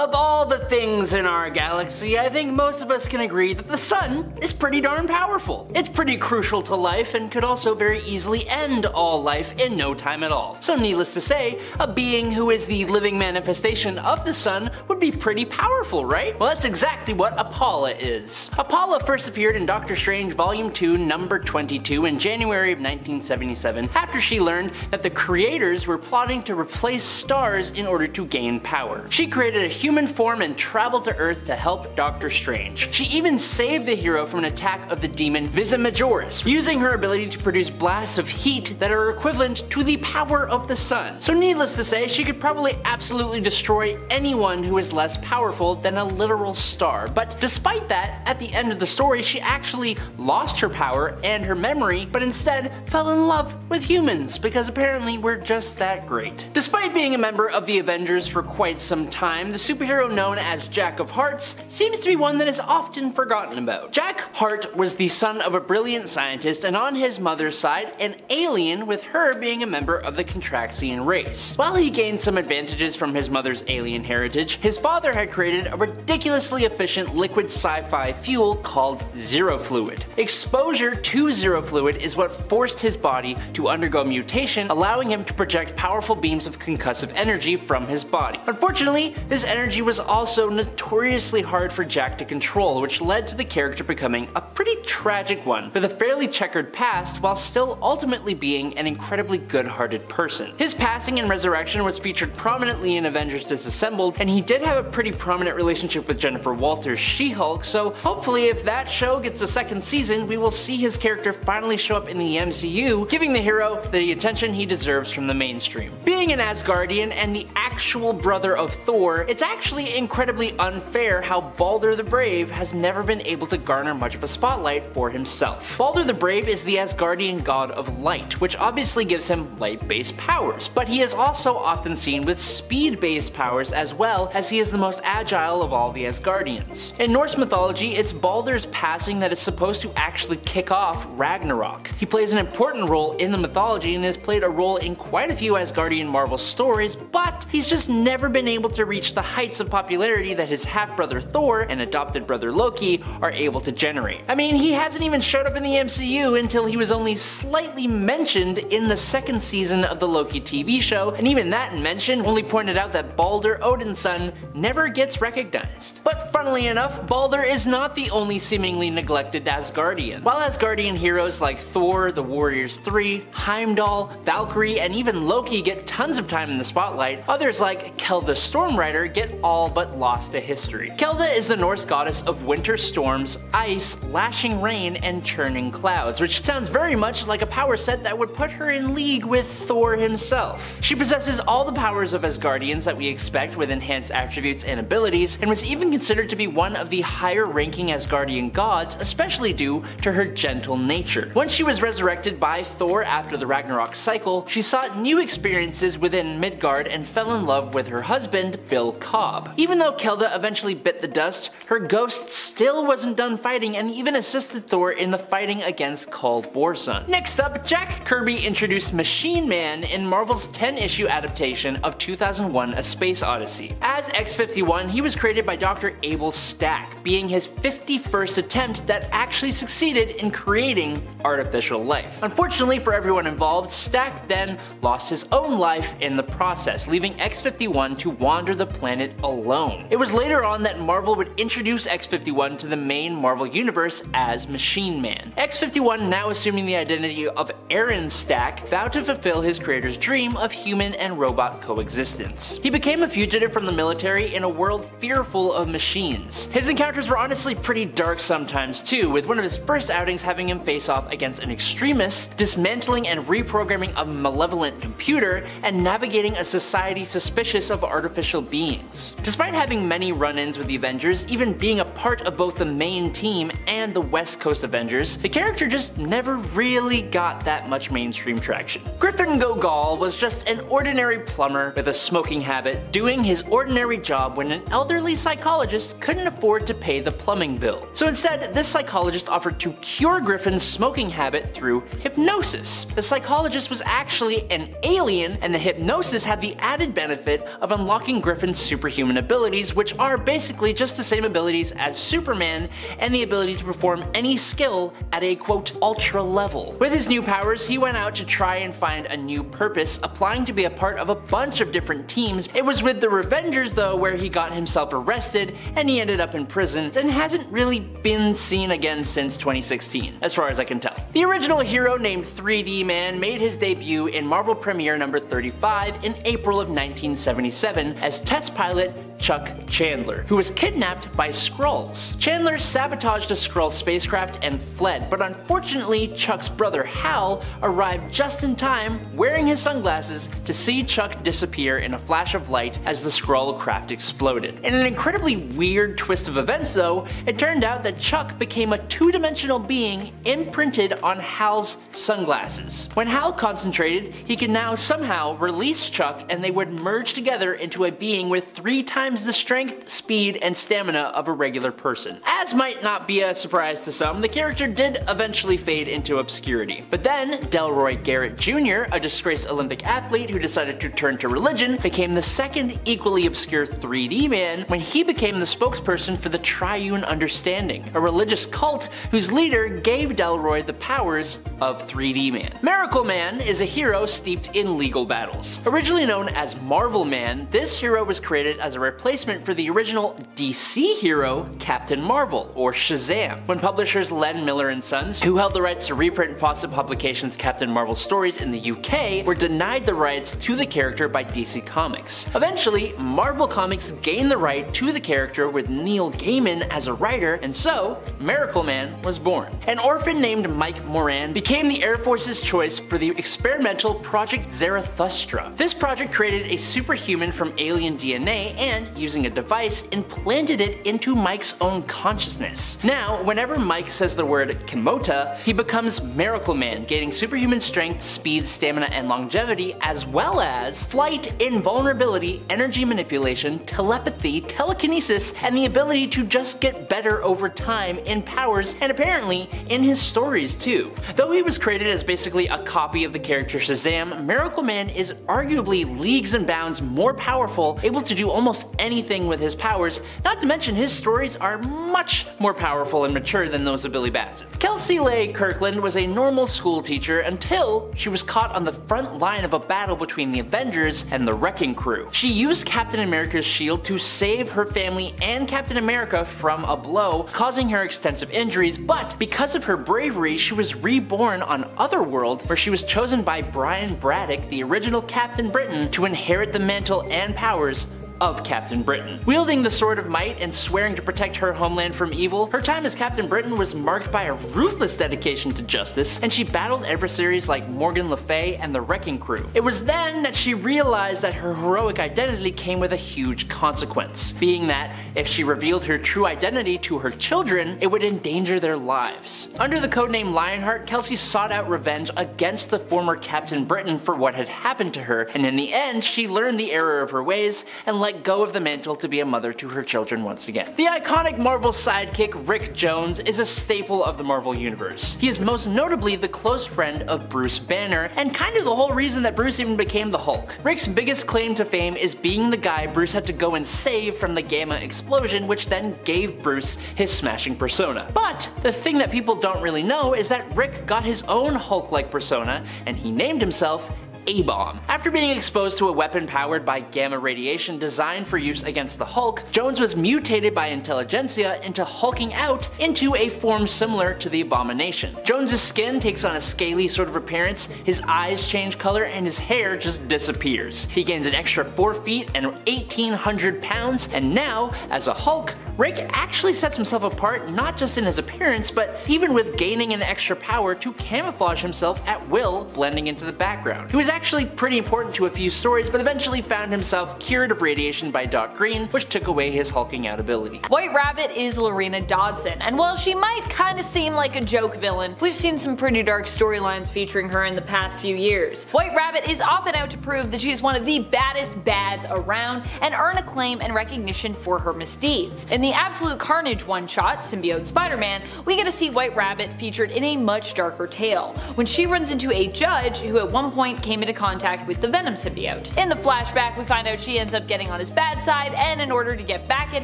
Of all the things in our galaxy, I think most of us can agree that the sun is pretty darn powerful. It's pretty crucial to life and could also very easily end all life in no time at all. So needless to say, a being who is the living manifestation of the sun would be pretty powerful, right? Well, that's exactly what Apollo is. Apollo first appeared in Doctor Strange Volume 2, number 22 in January of 1977 after she learned that the creators were plotting to replace stars in order to gain power. She created a human form and traveled to Earth to help Doctor Strange. She even saved the hero from an attack of the demon Visa Majoris, using her ability to produce blasts of heat that are equivalent to the power of the sun. So needless to say, she could probably absolutely destroy anyone who is less powerful than a literal star. But despite that, at the end of the story, she actually lost her power and her memory, but instead fell in love with humans, because apparently we're just that great. Despite being a member of the Avengers for quite some time, the superhero known as Jack of Hearts seems to be one that is often forgotten about. Jack Hart was the son of a brilliant scientist and on his mother's side, an alien, with her being a member of the Contraxian race. While he gained some advantages from his mother's alien heritage, his father had created a ridiculously efficient liquid sci-fi fuel called Zero Fluid. Exposure to Zero Fluid is what forced his body to undergo mutation, allowing him to project powerful beams of concussive energy from his body. Unfortunately, this energy was also notoriously hard for Jack to control, which led to the character becoming a pretty tragic one, with a fairly checkered past while still ultimately being an incredibly good-hearted person. His passing and resurrection was featured prominently in Avengers Disassembled, and he did have a pretty prominent relationship with Jennifer Walters' She-Hulk, so hopefully if that show gets a second season, we will see his character finally show up in the MCU, giving the hero the attention he deserves from the mainstream. Being an Asgardian and the actual brother of Thor, it's actually incredibly unfair how Balder the Brave has never been able to garner much of a spotlight for himself. Balder the Brave is the Asgardian god of light, which obviously gives him light-based powers, but he is also often seen with speed-based powers as well, as he is the most agile of all the Asgardians. In Norse mythology, it's Balder's passing that is supposed to actually kick off Ragnarok. He plays an important role in the mythology and has played a role in quite a few Asgardian Marvel stories, but he's just never been able to reach the heights of popularity that his half-brother Thor and adopted brother Loki are able to generate. I mean, he hasn't even showed up in the MCU until he was only slightly mentioned in the second season of the Loki TV show, and even that mention only pointed out that Balder, Odin's son, never gets recognized. But funnily enough, Balder is not the only seemingly neglected Asgardian. While Asgardian heroes like Thor, the Warriors 3, Heimdall, Valkyrie, and even Loki get tons of time in the spotlight, others like Kel the Stormrider get all but lost to history. Kelda is the Norse goddess of winter storms, ice, lashing rain, and churning clouds, which sounds very much like a power set that would put her in league with Thor himself. She possesses all the powers of Asgardians that we expect with enhanced attributes and abilities, and was even considered to be one of the higher ranking Asgardian gods, especially due to her gentle nature. Once she was resurrected by Thor after the Ragnarok cycle, she sought new experiences within Midgard and fell in love with her husband, Bill Cobb. Even though Kelda eventually bit the dust, her ghost still wasn't done fighting and even assisted Thor in the fighting against Kull Borson. Next up, Jack Kirby introduced Machine Man in Marvel's 10-issue adaptation of 2001: A Space Odyssey. As X-51, he was created by Dr. Abel Stack, being his 51st attempt that actually succeeded in creating artificial life. Unfortunately for everyone involved, Stack then lost his own life in the process, leaving X-51 to wander the planet alone. It was later on that Marvel would introduce X-51 to the main Marvel universe as Machine Man. X-51, now assuming the identity of Aaron Stack, vowed to fulfill his creator's dream of human and robot coexistence. He became a fugitive from the military in a world fearful of machines. His encounters were honestly pretty dark sometimes too, with one of his first outings having him face off against an extremist, dismantling and reprogramming a malevolent computer, and navigating a society suspicious of artificial beings. Despite having many run-ins with the Avengers, even being a part of both the main team and the West Coast Avengers, the character just never really got that much mainstream traction. Griffin Gogol was just an ordinary plumber with a smoking habit, doing his ordinary job when an elderly psychologist couldn't afford to pay the plumbing bill. So instead, this psychologist offered to cure Griffin's smoking habit through hypnosis. The psychologist was actually an alien, and the hypnosis had the added benefit of unlocking Griffin's super superhuman abilities, which are basically just the same abilities as Superman and the ability to perform any skill at a quote ultra level. With his new powers, he went out to try and find a new purpose, applying to be a part of a bunch of different teams. It was with the Revengers though where he got himself arrested and he ended up in prison and hasn't really been seen again since 2016, as far as I can tell. The original hero named 3D Man made his debut in Marvel Premiere number 35 in April of 1977 as test pilot Chuck Chandler, who was kidnapped by Skrulls. Chandler sabotaged a Skrull spacecraft and fled, but unfortunately Chuck's brother Hal arrived just in time wearing his sunglasses to see Chuck disappear in a flash of light as the Skrull craft exploded. In an incredibly weird twist of events though, it turned out that Chuck became a two-dimensional being imprinted on Hal's sunglasses. When Hal concentrated, he could now somehow release Chuck and they would merge together into a being with 3 times the strength, speed, and stamina of a regular person. As might not be a surprise to some, the character did eventually fade into obscurity. But then, Delroy Garrett Jr., a disgraced Olympic athlete who decided to turn to religion, became the second equally obscure 3D Man when he became the spokesperson for the Triune Understanding, a religious cult whose leader gave Delroy the powers of 3D Man. Miracle Man is a hero steeped in legal battles. Originally known as Marvel Man, this hero was created as a replacement for the original DC hero Captain Marvel, or Shazam, when publishers Len Miller & Sons, who held the rights to reprint Fawcett Publications' Captain Marvel stories in the UK, were denied the rights to the character by DC Comics. Eventually, Marvel Comics gained the right to the character with Neil Gaiman as a writer, and so Miracle Man was born. An orphan named Mike Moran became the Air Force's choice for the experimental Project Zarathustra. This project created a superhuman from alien DNA and, using a device, implanted it into Mike's own consciousness. Now, whenever Mike says the word Kimota, he becomes Miracle Man, gaining superhuman strength, speed, stamina, and longevity, as well as flight, invulnerability, energy manipulation, telepathy, telekinesis, and the ability to just get better over time in powers, and apparently in his stories too. Though he was created as basically a copy of the character Shazam, Miracle Man is arguably leagues and bounds more powerful, able to do almost anything with his powers, not to mention his stories are much more powerful and mature than those of Billy Batson. Kelsey Leigh Kirkland was a normal school teacher until she was caught on the front line of a battle between the Avengers and the Wrecking Crew. She used Captain America's shield to save her family and Captain America from a blow, causing her extensive injuries, but because of her bravery, she was reborn on Otherworld, where she was chosen by Brian Braddock, the original Captain Britain, to inherit the mantle and powers of Captain Britain. Wielding the Sword of Might and swearing to protect her homeland from evil, her time as Captain Britain was marked by a ruthless dedication to justice, and she battled adversaries like Morgan Le Fay and the Wrecking Crew. It was then that she realized that her heroic identity came with a huge consequence, being that if she revealed her true identity to her children, it would endanger their lives. Under the codename Lionheart, Kelsey sought out revenge against the former Captain Britain for what had happened to her, and in the end, she learned the error of her ways and let go of the mantle to be a mother to her children once again. The iconic Marvel sidekick Rick Jones is a staple of the Marvel Universe. He is most notably the close friend of Bruce Banner, and kind of the whole reason that Bruce even became the Hulk. Rick's biggest claim to fame is being the guy Bruce had to go and save from the Gamma explosion, which then gave Bruce his smashing persona. But the thing that people don't really know is that Rick got his own Hulk-like persona, and he named himself A-Bomb. After being exposed to a weapon powered by gamma radiation designed for use against the Hulk, Jones was mutated by intelligentsia into hulking out into a form similar to the Abomination. Jones's skin takes on a scaly sort of appearance, his eyes change color, and his hair just disappears. He gains an extra 4 feet and 1,800 pounds, and now, as a Hulk, Rick actually sets himself apart not just in his appearance, but even with gaining an extra power to camouflage himself at will, blending into the background. He was actually pretty important to a few stories, but eventually found himself cured of radiation by Doc Green, which took away his hulking out ability. White Rabbit is Lorena Dodson, and while she might kinda seem like a joke villain, we've seen some pretty dark storylines featuring her in the past few years. White Rabbit is often out to prove that she's one of the baddest bads around and earn acclaim and recognition for her misdeeds. In In the Absolute Carnage one-shot, Symbiote Spider-Man, we get to see White Rabbit featured in a much darker tale, when she runs into a judge who at one point came into contact with the Venom symbiote. In the flashback, we find out she ends up getting on his bad side, and in order to get back at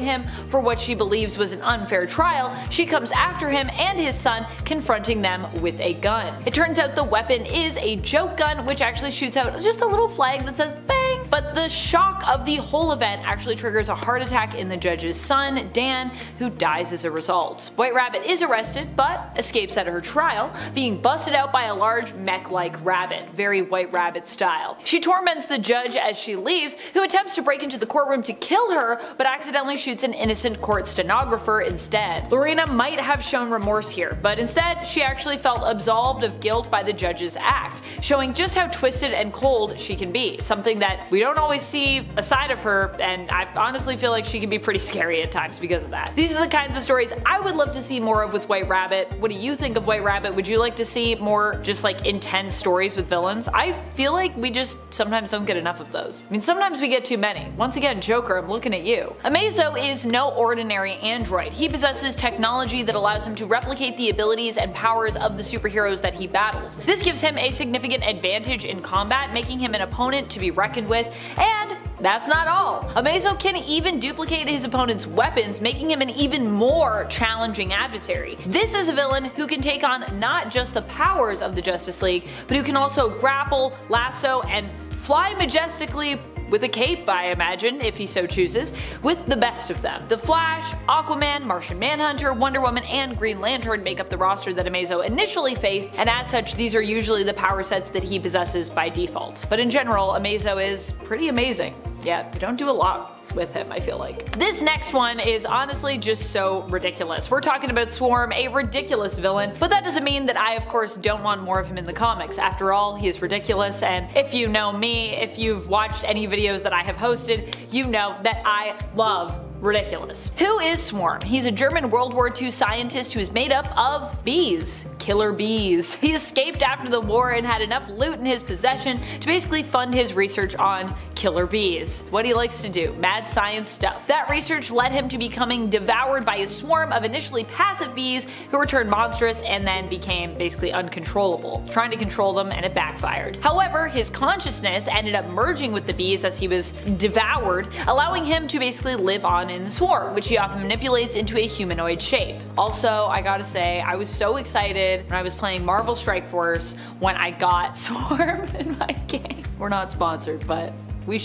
him for what she believes was an unfair trial, she comes after him and his son, confronting them with a gun. It turns out the weapon is a joke gun, which actually shoots out just a little flag that says bang, but the shock of the whole event actually triggers a heart attack in the judge's son, Dan, who dies as a result. White Rabbit is arrested, but escapes at her trial, being busted out by a large mech-like rabbit, very White Rabbit style. She torments the judge as she leaves, who attempts to break into the courtroom to kill her, but accidentally shoots an innocent court stenographer instead. Lorena might have shown remorse here, but instead she actually felt absolved of guilt by the judge's act, showing just how twisted and cold she can be, something that we don't always see a side of her, and I honestly feel like she can be pretty scary at times because of that. These are the kinds of stories I would love to see more of with White Rabbit. What do you think of White Rabbit? Would you like to see more just like intense stories with villains? I feel like we just sometimes don't get enough of those. I mean, sometimes we get too many. Once again, Joker, I'm looking at you. Amazo is no ordinary android. He possesses technology that allows him to replicate the abilities and powers of the superheroes that he battles. This gives him a significant advantage in combat, making him an opponent to be reckoned with, and that's not all. Amazo can even duplicate his opponent's weapons, making him an even more challenging adversary. This is a villain who can take on not just the powers of the Justice League, but who can also grapple, lasso, and fly majestically with a cape, I imagine, if he so chooses, with the best of them. The Flash, Aquaman, Martian Manhunter, Wonder Woman, and Green Lantern make up the roster that Amazo initially faced, and as such these are usually the power sets that he possesses by default. But in general, Amazo is pretty amazing. Yeah, they don't do a lot with him, I feel like. This next one is honestly just so ridiculous. We're talking about Swarm, a ridiculous villain, but that doesn't mean that I of course don't want more of him in the comics. After all, he is ridiculous, and if you know me, if you've watched any videos that I have hosted, you know that I love ridiculous. Who is Swarm? He's a German World War II scientist who is made up of bees. Killer bees. He escaped after the war and had enough loot in his possession to basically fund his research on killer bees. What he likes to do, mad science stuff. That research led him to becoming devoured by a swarm of initially passive bees who were turned monstrous and then became basically uncontrollable, trying to control them, and it backfired. However, his consciousness ended up merging with the bees as he was devoured, allowing him to basically live on in the swarm, which he often manipulates into a humanoid shape. Also, I gotta say, I was so excited when I was playing Marvel Strike Force when I got Swarm in my game. We're not sponsored, but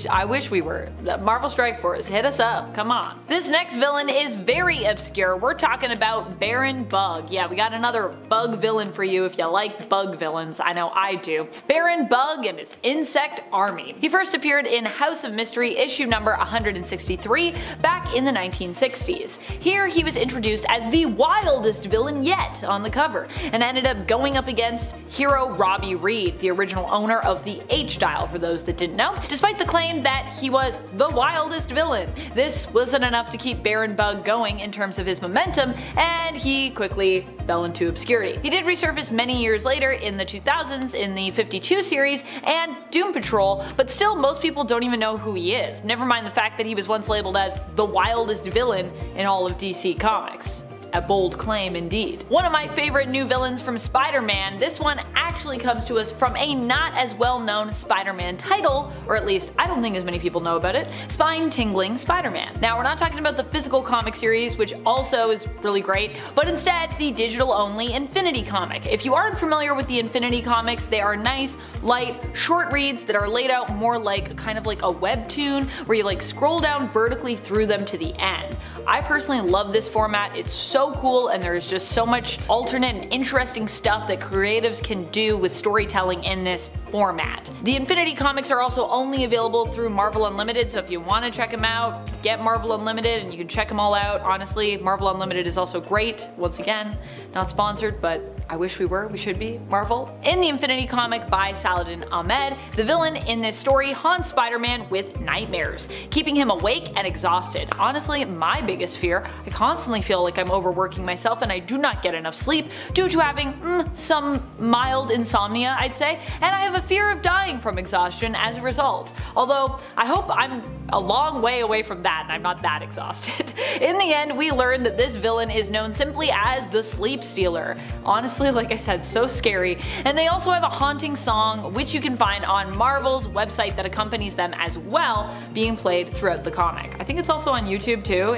I wish we were. Marvel Strike Force, hit us up, come on. This next villain is very obscure. We're talking about Baron Bug. Yeah, we got another bug villain for you if you like bug villains. I know I do. Baron Bug and his insect army. He first appeared in House of Mystery issue number 163 back in the 1960s. Here he was introduced as the wildest villain yet on the cover, and ended up going up against hero Robbie Reed, the original owner of the H-Dial for those that didn't know. Despite the claim that he was the wildest villain, this wasn't enough to keep Baron Bug going in terms of his momentum, and he quickly fell into obscurity. He did resurface many years later in the 2000s in the 52 series and Doom Patrol, but still most people don't even know who he is, never mind the fact that he was once labeled as the wildest villain in all of DC Comics. A bold claim indeed. One of my favorite new villains from Spider-Man, this one actually comes to us from a not as well known Spider-Man title, or at least I don't think as many people know about it, Spine-Tingling Spider-Man. Now we're not talking about the physical comic series, which also is really great, but instead the digital-only Infinity comic. If you aren't familiar with the Infinity comics, they are nice, light, short reads that are laid out more like kind of like a webtoon, where you like scroll down vertically through them to the end. I personally love this format, it's so cool, and there's just so much alternate and interesting stuff that creatives can do with storytelling in this format. The Infinity comics are also only available through Marvel Unlimited, so if you want to check them out, get Marvel Unlimited and you can check them all out. Honestly, Marvel Unlimited is also great. Once again, not sponsored, but I wish we were, we should be, Marvel. In the Infinity comic by Saladin Ahmed, the villain in this story haunts Spider-Man with nightmares, keeping him awake and exhausted. Honestly, my biggest fear, I constantly feel like I'm overworking myself and I do not get enough sleep due to having some mild insomnia, I'd say, and I have a fear of dying from exhaustion as a result. Although, I hope I'm a long way away from that and I'm not that exhausted. In the end, we learn that this villain is known simply as the Sleep Stealer. Honestly, like I said, so scary. And they also have a haunting song, which you can find on Marvel's website that accompanies them as well, being played throughout the comic. I think it's also on YouTube too.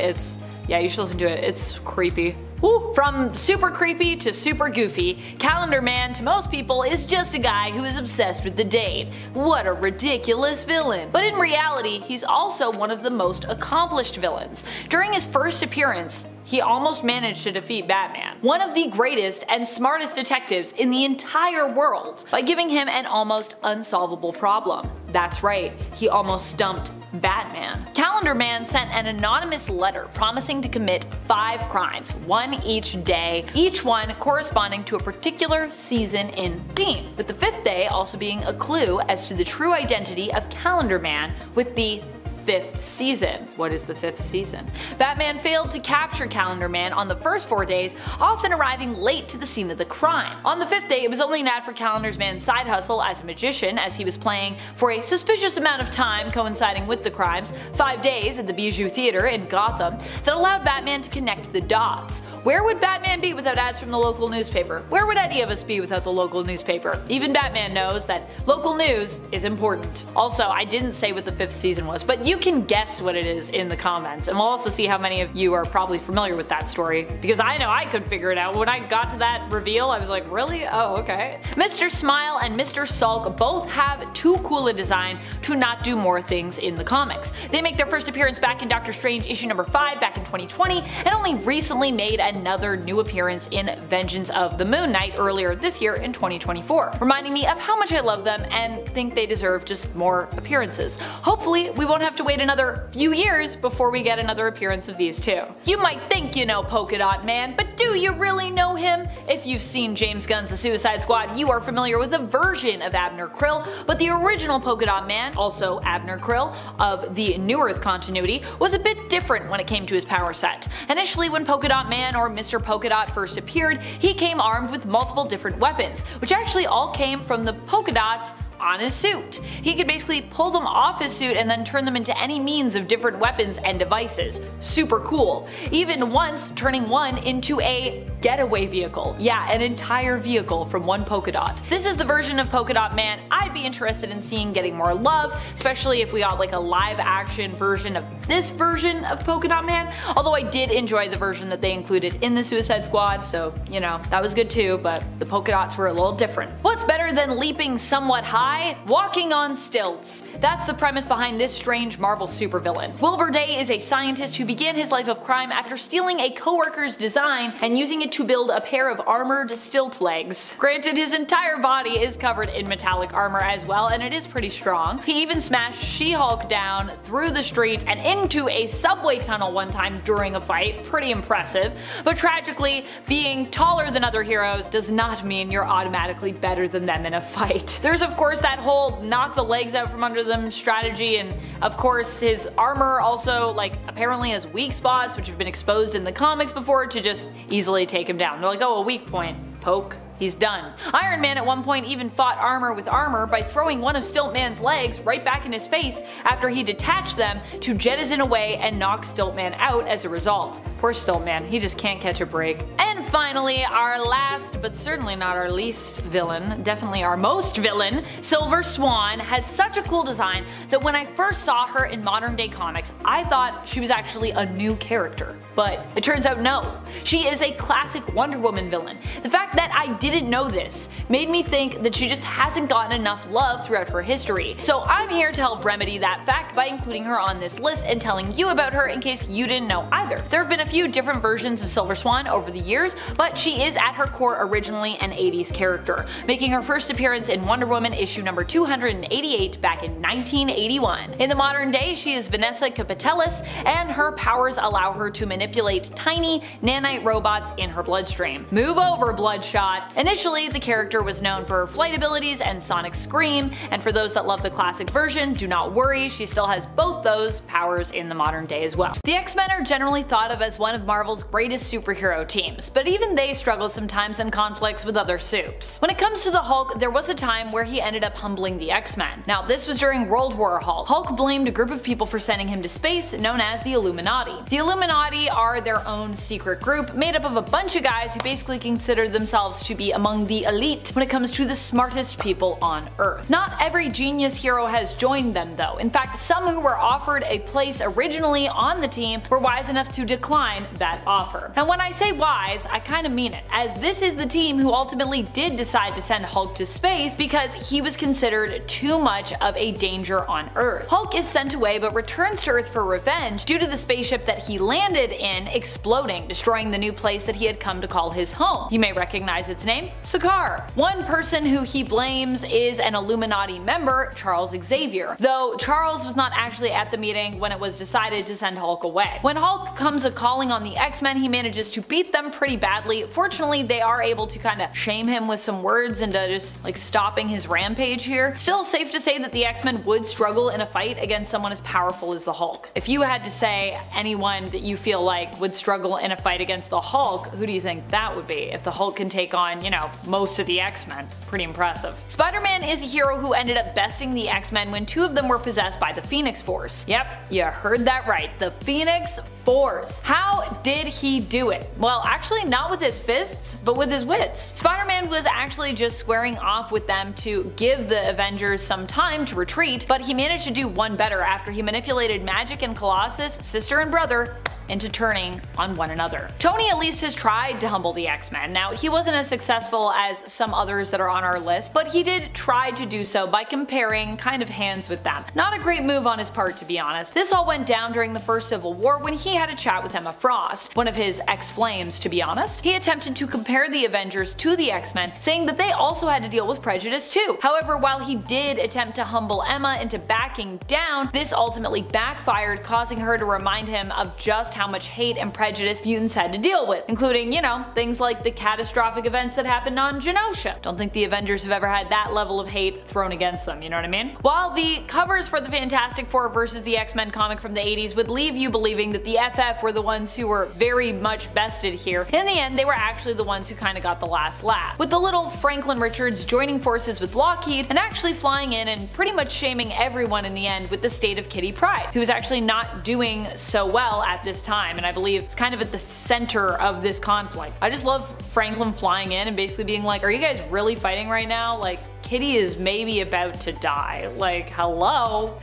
Yeah, you should listen to it. It's creepy. Woo. From super creepy to super goofy, Calendar Man to most people is just a guy who is obsessed with the date. What a ridiculous villain. But in reality, he's also one of the most accomplished villains. During his first appearance, he almost managed to defeat Batman, one of the greatest and smartest detectives in the entire world, by giving him an almost unsolvable problem. That's right, he almost stumped Batman. Calendar Man sent an anonymous letter promising to commit 5 crimes, one each day, each one corresponding to a particular season in theme, with the 5th day also being a clue as to the true identity of Calendar Man with the 5th season. What is the 5th season? Batman failed to capture Calendar Man on the first 4 days, often arriving late to the scene of the crime. On the 5th day, it was only an ad for Calendar Man's side hustle as a magician, as he was playing for a suspicious amount of time coinciding with the crimes, 5 days at the Bijou Theater in Gotham, that allowed Batman to connect the dots. Where would Batman be without ads from the local newspaper? Where would any of us be without the local newspaper? Even Batman knows that local news is important. Also, I didn't say what the 5th season was, but you can guess what it is in the comments, and we'll also see how many of you are probably familiar with that story, because I know I could figure it out. When I got to that reveal, I was like, really? Oh, okay. Mr. Smile and Mr. Sulk both have too cool a design to not do more things in the comics. They make their first appearance back in Doctor Strange issue number 5 back in 2020, and only recently made another new appearance in Vengeance of the Moon Knight earlier this year in 2024, reminding me of how much I love them and think they deserve just more appearances. Hopefully, we won't have to wait another few years before we get another appearance of these two. You might think you know Polka Dot Man, but do you really know him? If you've seen James Gunn's The Suicide Squad, you are familiar with a version of Abner Krill, but the original Polka Dot Man, also Abner Krill, of the New Earth continuity, was a bit different when it came to his power set. Initially, when Polka Dot Man or Mr. Polka Dot first appeared, he came armed with multiple different weapons, which actually all came from the polka dots on his suit. He could basically pull them off his suit and then turn them into any means of different weapons and devices. Super cool. Even once turning one into a getaway vehicle. Yeah, an entire vehicle from one polka dot. This is the version of Polka Dot Man I'd be interested in seeing getting more love, especially if we got like a live action version of this version of Polka Dot Man, although I did enjoy the version that they included in the Suicide Squad, so you know, that was good too, but the polka dots were a little different. What's better than leaping somewhat high? Walking on stilts. That's the premise behind this strange Marvel supervillain. Wilbur Day is a scientist who began his life of crime after stealing a coworker's design and using it to build a pair of armored stilt legs. Granted, his entire body is covered in metallic armor as well, and it is pretty strong. He even smashed She-Hulk down through the street and into a subway tunnel one time during a fight. Pretty impressive. But tragically, being taller than other heroes does not mean you're automatically better than them in a fight. There's of course that whole knock the legs out from under them strategy, and of course his armor also apparently has weak spots which have been exposed in the comics before to just easily take him down. They're like, oh, a weak point, poke. He's done. Iron Man at one point even fought armor with armor by throwing one of Stiltman's legs right back in his face after he detached them to jettison away and knock Stiltman out as a result. Poor Stiltman, he just can't catch a break. And finally, our last but certainly not our least villain, definitely our most villain, Silver Swan, has such a cool design that when I first saw her in modern day comics, I thought she was actually a new character. But it turns out no. She is a classic Wonder Woman villain. The fact that I didn't know this made me think that she just hasn't gotten enough love throughout her history. So I'm here to help remedy that fact by including her on this list and telling you about her in case you didn't know either. There have been a few different versions of Silver Swan over the years, but she is at her core originally an 80s character, making her first appearance in Wonder Woman issue number 288 back in 1981. In the modern day, she is Vanessa Capitelis, and her powers allow her to manipulate tiny nanite robots in her bloodstream. Move over, Bloodshot. Initially, the character was known for her flight abilities and sonic scream, and for those that love the classic version, do not worry, she still has both those powers in the modern day as well. The X-Men are generally thought of as one of Marvel's greatest superhero teams, but even they struggle sometimes in conflicts with other supes. When it comes to the Hulk, there was a time where he ended up humbling the X-Men. Now this was during World War Hulk. Hulk blamed a group of people for sending him to space known as the Illuminati. The Illuminati are their own secret group made up of a bunch of guys who basically consider themselves to be among the elite when it comes to the smartest people on Earth. Not every genius hero has joined them though. In fact, some who were offered a place originally on the team were wise enough to decline that offer. And when I say wise, I kinda mean it, as this is the team who ultimately did decide to send Hulk to space because he was considered too much of a danger on Earth. Hulk is sent away but returns to Earth for revenge due to the spaceship that he landed in exploding, destroying the new place that he had come to call his home. You may recognize its name, Sakaar. One person who he blames is an Illuminati member, Charles Xavier, though Charles was not actually at the meeting when it was decided to send Hulk away. When Hulk comes a-calling on the X-Men, he manages to beat them pretty badly. Fortunately, they are able to kinda shame him with some words into just like stopping his rampage here. Still safe to say that the X-Men would struggle in a fight against someone as powerful as the Hulk. If you had to say anyone that you feel like would struggle in a fight against the Hulk, who do you think that would be? If the Hulk can take on, you know, most of the X-Men. Pretty impressive. Spider-Man is a hero who ended up besting the X-Men when two of them were possessed by the Phoenix Force. Yep, you heard that right, the Phoenix Force. How did he do it? Well, actually not with his fists, but with his wits. Spider-Man was actually just squaring off with them to give the Avengers some time to retreat, but he managed to do one better after he manipulated Magic and Colossus, sister and brother, into turning on one another. Tony at least has tried to humble the X-Men. Now, he wasn't as successful as some others that are on our list, but he did try to do so by comparing kind of hands with them. Not a great move on his part, to be honest. This all went down during the first Civil War when he had a chat with Emma Frost, one of his ex-flames to be honest. He attempted to compare the Avengers to the X-Men, saying that they also had to deal with prejudice too. However, while he did attempt to humble Emma into backing down, this ultimately backfired, causing her to remind him of just how much hate and prejudice mutants had to deal with, including, you know, things like the catastrophic events that happened on Genosha. Don't think the Avengers have ever had that level of hate thrown against them, you know what I mean? While the covers for the Fantastic Four versus the X-Men comic from the 80s would leave you believing that the FF were the ones who were very much bested here, in the end they were actually the ones who kinda got the last laugh, with the little Franklin Richards joining forces with Lockheed and actually flying in and pretty much shaming everyone in the end with the state of Kitty Pryde, who was actually not doing so well at this time, and I believe it's kind of at the center of this conflict. I just love Franklin flying in and basically being like, are you guys really fighting right now? Like, Kitty is maybe about to die. Like, hello?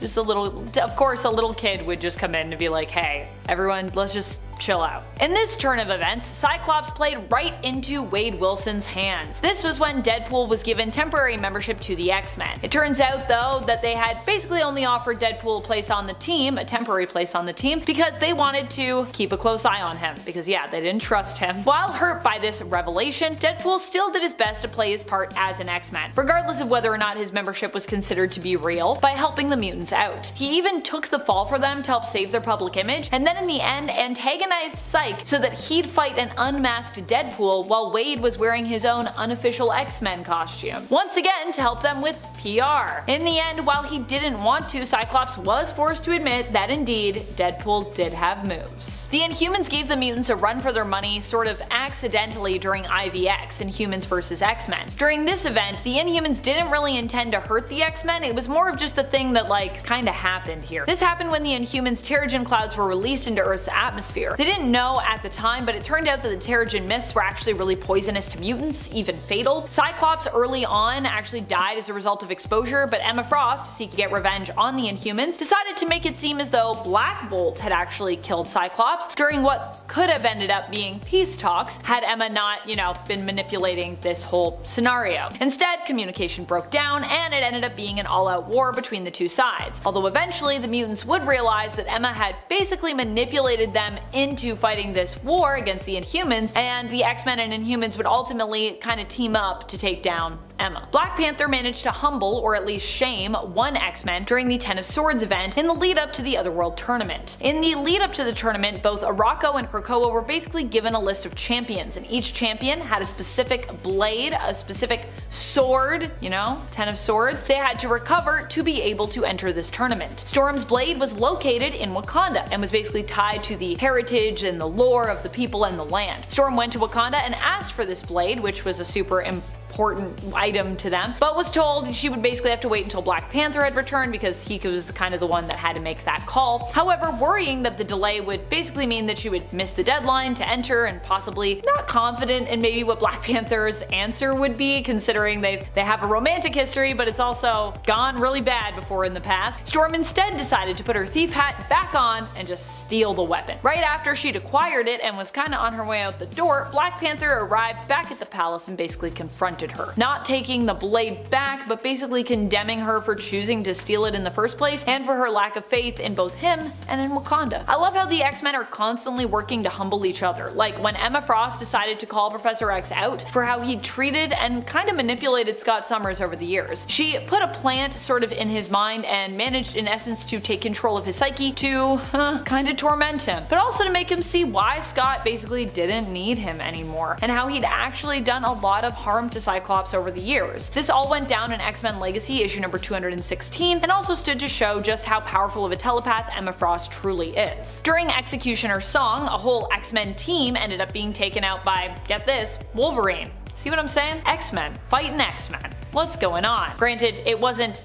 Just a little, of course a little kid would just come in and be like, hey, everyone, let's just chill out. In this turn of events, Cyclops played right into Wade Wilson's hands. This was when Deadpool was given temporary membership to the X-Men. It turns out though that they had basically only offered Deadpool a place on the team, a temporary place on the team, because they wanted to keep a close eye on him, because yeah, they didn't trust him. While hurt by this revelation, Deadpool still did his best to play his part as an X-Men, regardless of whether or not his membership was considered to be real, by helping the mutants out. He even took the fall for them to help save their public image, and then in the end antagonized Psyche so that he'd fight an unmasked Deadpool while Wade was wearing his own unofficial X-Men costume. Once again to help them with PR. In the end, while he didn't want to, Cyclops was forced to admit that indeed, Deadpool did have moves. The Inhumans gave the mutants a run for their money sort of accidentally during IVX, Inhumans vs X-Men. During this event, the Inhumans didn't really intend to hurt the X-Men, it was more of just a thing that like kinda happened here. This happened when the Inhumans' Terrigen clouds were released into Earth's atmosphere. They didn't know at the time, but it turned out that the Terrigen mists were actually really poisonous to mutants, even fatal. Cyclops early on actually died as a result of exposure, but Emma Frost, seeking to get revenge on the Inhumans, decided to make it seem as though Black Bolt had actually killed Cyclops during what could have ended up being peace talks had Emma not, you know, been manipulating this whole scenario. Instead, communication broke down and it ended up being an all-out war between the two sides, although eventually the mutants would realize that Emma had basically manipulated them into fighting this war against the Inhumans, and the X-Men and Inhumans would ultimately kind of team up to take down Emma. Black Panther managed to humble, or at least shame, one X-Men during the Ten of Swords event in the lead up to the Otherworld tournament. In the lead up to the tournament, both Arakko and Krakoa were basically given a list of champions, and each champion had a specific blade, a specific sword, you know, Ten of Swords, they had to recover to be able to enter this tournament. Storm's blade was located in Wakanda and was basically tied to the heritage and the lore of the people and the land. Storm went to Wakanda and asked for this blade, which was a super important item to them, but was told she would basically have to wait until Black Panther had returned because he was kind of the one that had to make that call. However, worrying that the delay would basically mean that she would miss the deadline to enter, and possibly not confident in maybe what Black Panther's answer would be, considering they have a romantic history, but it's also gone really bad before in the past, Storm instead decided to put her thief hat back on and just steal the weapon. Right after she'd acquired it and was kinda on her way out the door, Black Panther arrived back at the palace and basically confronted her, not taking the blade back, but basically condemning her for choosing to steal it in the first place and for her lack of faith in both him and in Wakanda. I love how the X-Men are constantly working to humble each other, like when Emma Frost decided to call Professor X out for how he treated and kind of manipulated Scott Summers over the years. She put a plant sort of in his mind and managed in essence to take control of his psyche to kind of torment him, but also to make him see why Scott basically didn't need him anymore, and how he'd actually done a lot of harm to Cyclops over the years. This all went down in X-Men Legacy issue number 216, and also stood to show just how powerful of a telepath Emma Frost truly is. During Executioner's Song, a whole X-Men team ended up being taken out by, get this, Wolverine. See what I'm saying? X-Men fighting X-Men. What's going on? Granted, it wasn't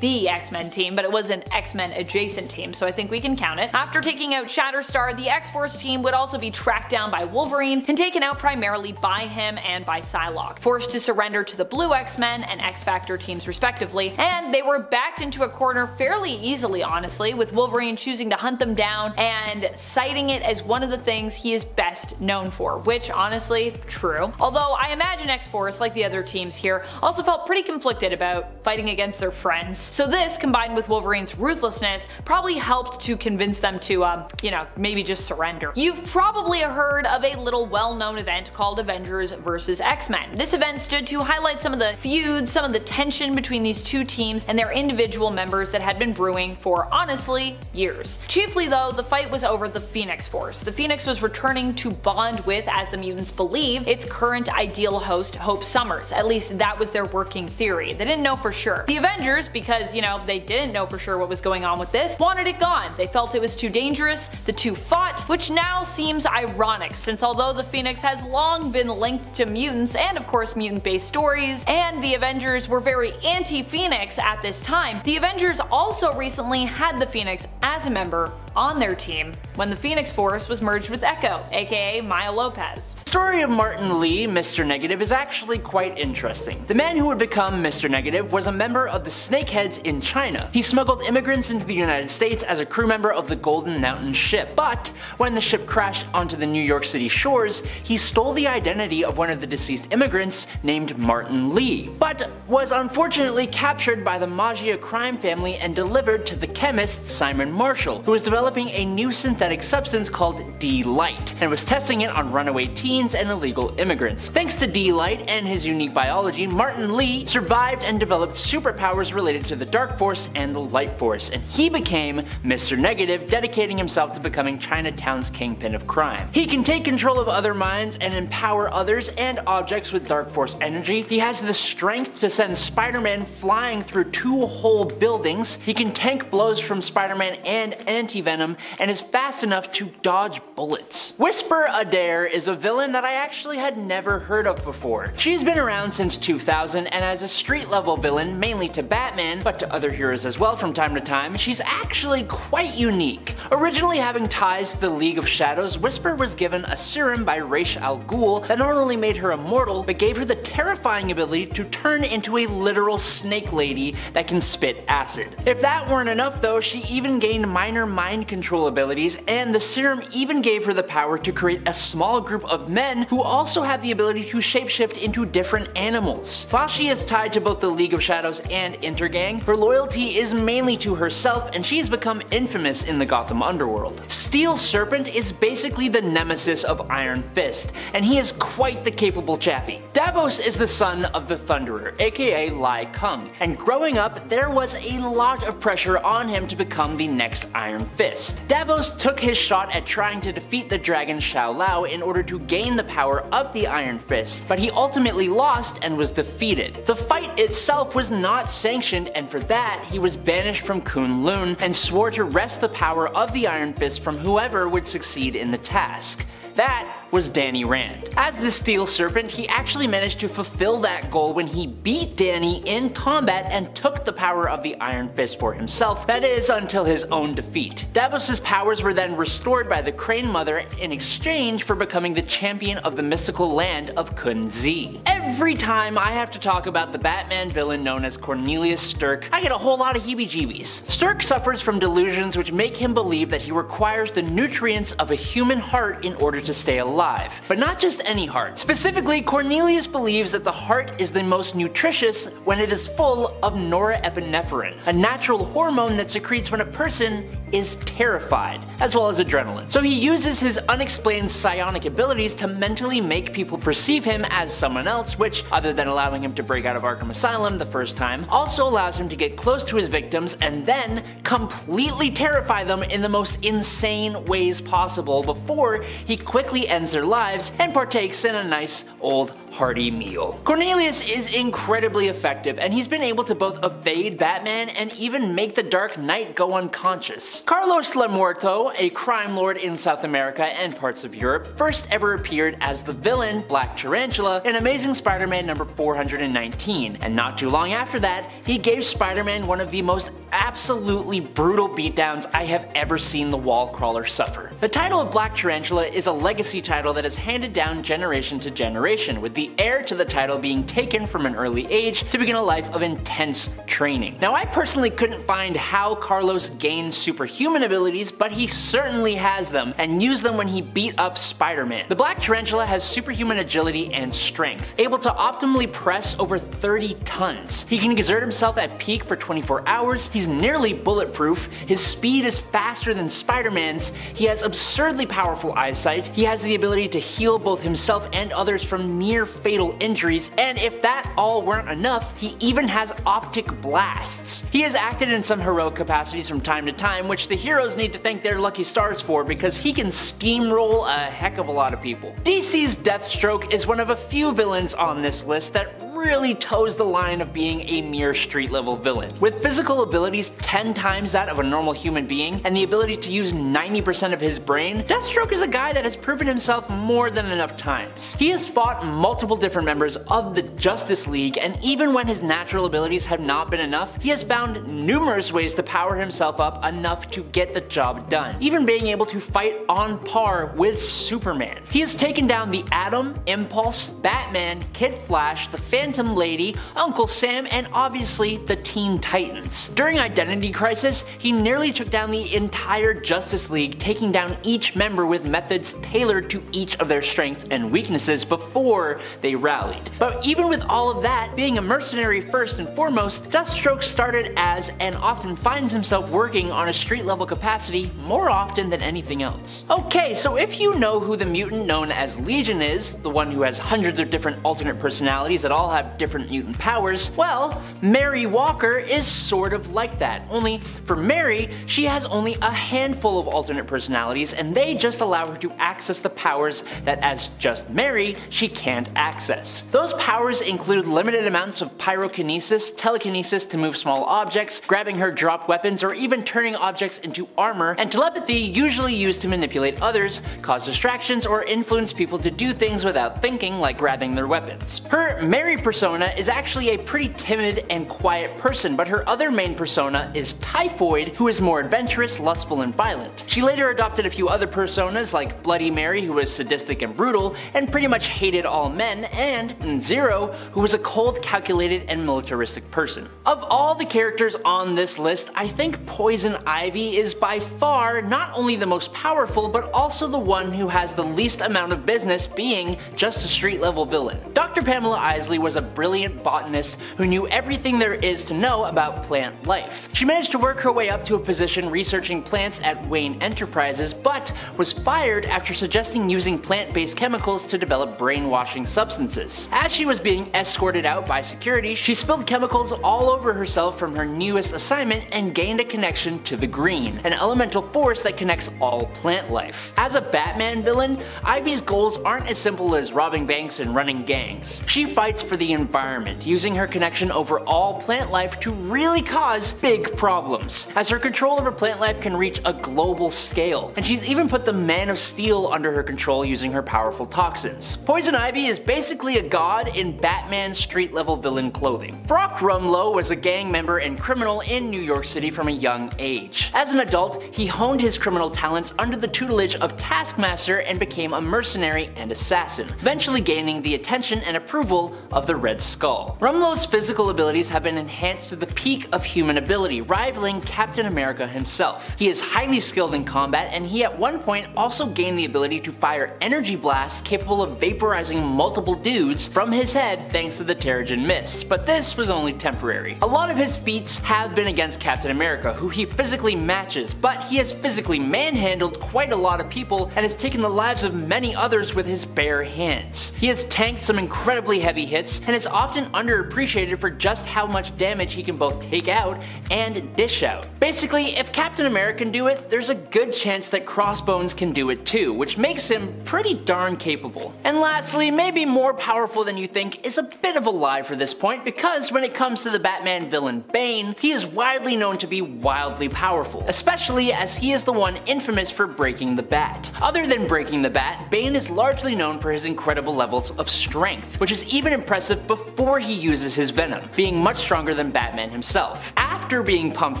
the X-Men team, but it was an X-Men adjacent team, so I think we can count it. After taking out Shatterstar, the X-Force team would also be tracked down by Wolverine and taken out primarily by him and by Psylocke, forced to surrender to the Blue X-Men and X-Factor teams respectively, and they were backed into a corner fairly easily, honestly, with Wolverine choosing to hunt them down and citing it as one of the things he is best known for, which honestly, true. Although I imagine X-Force, like the other teams here, also felt pretty conflicted about fighting against their friends. So this, combined with Wolverine's ruthlessness, probably helped to convince them to, you know, maybe just surrender. You've probably heard of a little well-known event called Avengers vs. X-Men. This event stood to highlight some of the feuds, some of the tension between these two teams and their individual members that had been brewing for, honestly, years. Chiefly though, the fight was over the Phoenix Force. The Phoenix was returning to bond with, as the mutants believe, its current ideal host, Hope Summers. At least that was their working theory. They didn't know for sure. The Avengers, because, you know, they didn't know for sure what was going on with this, wanted it gone. They felt it was too dangerous. The two fought, which now seems ironic, since although the Phoenix has long been linked to mutants and of course mutant-based stories, and the Avengers were very anti-Phoenix at this time, the Avengers also recently had the Phoenix as a member on their team when the Phoenix Force was merged with Echo, aka Maya Lopez. The story of Martin Lee, Mr. Negative, is actually quite interesting. The man who would become Mr. Negative was a member of the Snakeheads in China. He smuggled immigrants into the United States as a crew member of the Golden Mountain ship, but when the ship crashed onto the New York City shores, he stole the identity of one of the deceased immigrants named Martin Lee, but was unfortunately captured by the Maggia crime family and delivered to the chemist Simon Marshall, who was developing a new synthetic substance called D-Light, and was testing it on runaway teens and illegal immigrants. Thanks to D-Light and his unique biology, Martin Lee survived and developed superpowers related to the Dark Force and the Light Force, and he became Mr. Negative, dedicating himself to becoming Chinatown's kingpin of crime. He can take control of other minds and empower others and objects with Dark Force energy. He has the strength to send Spider-Man flying through 2 whole buildings. He can tank blows from Spider-Man and Anti-Venom, and is fast enough to dodge bullets. Whisper Adair is a villain that I actually had never heard of before. She's been around since 2000, and as a street-level villain, mainly to Batman, but to other heroes as well from time to time, she's actually quite unique. Originally having ties to the League of Shadows, Whisper was given a serum by Ra's al Ghul that not only made her immortal, but gave her the terrifying ability to turn into a literal snake lady that can spit acid. If that weren't enough though, she even gained minor mind control abilities, and the serum even gave her the power to create a small group of men who also have the ability to shapeshift into different animals. powers. While she is tied to both the League of Shadows and Intergang, her loyalty is mainly to herself, and she has become infamous in the Gotham underworld. Steel Serpent is basically the nemesis of Iron Fist, and he is quite the capable chappie. Davos is the son of the Thunderer, aka Lai Kung, and growing up, there was a lot of pressure on him to become the next Iron Fist. Davos took his shot at trying to defeat the dragon Shao Lao in order to gain the power of the Iron Fist, but he ultimately lost and was defeated. The fight itself was not sanctioned, and for that, he was banished from Kunlun and swore to wrest the power of the Iron Fist from whoever would succeed in the task. That was Danny Rand. As the Steel Serpent, he actually managed to fulfill that goal when he beat Danny in combat and took the power of the Iron Fist for himself, that is, until his own defeat. Davos's powers were then restored by the Crane Mother in exchange for becoming the champion of the mystical land of Kun-Zi. Every time I have to talk about the Batman villain known as Cornelius Stirk, I get a whole lot of heebie-jeebies. Stirk suffers from delusions which make him believe that he requires the nutrients of a human heart in order to stay alive. But not just any heart. Specifically, Cornelius believes that the heart is the most nutritious when it is full of norepinephrine, a natural hormone that secretes when a person is terrified, as well as adrenaline. So he uses his unexplained psionic abilities to mentally make people perceive him as someone else, which, other than allowing him to break out of Arkham Asylum the first time, also allows him to get close to his victims and then completely terrify them in the most insane ways possible before he quickly ends their lives and partakes in a nice old hearty meal. Cornelius is incredibly effective, and he's been able to both evade Batman and even make the Dark Knight go unconscious. Carlos Lemuerto, a crime lord in South America and parts of Europe, first ever appeared as the villain Black Tarantula in Amazing Spider-Man number 419, and not too long after that, he gave Spider-Man one of the most absolutely brutal beatdowns I have ever seen the wall crawler suffer. The title of Black Tarantula is a legacy title that is handed down generation to generation, with the heir to the title being taken from an early age to begin a life of intense training. Now, I personally couldn't find how Carlos gained superhuman abilities, but he certainly has them, and used them when he beat up Spider-Man. The Black Tarantula has superhuman agility and strength, able to optimally press over 30 tons. He can exert himself at peak for 24 hours, he's nearly bulletproof, his speed is faster than Spider-Man's, he has absurdly powerful eyesight, he has the ability to heal both himself and others from near fatal injuries, and if that all weren't enough, he even has optic blasts. He has acted in some heroic capacities from time to time, which the heroes need to thank their lucky stars for, because he can steamroll a heck of a lot of people. DC's Deathstroke is one of a few villains on this list that really toes the line of being a mere street level villain. With physical abilities 10 times that of a normal human being, and the ability to use 90% of his brain, Deathstroke is a guy that has proven himself more than enough times. He has fought multiple different members of the Justice League, and even when his natural abilities have not been enough, he has found numerous ways to power himself up enough to get the job done, even being able to fight on par with Superman. He has taken down the Atom, Impulse, Batman, Kid Flash, the Phantom Lady, Uncle Sam, and obviously the Teen Titans. During Identity Crisis, he nearly took down the entire Justice League, taking down each member with methods tailored to each of their strengths and weaknesses before they rallied. But even with all of that, being a mercenary first and foremost, Deathstroke started as and often finds himself working on a street level capacity more often than anything else. Okay, so if you know who the mutant known as Legion is, the one who has hundreds of different alternate personalities that all have different mutant powers, well, Mary Walker is sort of like that. Only for Mary, she has only a handful of alternate personalities, and they just allow her to access the powers that as just Mary, she can't access. Those powers include limited amounts of pyrokinesis, telekinesis to move small objects, grabbing her dropped weapons, or even turning objects into armor, and telepathy, usually used to manipulate others, cause distractions, or influence people to do things without thinking, like grabbing their weapons. Her Mary persona is actually a pretty timid and quiet person, but her other main persona is Typhoid, who is more adventurous, lustful, and violent. She later adopted a few other personas like Bloody Mary, who was sadistic and brutal, and pretty much hated all men, and Zero, who was a cold, calculated, and militaristic person. Of all the characters on this list, I think Poison Ivy is by far not only the most powerful, but also the one who has the least amount of business being just a street level villain. Dr. Pamela Isley was was a brilliant botanist who knew everything there is to know about plant life. She managed to work her way up to a position researching plants at Wayne Enterprises, but was fired after suggesting using plant-based chemicals to develop brainwashing substances. As she was being escorted out by security, she spilled chemicals all over herself from her newest assignment and gained a connection to the green, an elemental force that connects all plant life. As a Batman villain, Ivy's goals aren't as simple as robbing banks and running gangs. She fights for the environment, using her connection over all plant life to really cause big problems, as her control over plant life can reach a global scale, and she's even put the Man of Steel under her control using her powerful toxins. Poison Ivy is basically a god in Batman street-level villain clothing. Brock Rumlow was a gang member and criminal in New York City from a young age. As an adult, he honed his criminal talents under the tutelage of Taskmaster and became a mercenary and assassin, eventually gaining the attention and approval of the Red Skull. Rumlow's physical abilities have been enhanced to the peak of human ability, rivaling Captain America himself. He is highly skilled in combat, and he at one point also gained the ability to fire energy blasts capable of vaporizing multiple dudes from his head thanks to the Terrigen Mists, but this was only temporary. A lot of his feats have been against Captain America, who he physically matches, but he has physically manhandled quite a lot of people and has taken the lives of many others with his bare hands. He has tanked some incredibly heavy hits and is often underappreciated for just how much damage he can both take out and dish out. Basically, if Captain America can do it, there's a good chance that Crossbones can do it too, which makes him pretty darn capable. And lastly, maybe more powerful than you think is a bit of a lie for this point, because when it comes to the Batman villain Bane, he is widely known to be wildly powerful, especially as he is the one infamous for breaking the bat. Other than breaking the bat, Bane is largely known for his incredible levels of strength, which is even impressive before he uses his venom, being much stronger than Batman himself. After being pumped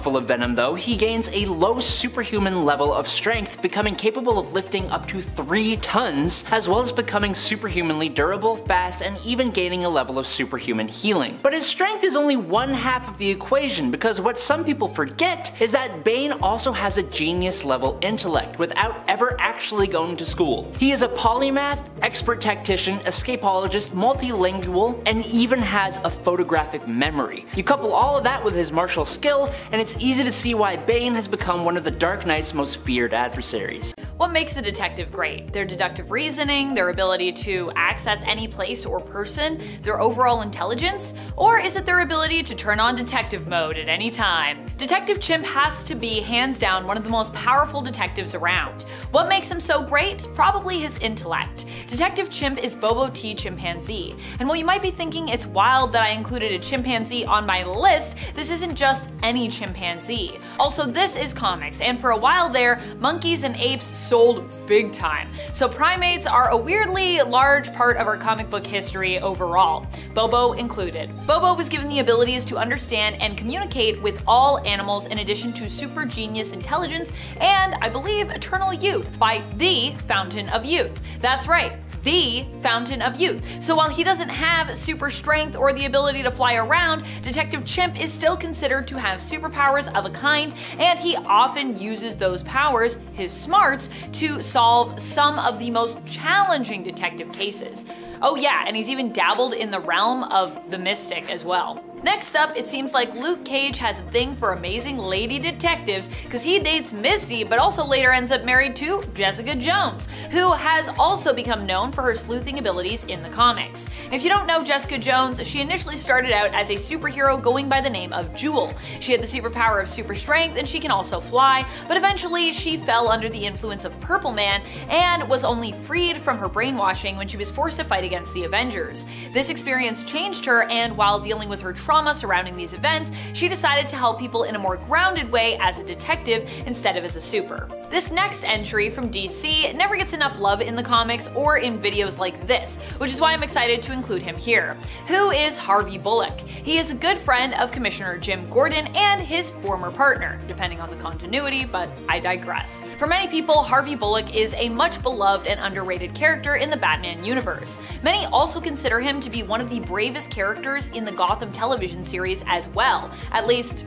full of venom though, he gains a low superhuman level of strength, becoming capable of lifting up to 3 tons, as well as becoming superhumanly durable, fast, and even gaining a level of superhuman healing. But his strength is only one half of the equation, because what some people forget is that Bane also has a genius level intellect without ever actually going to school. He is a polymath, expert tactician, escapologist, multilingual, and even has a photographic memory. You couple all of that with his martial skill, and it's easy to see why Bane has become one of the Dark Knight's most feared adversaries. What makes a detective great? Their deductive reasoning, their ability to access any place or person, their overall intelligence? Or is it their ability to turn on detective mode at any time? Detective Chimp has to be hands down one of the most powerful detectives around. What makes him so great? Probably his intellect. Detective Chimp is Bobo T chimpanzee, and while you might be thinking it's wild that I included a chimpanzee on my list, this isn't just any chimpanzee. Also, this is comics, and for a while there, monkeys and apes sold big time. So primates are a weirdly large part of our comic book history overall, Bobo included. Bobo was given the abilities to understand and communicate with all animals in addition to super genius intelligence and, I believe, eternal youth by the Fountain of Youth. That's right, the Fountain of Youth. So while he doesn't have super strength or the ability to fly around, Detective Chimp is still considered to have superpowers of a kind, and he often uses those powers, his smarts, to solve some of the most challenging detective cases. Oh yeah, and he's even dabbled in the realm of the mystic as well. Next up, it seems like Luke Cage has a thing for amazing lady detectives because he dates Misty but also later ends up married to Jessica Jones, who has also become known for her sleuthing abilities in the comics. If you don't know Jessica Jones, she initially started out as a superhero going by the name of Jewel. She had the superpower of super strength and she can also fly, but eventually she fell under the influence of Purple Man and was only freed from her brainwashing when she was forced to fight against the Avengers. This experience changed her, and while dealing with her trauma surrounding these events, she decided to help people in a more grounded way as a detective instead of as a super. This next entry from DC never gets enough love in the comics or in videos like this, which is why I'm excited to include him here. Who is Harvey Bullock? He is a good friend of Commissioner Jim Gordon and his former partner, depending on the continuity, but I digress. For many people, Harvey Bullock is a much beloved and underrated character in the Batman universe. Many also consider him to be one of the bravest characters in the Gotham television series as well, at least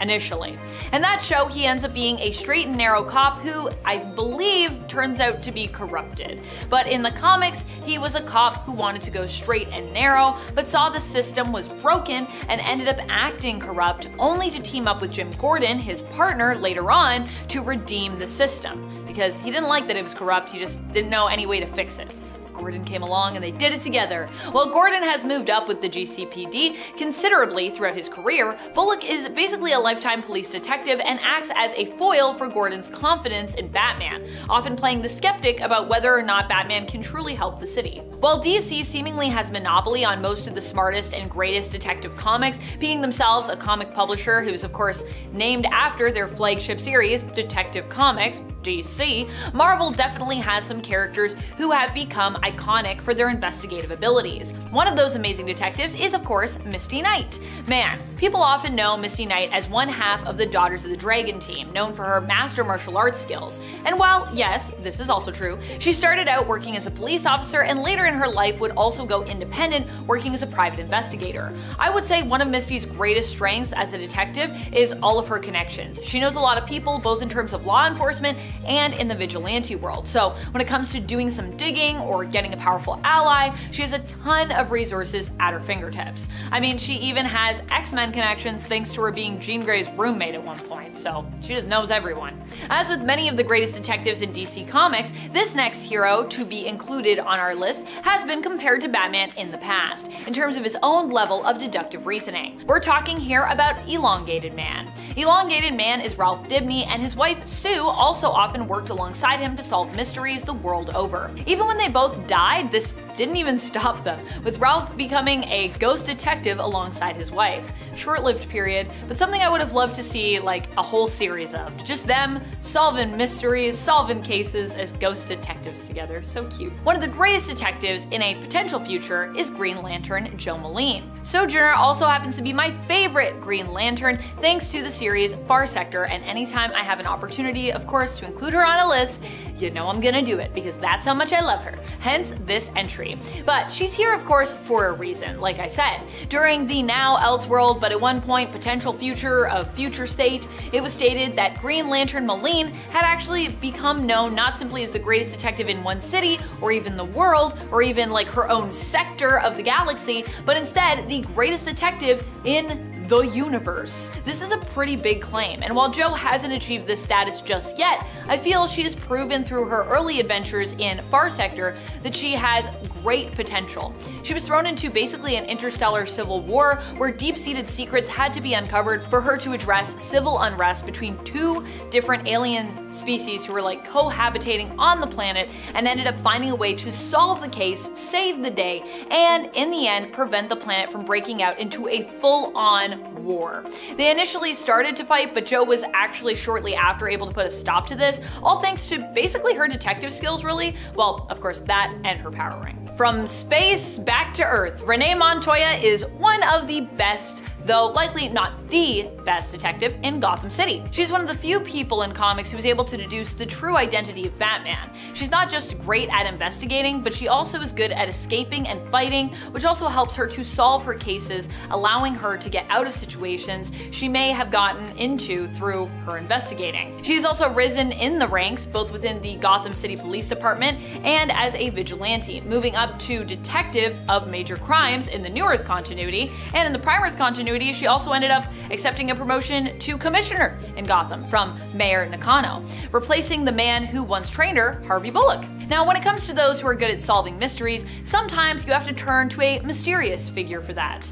initially. In that show, he ends up being a straight and narrow cop who, I believe, turns out to be corrupted. But in the comics, he was a cop who wanted to go straight and narrow, but saw the system was broken and ended up acting corrupt, only to team up with Jim Gordon, his partner, later on to redeem the system. Because he didn't like that it was corrupt, he just didn't know any way to fix it. Gordon came along and they did it together. While Gordon has moved up with the GCPD considerably throughout his career, Bullock is basically a lifetime police detective and acts as a foil for Gordon's confidence in Batman, often playing the skeptic about whether or not Batman can truly help the city. While DC seemingly has monopoly on most of the smartest and greatest detective comics, being themselves a comic publisher who is of course named after their flagship series, Detective Comics, DC, Marvel definitely has some characters who have become iconic for their investigative abilities. One of those amazing detectives is of course Misty Knight. Man, people often know Misty Knight as one half of the Daughters of the Dragon team, known for her master martial arts skills. And while, yes, this is also true, she started out working as a police officer and later in her life would also go independent, working as a private investigator. I would say one of Misty's greatest strengths as a detective is all of her connections. She knows a lot of people, both in terms of law enforcement and in the vigilante world. So when it comes to doing some digging or getting a powerful ally, she has a ton of resources at her fingertips. I mean, she even has X-Men connections thanks to her being Jean Grey's roommate at one point, so she just knows everyone. As with many of the greatest detectives in DC Comics, this next hero to be included on our list has been compared to Batman in the past, in terms of his own level of deductive reasoning. We're talking here about Elongated Man. Elongated Man is Ralph Dibny, and his wife Sue also often worked alongside him to solve mysteries the world over. Even when they both died, this didn't even stop them, with Ralph becoming a ghost detective alongside his wife. Short-lived period, but something I would have loved to see like a whole series of. Just them solving mysteries, solving cases as ghost detectives together. So cute. One of the greatest detectives in a potential future is Green Lantern Joe Moline. Sojourner also happens to be my favorite Green Lantern thanks to the series Far Sector, and anytime I have an opportunity, of course, to include her on a list, you know I'm gonna do it because that's how much I love her. Hence this entry. But she's here of course for a reason, like I said. During the now Elseworld, but at one point potential future of Future State, it was stated that Green Lantern Moline had actually become known not simply as the greatest detective in one city, or even the world, or even like her own sector of the galaxy, but instead the greatest detective in the universe. This is a pretty big claim, and while Jo hasn't achieved this status just yet, I feel she has proven through her early adventures in Far Sector that she has great potential. She was thrown into basically an interstellar civil war where deep-seated secrets had to be uncovered for her to address civil unrest between two different alien species who were like cohabitating on the planet, and ended up finding a way to solve the case, save the day, and in the end prevent the planet from breaking out into a full-on war. They initially started to fight, but Jo was actually shortly after able to put a stop to this, all thanks to basically her detective skills really. Well, of course that and her power ring. From space back to Earth, Renee Montoya is one of the best, though likely not the best detective in Gotham City. She's one of the few people in comics who is able to deduce the true identity of Batman. She's not just great at investigating, but she also is good at escaping and fighting, which also helps her to solve her cases, allowing her to get out of situations she may have gotten into through her investigating. She's also risen in the ranks, both within the Gotham City Police Department and as a vigilante, moving up to detective of major crimes in the New Earth continuity, and in the Prime Earth continuity she also ended up accepting a promotion to commissioner in Gotham from Mayor Nakano, replacing the man who once trained her, Harvey Bullock. Now when it comes to those who are good at solving mysteries, sometimes you have to turn to a mysterious figure for that.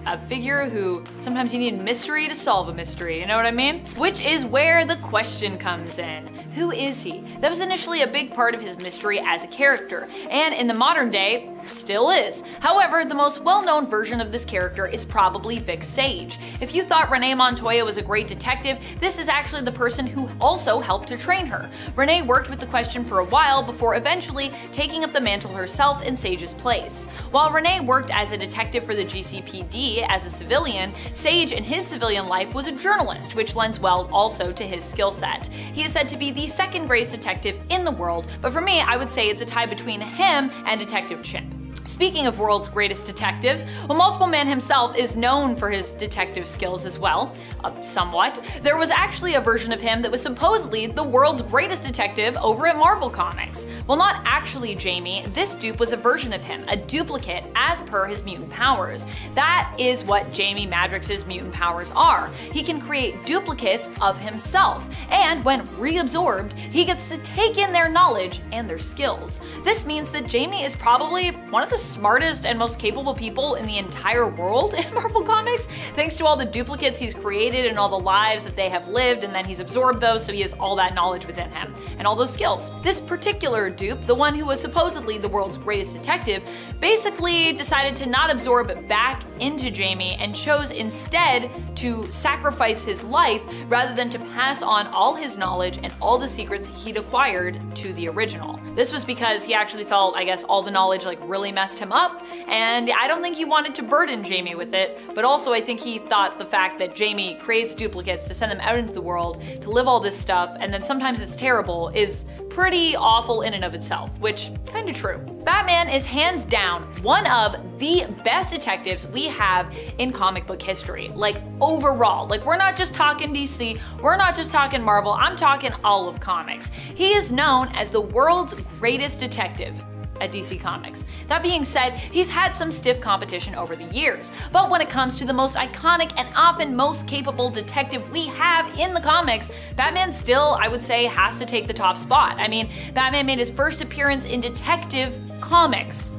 A figure who sometimes you need mystery to solve a mystery, you know what I mean? Which is where the question comes in. Who is he? That was initially a big part of his mystery as a character, and in the modern day, still is. However, the most well-known version of this character is probably Vic Sage. If you thought Renee Montoya was a great detective, this is actually the person who also helped to train her. Renee worked with the question for a while before eventually taking up the mantle herself in Sage's place. While Renee worked as a detective for the GCPD as a civilian, Sage in his civilian life was a journalist, which lends well also to his skill set. He is said to be the second greatest detective in the world, but for me I would say it's a tie between him and Detective Chimp. Speaking of world's greatest detectives, well, Multiple Man himself is known for his detective skills as well, somewhat. There was actually a version of him that was supposedly the world's greatest detective over at Marvel Comics. Well, not actually Jamie, this dupe was a version of him, a duplicate as per his mutant powers. That is what Jamie Madrox's mutant powers are. He can create duplicates of himself, and when reabsorbed, he gets to take in their knowledge and their skills. This means that Jamie is probably one of the smartest and most capable people in the entire world in Marvel Comics, thanks to all the duplicates he's created and all the lives that they have lived, and then he's absorbed those, so he has all that knowledge within him and all those skills. This particular dupe, the one who was supposedly the world's greatest detective, basically decided to not absorb back into Jamie and chose instead to sacrifice his life rather than to pass on all his knowledge and all the secrets he'd acquired to the original. This was because he actually felt, I guess, all the knowledge like really messed him up, and I don't think he wanted to burden Jamie with it, but also I think he thought the fact that Jamie creates duplicates to send them out into the world to live all this stuff, and then sometimes it's terrible, is pretty awful in and of itself, which kinda true. Batman is hands down one of the best detectives we have in comic book history. Like overall, like we're not just talking DC, we're not just talking Marvel, I'm talking all of comics. He is known as the world's greatest detective at DC Comics. That being said, he's had some stiff competition over the years, but when it comes to the most iconic and often most capable detective we have in the comics, Batman still, I would say, has to take the top spot. I mean, Batman made his first appearance in Detective Comics.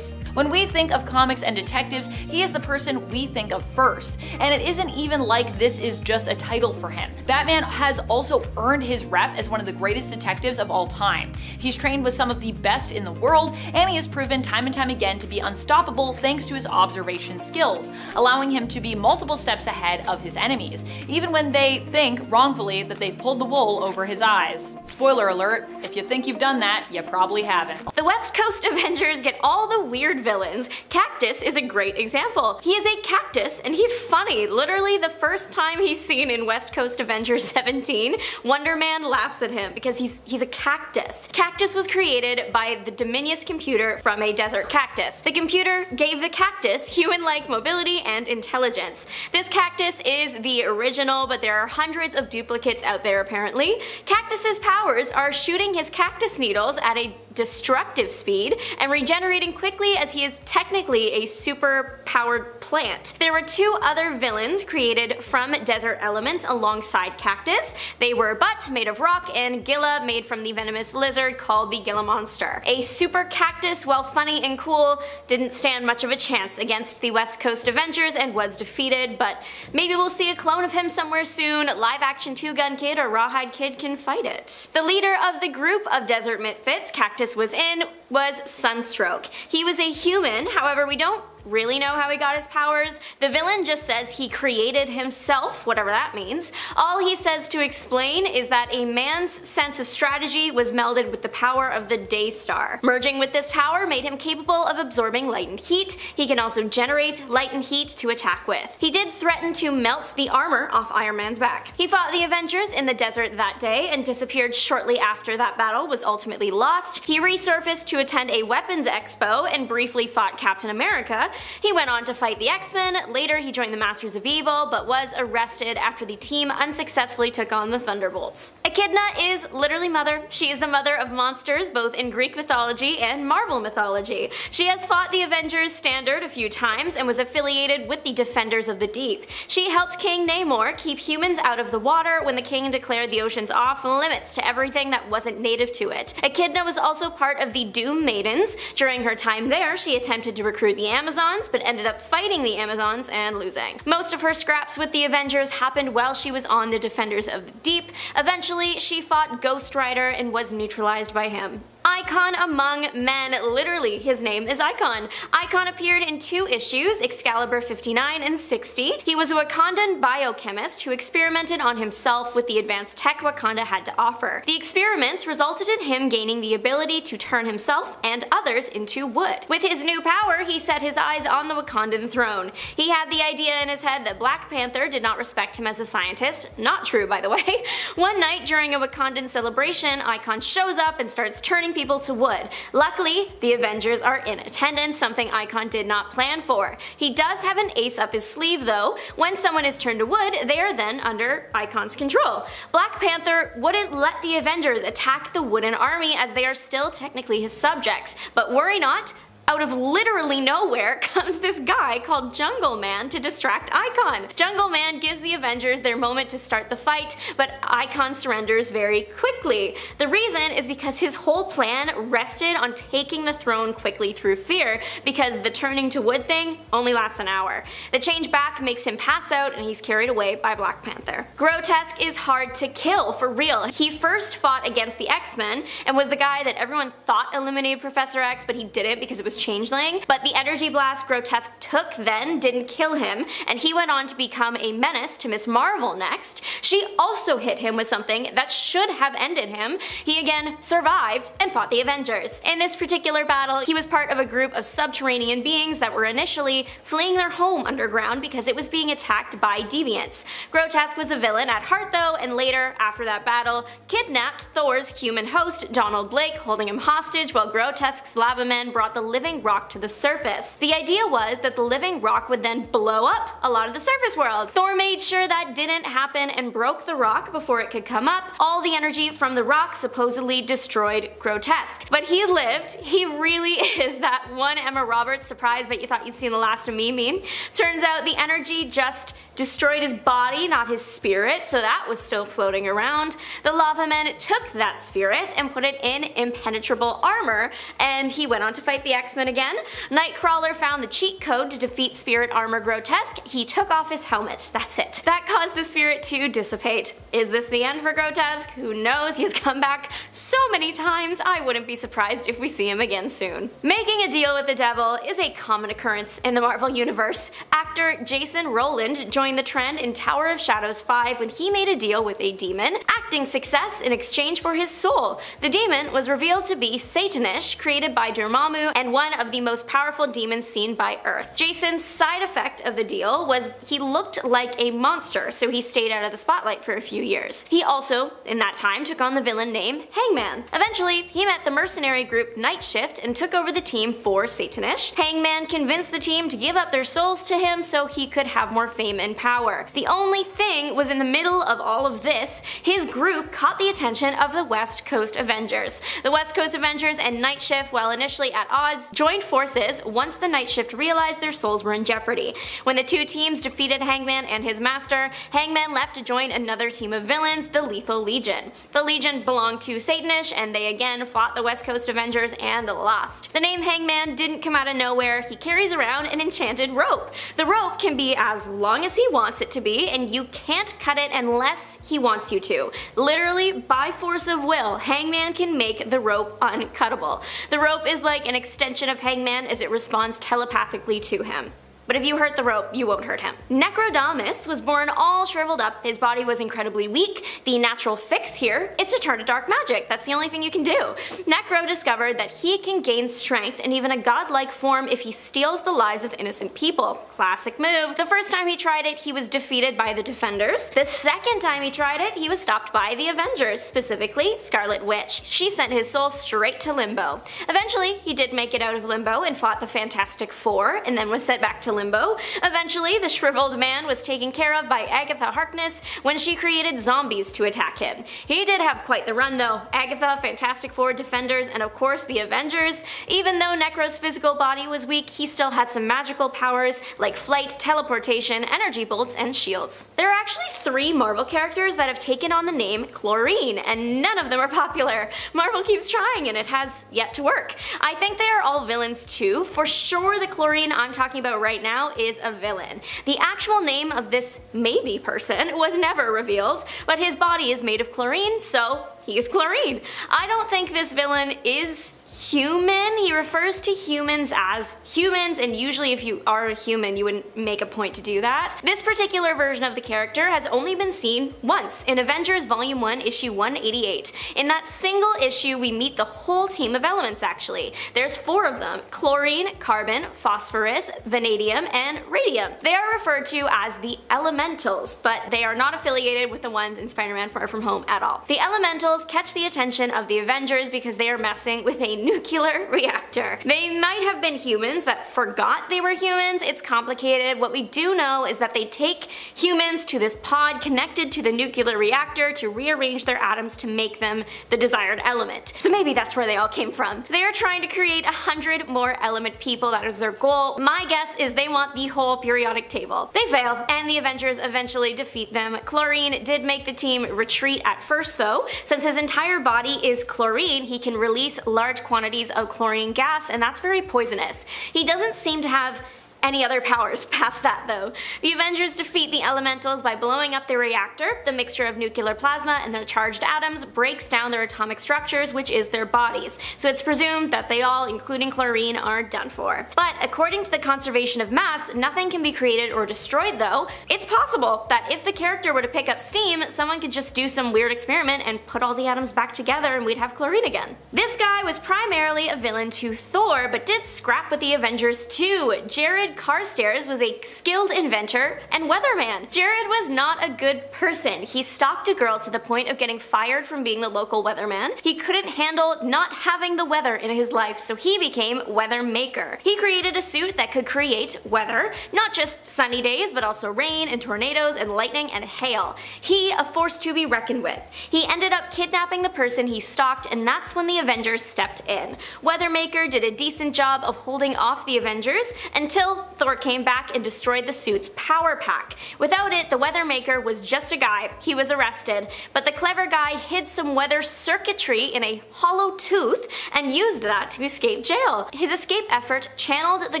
When we think of comics and detectives, he is the person we think of first. And it isn't even like this is just a title for him. Batman has also earned his rep as one of the greatest detectives of all time. He's trained with some of the best in the world, and he has proven time and time again to be unstoppable thanks to his observation skills, allowing him to be multiple steps ahead of his enemies, even when they think, wrongfully, that they've pulled the wool over his eyes. Spoiler alert, if you think you've done that, you probably haven't. The West Coast Avengers get all the weird villains. Cactus is a great example. He is a cactus and he's funny. Literally the first time he's seen in West Coast Avengers 17, Wonder Man laughs at him because he's a cactus. Cactus was created by the Dominius computer from a desert cactus. The computer gave the cactus human-like mobility and intelligence. This cactus is the original, but there are hundreds of duplicates out there apparently. Cactus's powers are shooting his cactus needles at a destructive speed and regenerating quickly, as he is technically a super powered plant. There were two other villains created from desert elements alongside Cactus. They were Butt, made of rock, and Gilla, made from the venomous lizard called the Gilla Monster. A super cactus, while funny and cool, didn't stand much of a chance against the West Coast Avengers and was defeated, but maybe we'll see a clone of him somewhere soon. Live action Two Gun Kid or Rawhide Kid can fight it. The leader of the group of desert misfits Cactus was in was Sunstroke. He was a human, however we don't really know how he got his powers. The villain just says he created himself, whatever that means. All he says to explain is that a man's sense of strategy was melded with the power of the Day Star. Merging with this power made him capable of absorbing light and heat. He can also generate light and heat to attack with. He did threaten to melt the armor off Iron Man's back. He fought the Avengers in the desert that day and disappeared shortly after that battle was ultimately lost. He resurfaced to attend a weapons expo and briefly fought Captain America. He went on to fight the X-Men. Later he joined the Masters of Evil, but was arrested after the team unsuccessfully took on the Thunderbolts. Echidna is literally mother. She is the mother of monsters both in Greek mythology and Marvel mythology. She has fought the Avengers Standard a few times and was affiliated with the Defenders of the Deep. She helped King Namor keep humans out of the water when the king declared the oceans off limits to everything that wasn't native to it. Echidna was also part of the Doom Maidens. During her time there, she attempted to recruit the Amazons, but ended up fighting the Amazons and losing. Most of her scraps with the Avengers happened while she was on the Defenders of the Deep. Eventually, she fought Ghost Rider and was neutralized by him. Icon among men, literally his name is Icon. Icon appeared in 2 issues, Excalibur 59 and 60. He was a Wakandan biochemist who experimented on himself with the advanced tech Wakanda had to offer. The experiments resulted in him gaining the ability to turn himself and others into wood. With his new power, he set his eyes on the Wakandan throne. He had the idea in his head that Black Panther did not respect him as a scientist. Not true, by the way. One night during a Wakandan celebration, Icon shows up and starts turning turn people to wood. Luckily, the Avengers are in attendance, something Icon did not plan for. He does have an ace up his sleeve though. When someone is turned to wood, they are then under Icon's control. Black Panther wouldn't let the Avengers attack the wooden army as they are still technically his subjects, but worry not, out of literally nowhere comes this guy called Jungle Man to distract Icon. Jungle Man gives the Avengers their moment to start the fight, but Icon surrenders very quickly. The reason is because his whole plan rested on taking the throne quickly through fear, because the turning to wood thing only lasts an hour. The change back makes him pass out and he's carried away by Black Panther. Grotesque is hard to kill, for real. He first fought against the X-Men and was the guy that everyone thought eliminated Professor X, but he didn't because it was Changeling, but the energy blast Grotesque took then didn't kill him, and he went on to become a menace to Miss Marvel next. She also hit him with something that should have ended him. He again survived and fought the Avengers. In this particular battle, he was part of a group of subterranean beings that were initially fleeing their home underground because it was being attacked by deviants. Grotesque was a villain at heart though, and later, after that battle, kidnapped Thor's human host, Donald Blake, holding him hostage while Grotesque's lava men brought the living rock to the surface. The idea was that the living rock would then blow up a lot of the surface world. Thor made sure that didn't happen and broke the rock before it could come up. All the energy from the rock supposedly destroyed Grotesque. But he lived. He really is that one Emma Roberts surprise but you thought you'd seen the last of me meme. Turns out the energy just destroyed his body, not his spirit, so that was still floating around. The lava men took that spirit and put it in impenetrable armor, and he went on to fight the X-Men again. Nightcrawler found the cheat code to defeat Spirit Armor Grotesque. He took off his helmet. That's it. That caused the spirit to dissipate. Is this the end for Grotesque? Who knows? He has come back so many times, I wouldn't be surprised if we see him again soon. Making a deal with the devil is a common occurrence in the Marvel Universe. Actor Jason Rowland joined the trend in Tower of Shadows 5 when he made a deal with a demon, acting success in exchange for his soul. The demon was revealed to be Satanish, created by Dormammu and one of the most powerful demons seen by Earth. Jason's side effect of the deal was he looked like a monster, so he stayed out of the spotlight for a few years. He also, in that time, took on the villain name Hangman. Eventually, he met the mercenary group Night Shift and took over the team for Satanish. Hangman convinced the team to give up their souls to him so he could have more fame and power. The only thing was, in the middle of all of this, his group caught the attention of the West Coast Avengers. The West Coast Avengers and Night Shift, while initially at odds, joined forces once the Night Shift realized their souls were in jeopardy. When the two teams defeated Hangman and his master, Hangman left to join another team of villains, the Lethal Legion. The Legion belonged to Satanish, and they again fought the West Coast Avengers and lost. The name Hangman didn't come out of nowhere. He carries around an enchanted rope. The rope can be as long as he wants it to be, and you can't cut it unless he wants you to. Literally, by force of will, Hangman can make the rope uncuttable. The rope is like an extension of Hangman as it responds telepathically to him. But if you hurt the rope, you won't hurt him. Necrodamus was born all shriveled up. His body was incredibly weak. The natural fix here is to turn to dark magic. That's the only thing you can do. Necro discovered that he can gain strength and even a godlike form if he steals the lives of innocent people. Classic move. The first time he tried it, he was defeated by the Defenders. The second time he tried it, he was stopped by the Avengers, specifically Scarlet Witch. She sent his soul straight to Limbo. Eventually, he did make it out of Limbo and fought the Fantastic Four, and then was sent back to Limbo. Eventually, the shriveled man was taken care of by Agatha Harkness when she created zombies to attack him. He did have quite the run though. Agatha, Fantastic Four, Defenders, and of course the Avengers. Even though Necro's physical body was weak, he still had some magical powers like flight, teleportation, energy bolts, and shields. There are actually 3 Marvel characters that have taken on the name Chlorine, and none of them are popular. Marvel keeps trying and it has yet to work. I think they are all villains too. For sure the Chlorine I'm talking about right now is a villain. The actual name of this maybe person was never revealed, but his body is made of chlorine, so he is Chlorine. I don't think this villain is human. He refers to humans as humans, and usually if you are a human you wouldn't make a point to do that. This particular version of the character has only been seen once, in Avengers Volume 1, Issue 188. In that single issue we meet the whole team of elements actually. There's 4 of them: chlorine, carbon, phosphorus, vanadium, and radium. They are referred to as the Elementals, but they are not affiliated with the ones in Spider-Man Far From Home at all. The Elementals catch the attention of the Avengers because they are messing with a nuclear reactor. They might have been humans that forgot they were humans. It's complicated. What we do know is that they take humans to this pod connected to the nuclear reactor to rearrange their atoms to make them the desired element. So maybe that's where they all came from. They are trying to create 100 more element people. That is their goal. My guess is they want the whole periodic table. They fail, and the Avengers eventually defeat them. Chlorine did make the team retreat at first though. Since his entire body is chlorine, he can release large quantities of chlorine gas, and that's very poisonous. He doesn't seem to have any other powers past that though. The Avengers defeat the Elementals by blowing up their reactor. The mixture of nuclear plasma and their charged atoms breaks down their atomic structures, which is their bodies. So it's presumed that they all, including chlorine, are done for. But according to the conservation of mass, nothing can be created or destroyed though. It's possible that if the character were to pick up steam, someone could just do some weird experiment and put all the atoms back together and we'd have chlorine again. This guy was primarily a villain to Thor, but did scrap with the Avengers too. Jared Carstairs was a skilled inventor and weatherman. Jared was not a good person. He stalked a girl to the point of getting fired from being the local weatherman. He couldn't handle not having the weather in his life, so he became Weather Maker. He created a suit that could create weather, not just sunny days, but also rain and tornadoes and lightning and hail. He, a force to be reckoned with. He ended up kidnapping the person he stalked, and that's when the Avengers stepped in. Weather Maker did a decent job of holding off the Avengers until Thor came back and destroyed the suit's power pack. Without it, the Weather Maker was just a guy. He was arrested, but the clever guy hid some weather circuitry in a hollow tooth and used that to escape jail. His escape effort channeled the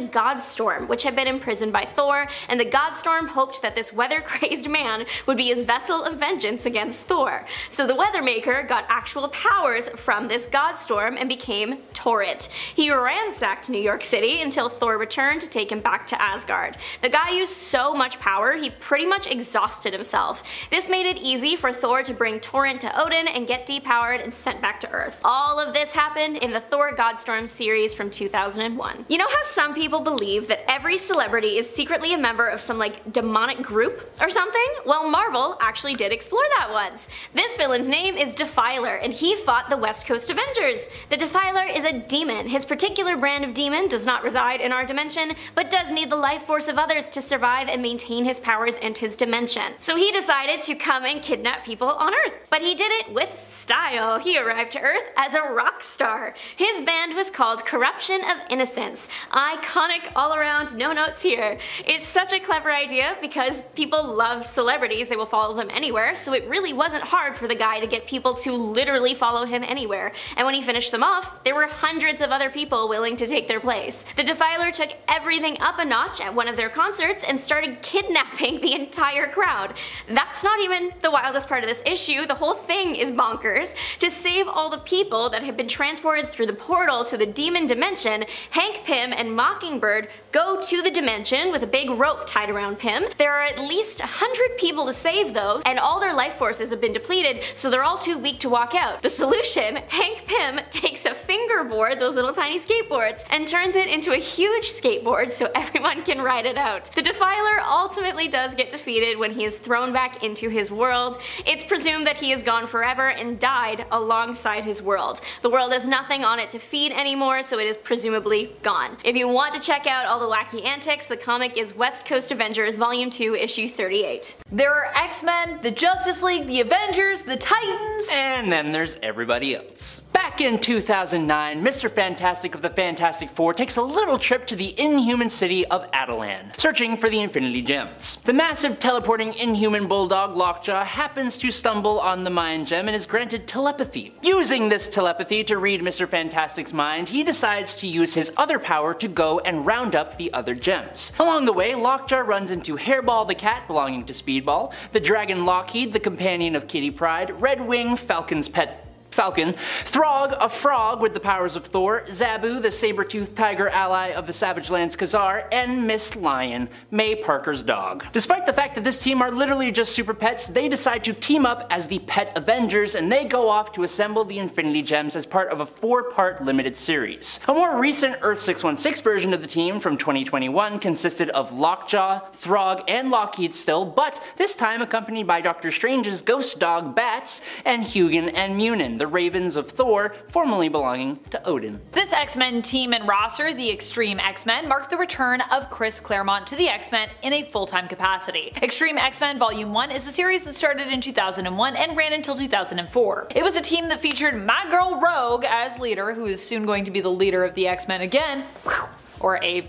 Godstorm, which had been imprisoned by Thor, and the Godstorm hoped that this weather-crazed man would be his vessel of vengeance against Thor. So the Weather Maker got actual powers from this Godstorm and became Torrent. He ransacked New York City until Thor returned to take him back to Asgard. The guy used so much power, he pretty much exhausted himself. This made it easy for Thor to bring Torrent to Odin and get depowered and sent back to Earth. All of this happened in the Thor Godstorm series from 2001. You know how some people believe that every celebrity is secretly a member of some like demonic group or something? Well, Marvel actually did explore that once. This villain's name is Defiler, and he fought the West Coast Avengers. The Defiler is a demon. His particular brand of demon does not reside in our dimension, but does need the life force of others to survive and maintain his powers and his dimension. So he decided to come and kidnap people on Earth. But he did it with style. He arrived to Earth as a rock star. His band was called Corruption of Innocence. Iconic all around, no notes here. It's such a clever idea because people love celebrities, they will follow them anywhere, so it really wasn't hard for the guy to get people to literally follow him anywhere. And when he finished them off, there were hundreds of other people willing to take their place. The Defiler took everything up a notch at one of their concerts and started kidnapping the entire crowd. That's not even the wildest part of this issue. The whole thing is bonkers. To save all the people that have been transported through the portal to the demon dimension, Hank Pym and Mockingbird go to the dimension with a big rope tied around Pym. There are at least 100 people to save though, and all their life forces have been depleted, so they're all too weak to walk out. The solution? Hank Pym takes a fingerboard, those little tiny skateboards, and turns it into a huge skateboard so everyone can ride it out. The Defiler ultimately does get defeated when he is thrown back into his world. It's presumed that he is gone forever and died alongside his world. The world has nothing on it to feed anymore, so it is presumably gone. If you want to check out all the wacky antics, the comic is West Coast Avengers Volume 2, Issue 38. There are X-Men, the Justice League, the Avengers, the Titans, and then there's everybody else. Back in 2009, Mr. Fantastic of the Fantastic Four takes a little trip to the inhuman city of Atalan, searching for the Infinity Gems. The massive teleporting inhuman bulldog Lockjaw happens to stumble on the Mind Gem and is granted telepathy. Using this telepathy to read Mr. Fantastic's mind, he decides to use his other power to go and round up the other gems. Along the way, Lockjaw runs into Hairball the cat belonging to Speedball, the dragon Lockheed, the companion of Kitty Pryde, Red Wing, Falcon's pet Falcon, Throg, a frog with the powers of Thor, Zabu, the saber-toothed tiger ally of the Savage Lands Khazar, and Miss Lion, May Parker's dog. Despite the fact that this team are literally just super pets, they decide to team up as the Pet Avengers, and they go off to assemble the Infinity Gems as part of a 4-part limited series. A more recent Earth 616 version of the team from 2021 consisted of Lockjaw, Throg, and Lockheed still, but this time accompanied by Doctor Strange's ghost dog Bats, and Hugin and Munin, the Ravens of Thor, formerly belonging to Odin. This X-Men team and roster, the Extreme X-Men, marked the return of Chris Claremont to the X-Men in a full-time capacity. Extreme X-Men Volume 1 is a series that started in 2001 and ran until 2004. It was a team that featured my girl Rogue as leader, who is soon going to be the leader of the X-Men again, or a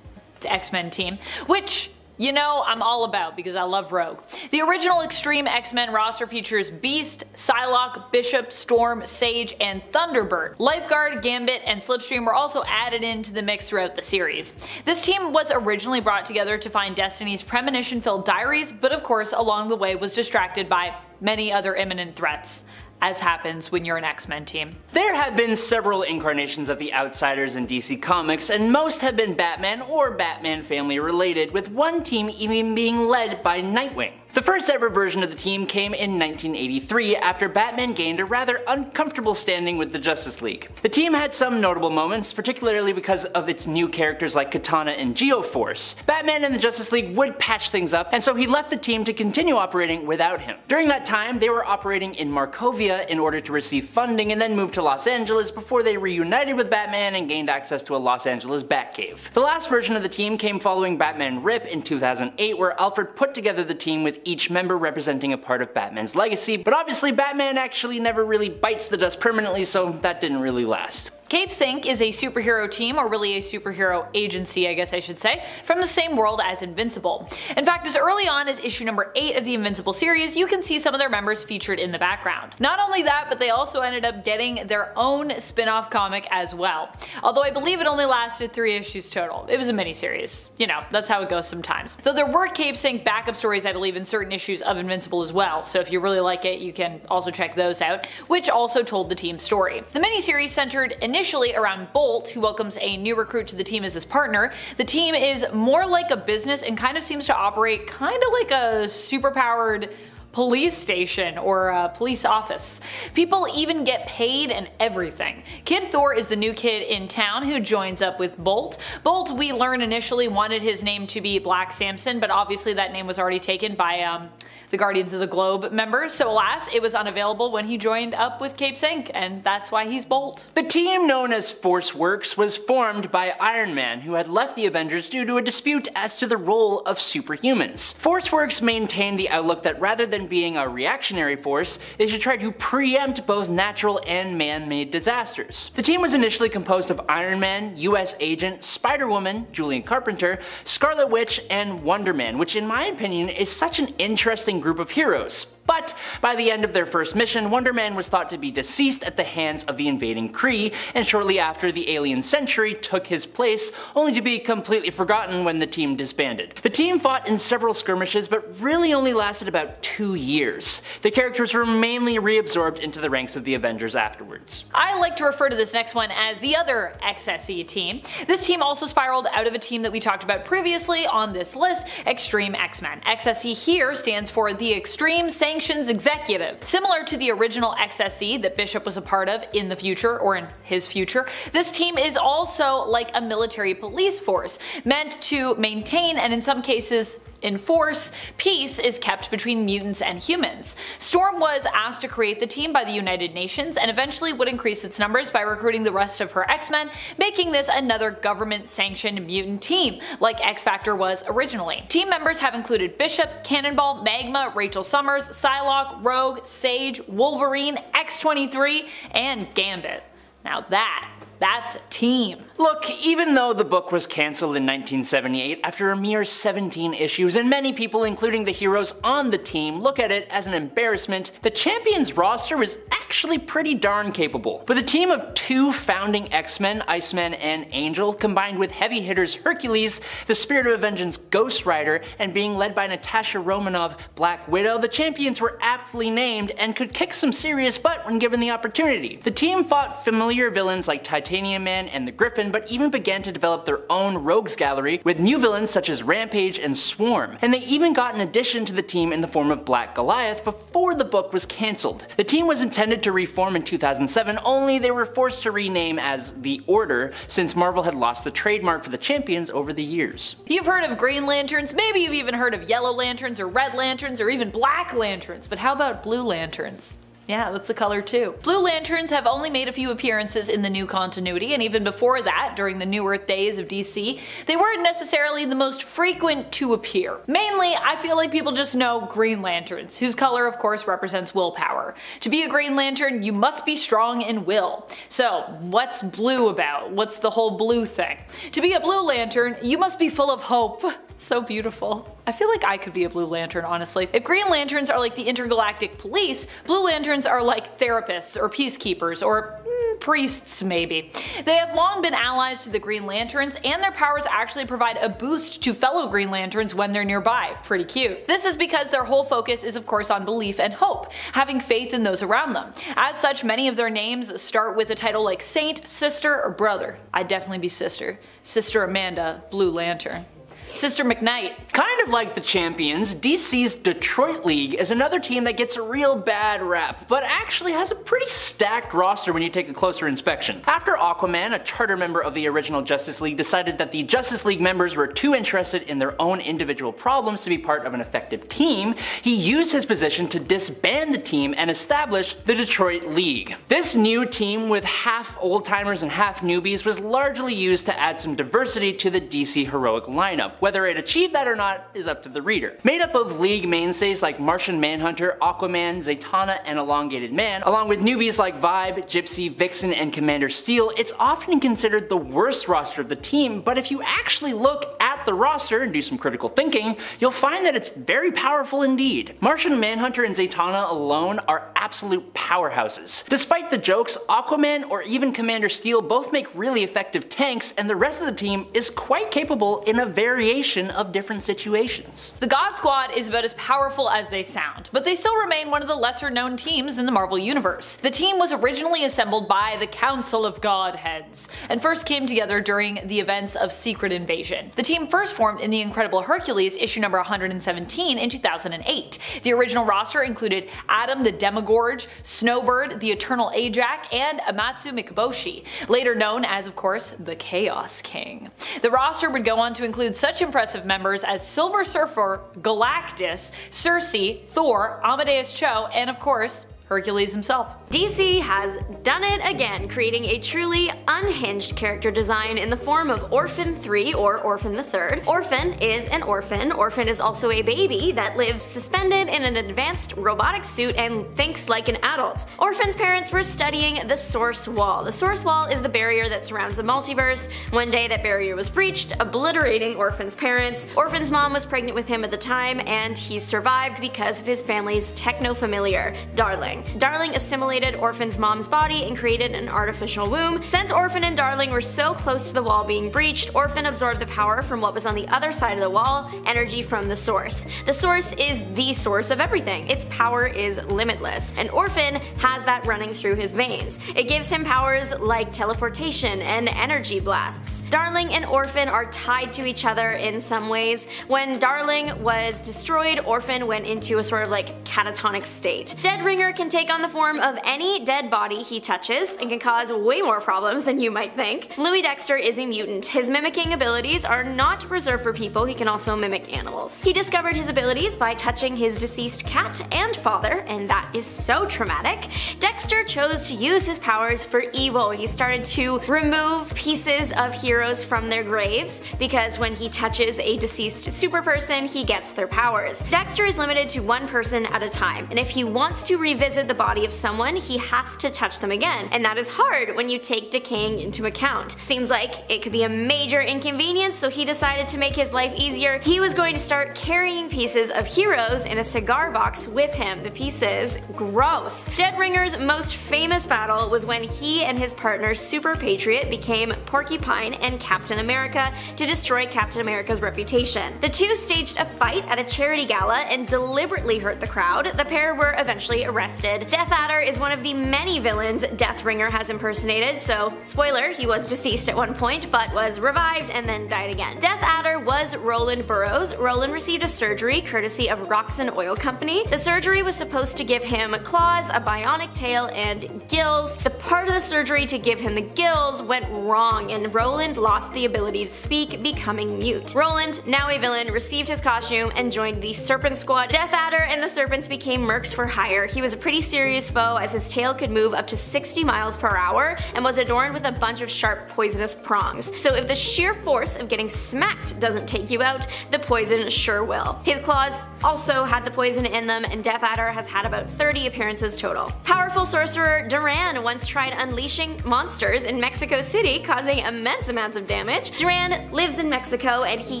X-Men team, which, you know, I'm all about because I love Rogue. The original Extreme X-Men roster features Beast, Psylocke, Bishop, Storm, Sage, and Thunderbird. Lifeguard, Gambit, and Slipstream were also added into the mix throughout the series. This team was originally brought together to find Destiny's premonition-filled diaries, but of course along the way was distracted by many other imminent threats, as happens when you're an X-Men team. There have been several incarnations of the Outsiders in DC Comics, and most have been Batman or Batman family related, with one team even being led by Nightwing. The first ever version of the team came in 1983 after Batman gained a rather uncomfortable standing with the Justice League. The team had some notable moments, particularly because of its new characters like Katana and Geoforce. Batman and the Justice League would patch things up, and so he left the team to continue operating without him. During that time, they were operating in Markovia in order to receive funding and then moved to Los Angeles before they reunited with Batman and gained access to a Los Angeles Batcave. The last version of the team came following Batman Rip in 2008, where Alfred put together the team with each member representing a part of Batman's legacy, but obviously Batman actually never really bites the dust permanently, so that didn't really last. Cape Sync is a superhero team, or really a superhero agency I guess I should say, from the same world as Invincible. In fact, as early on as issue number 8 of the Invincible series, you can see some of their members featured in the background. Not only that, but they also ended up getting their own spin-off comic as well. Although I believe it only lasted 3 issues total. It was a miniseries. You know, that's how it goes sometimes. Though there were Cape Sync backup stories I believe in certain issues of Invincible as well, so if you really like it you can also check those out, which also told the team's story. The miniseries centered initially around Bolt, who welcomes a new recruit to the team as his partner. The team is more like a business and kind of seems to operate kind of like a superpowered police station or a police office. People even get paid and everything. Kid Thor is the new kid in town who joins up with Bolt. Bolt, we learn initially wanted his name to be Black Samson, but obviously that name was already taken by the Guardians of the Globe members, so alas, it was unavailable when he joined up with Cape Sync, and that's why he's Bolt. The team known as Force Works was formed by Iron Man, who had left the Avengers due to a dispute as to the role of superhumans. Force Works maintained the outlook that rather than being a reactionary force, they should try to preempt both natural and man-made disasters. The team was initially composed of Iron Man, US Agent, Spider-Woman, Julian Carpenter, Scarlet Witch, and Wonder Man, which in my opinion is such an interesting group of heroes. But by the end of their first mission, Wonder Man was thought to be deceased at the hands of the invading Kree, and shortly after the alien Sentry took his place, only to be completely forgotten when the team disbanded. The team fought in several skirmishes, but really only lasted about 2 years. The characters were mainly reabsorbed into the ranks of the Avengers afterwards. I like to refer to this next one as the other XSE team. This team also spiraled out of a team that we talked about previously on this list, Extreme X-Men. XSE here stands for the Extreme Sanctions Executive. Similar to the original XSE that Bishop was a part of in the future, or in his future, this team is also like a military police force, meant to maintain and in some cases enforce peace is kept between mutants and humans. Storm was asked to create the team by the United Nations and eventually would increase its numbers by recruiting the rest of her X-Men, making this another government-sanctioned mutant team, like X-Factor was originally. Team members have included Bishop, Cannonball, Magma, Rachel Summers, Psylocke, Rogue, Sage, Wolverine, X-23, and Gambit. Now that That's a team. Look, even though the book was cancelled in 1978 after a mere 17 issues, and many people, including the heroes on the team, look at it as an embarrassment, the Champions roster was actually pretty darn capable. With a team of 2 founding X-Men, Iceman and Angel, combined with heavy hitters Hercules, the Spirit of Vengeance Ghost Rider, and being led by Natasha Romanoff Black Widow, the Champions were aptly named and could kick some serious butt when given the opportunity. The team fought familiar villains like Titanium Man and the Griffin, but even began to develop their own rogues gallery with new villains such as Rampage and Swarm, and they even got an addition to the team in the form of Black Goliath before the book was cancelled. The team was intended to reform in 2007, only they were forced to rename as The Order since Marvel had lost the trademark for the Champions over the years. You've heard of Green Lanterns, maybe you've even heard of Yellow Lanterns or Red Lanterns or even Black Lanterns, but how about Blue Lanterns? Yeah, that's a color too. Blue Lanterns have only made a few appearances in the new continuity, and even before that, during the New Earth days of DC, they weren't necessarily the most frequent to appear. Mainly, I feel like people just know Green Lanterns, whose color of course represents willpower. To be a Green Lantern, you must be strong in will. So, what's blue about? What's the whole blue thing? To be a Blue Lantern, you must be full of hope. So beautiful. I feel like I could be a Blue Lantern, honestly. If Green Lanterns are like the intergalactic police, Blue Lanterns are like therapists or peacekeepers or priests maybe. They have long been allies to the Green Lanterns, and their powers actually provide a boost to fellow Green Lanterns when they're nearby. Pretty cute. This is because their whole focus is of course on belief and hope, having faith in those around them. As such, many of their names start with a title like Saint, Sister, or Brother. I'd definitely be Sister. Sister Amanda, Blue Lantern. Sister McKnight. Kind of like the Champions, DC's Detroit League is another team that gets a real bad rap, but actually has a pretty stacked roster when you take a closer inspection. After Aquaman, a charter member of the original Justice League, decided that the Justice League members were too interested in their own individual problems to be part of an effective team, he used his position to disband the team and establish the Detroit League. This new team, with half old-timers and half newbies, was largely used to add some diversity to the DC heroic lineup. Whether it achieved that or not is up to the reader. Made up of League mainstays like Martian Manhunter, Aquaman, Zatanna, and Elongated Man, along with newbies like Vibe, Gypsy, Vixen, and Commander Steel, it's often considered the worst roster of the team, but if you actually look at the roster and do some critical thinking, you'll find that it's very powerful indeed. Martian Manhunter and Zatanna alone are absolute powerhouses. Despite the jokes, Aquaman or even Commander Steel both make really effective tanks, and the rest of the team is quite capable in a variation of different situations. The God Squad is about as powerful as they sound, but they still remain one of the lesser known teams in the Marvel Universe. The team was originally assembled by the Council of Godheads, and first came together during the events of Secret Invasion. The team first formed in The Incredible Hercules issue number 117 in 2008. The original roster included Adam the Demogorge, Snowbird, the Eternal Ajax, and Amatsu Mikaboshi, later known as of course the Chaos King. The roster would go on to include such impressive members as Silver Surfer, Galactus, Circe, Thor, Amadeus Cho, and of course, Hercules himself. DC has done it again, creating a truly unhinged character design in the form of Orphan 3 or Orphan the Third. Orphan is an orphan. Orphan is also a baby that lives suspended in an advanced robotic suit and thinks like an adult. Orphan's parents were studying the Source Wall. The Source Wall is the barrier that surrounds the multiverse. One day that barrier was breached, obliterating Orphan's parents. Orphan's mom was pregnant with him at the time, and he survived because of his family's techno-familiar, Darling. Darling assimilated Orphan's mom's body and created an artificial womb. Since Orphan and Darling were so close to the wall being breached, Orphan absorbed the power from what was on the other side of the wall, energy from the Source. The Source is the source of everything. Its power is limitless, and Orphan has that running through his veins. It gives him powers like teleportation and energy blasts. Darling and Orphan are tied to each other in some ways. When Darling was destroyed, Orphan went into a sort of like catatonic state. Deadringer can take on the form of any dead body he touches and can cause way more problems than you might think. Louis Dexter is a mutant. His mimicking abilities are not reserved for people, he can also mimic animals. He discovered his abilities by touching his deceased cat and father, and that is so traumatic. Dexter chose to use his powers for evil. He started to remove pieces of heroes from their graves, because when he touches a deceased super person, he gets their powers. Dexter is limited to one person at a time, and if he wants to revisit visit the body of someone, he has to touch them again, and that is hard when you take decaying into account. Seems like it could be a major inconvenience, so he decided to make his life easier. He was going to start carrying pieces of heroes in a cigar box with him. The pieces, gross. Dead Ringer's most famous battle was when he and his partner Super Patriot became Porcupine and Captain America to destroy Captain America's reputation. The two staged a fight at a charity gala and deliberately hurt the crowd. The pair were eventually arrested. Death Adder is one of the many villains Death Ringer has impersonated, so spoiler, he was deceased at one point but was revived and then died again. Death Adder was Roland Burroughs. Roland received a surgery courtesy of Roxxon Oil Company. The surgery was supposed to give him claws, a bionic tail, and gills. The part of the surgery to give him the gills went wrong and Roland lost the ability to speak, becoming mute. Roland, now a villain, received his costume and joined the Serpent Squad. Death Adder and the Serpents became mercs for hire. He was a pretty serious foe as his tail could move up to 60 miles per hour and was adorned with a bunch of sharp poisonous prongs. So if the sheer force of getting smacked doesn't take you out, the poison sure will. His claws also had the poison in them, and Death Adder has had about 30 appearances total. Powerful sorcerer Duran once tried unleashing monsters in Mexico City, causing immense amounts of damage. Duran lives in Mexico and he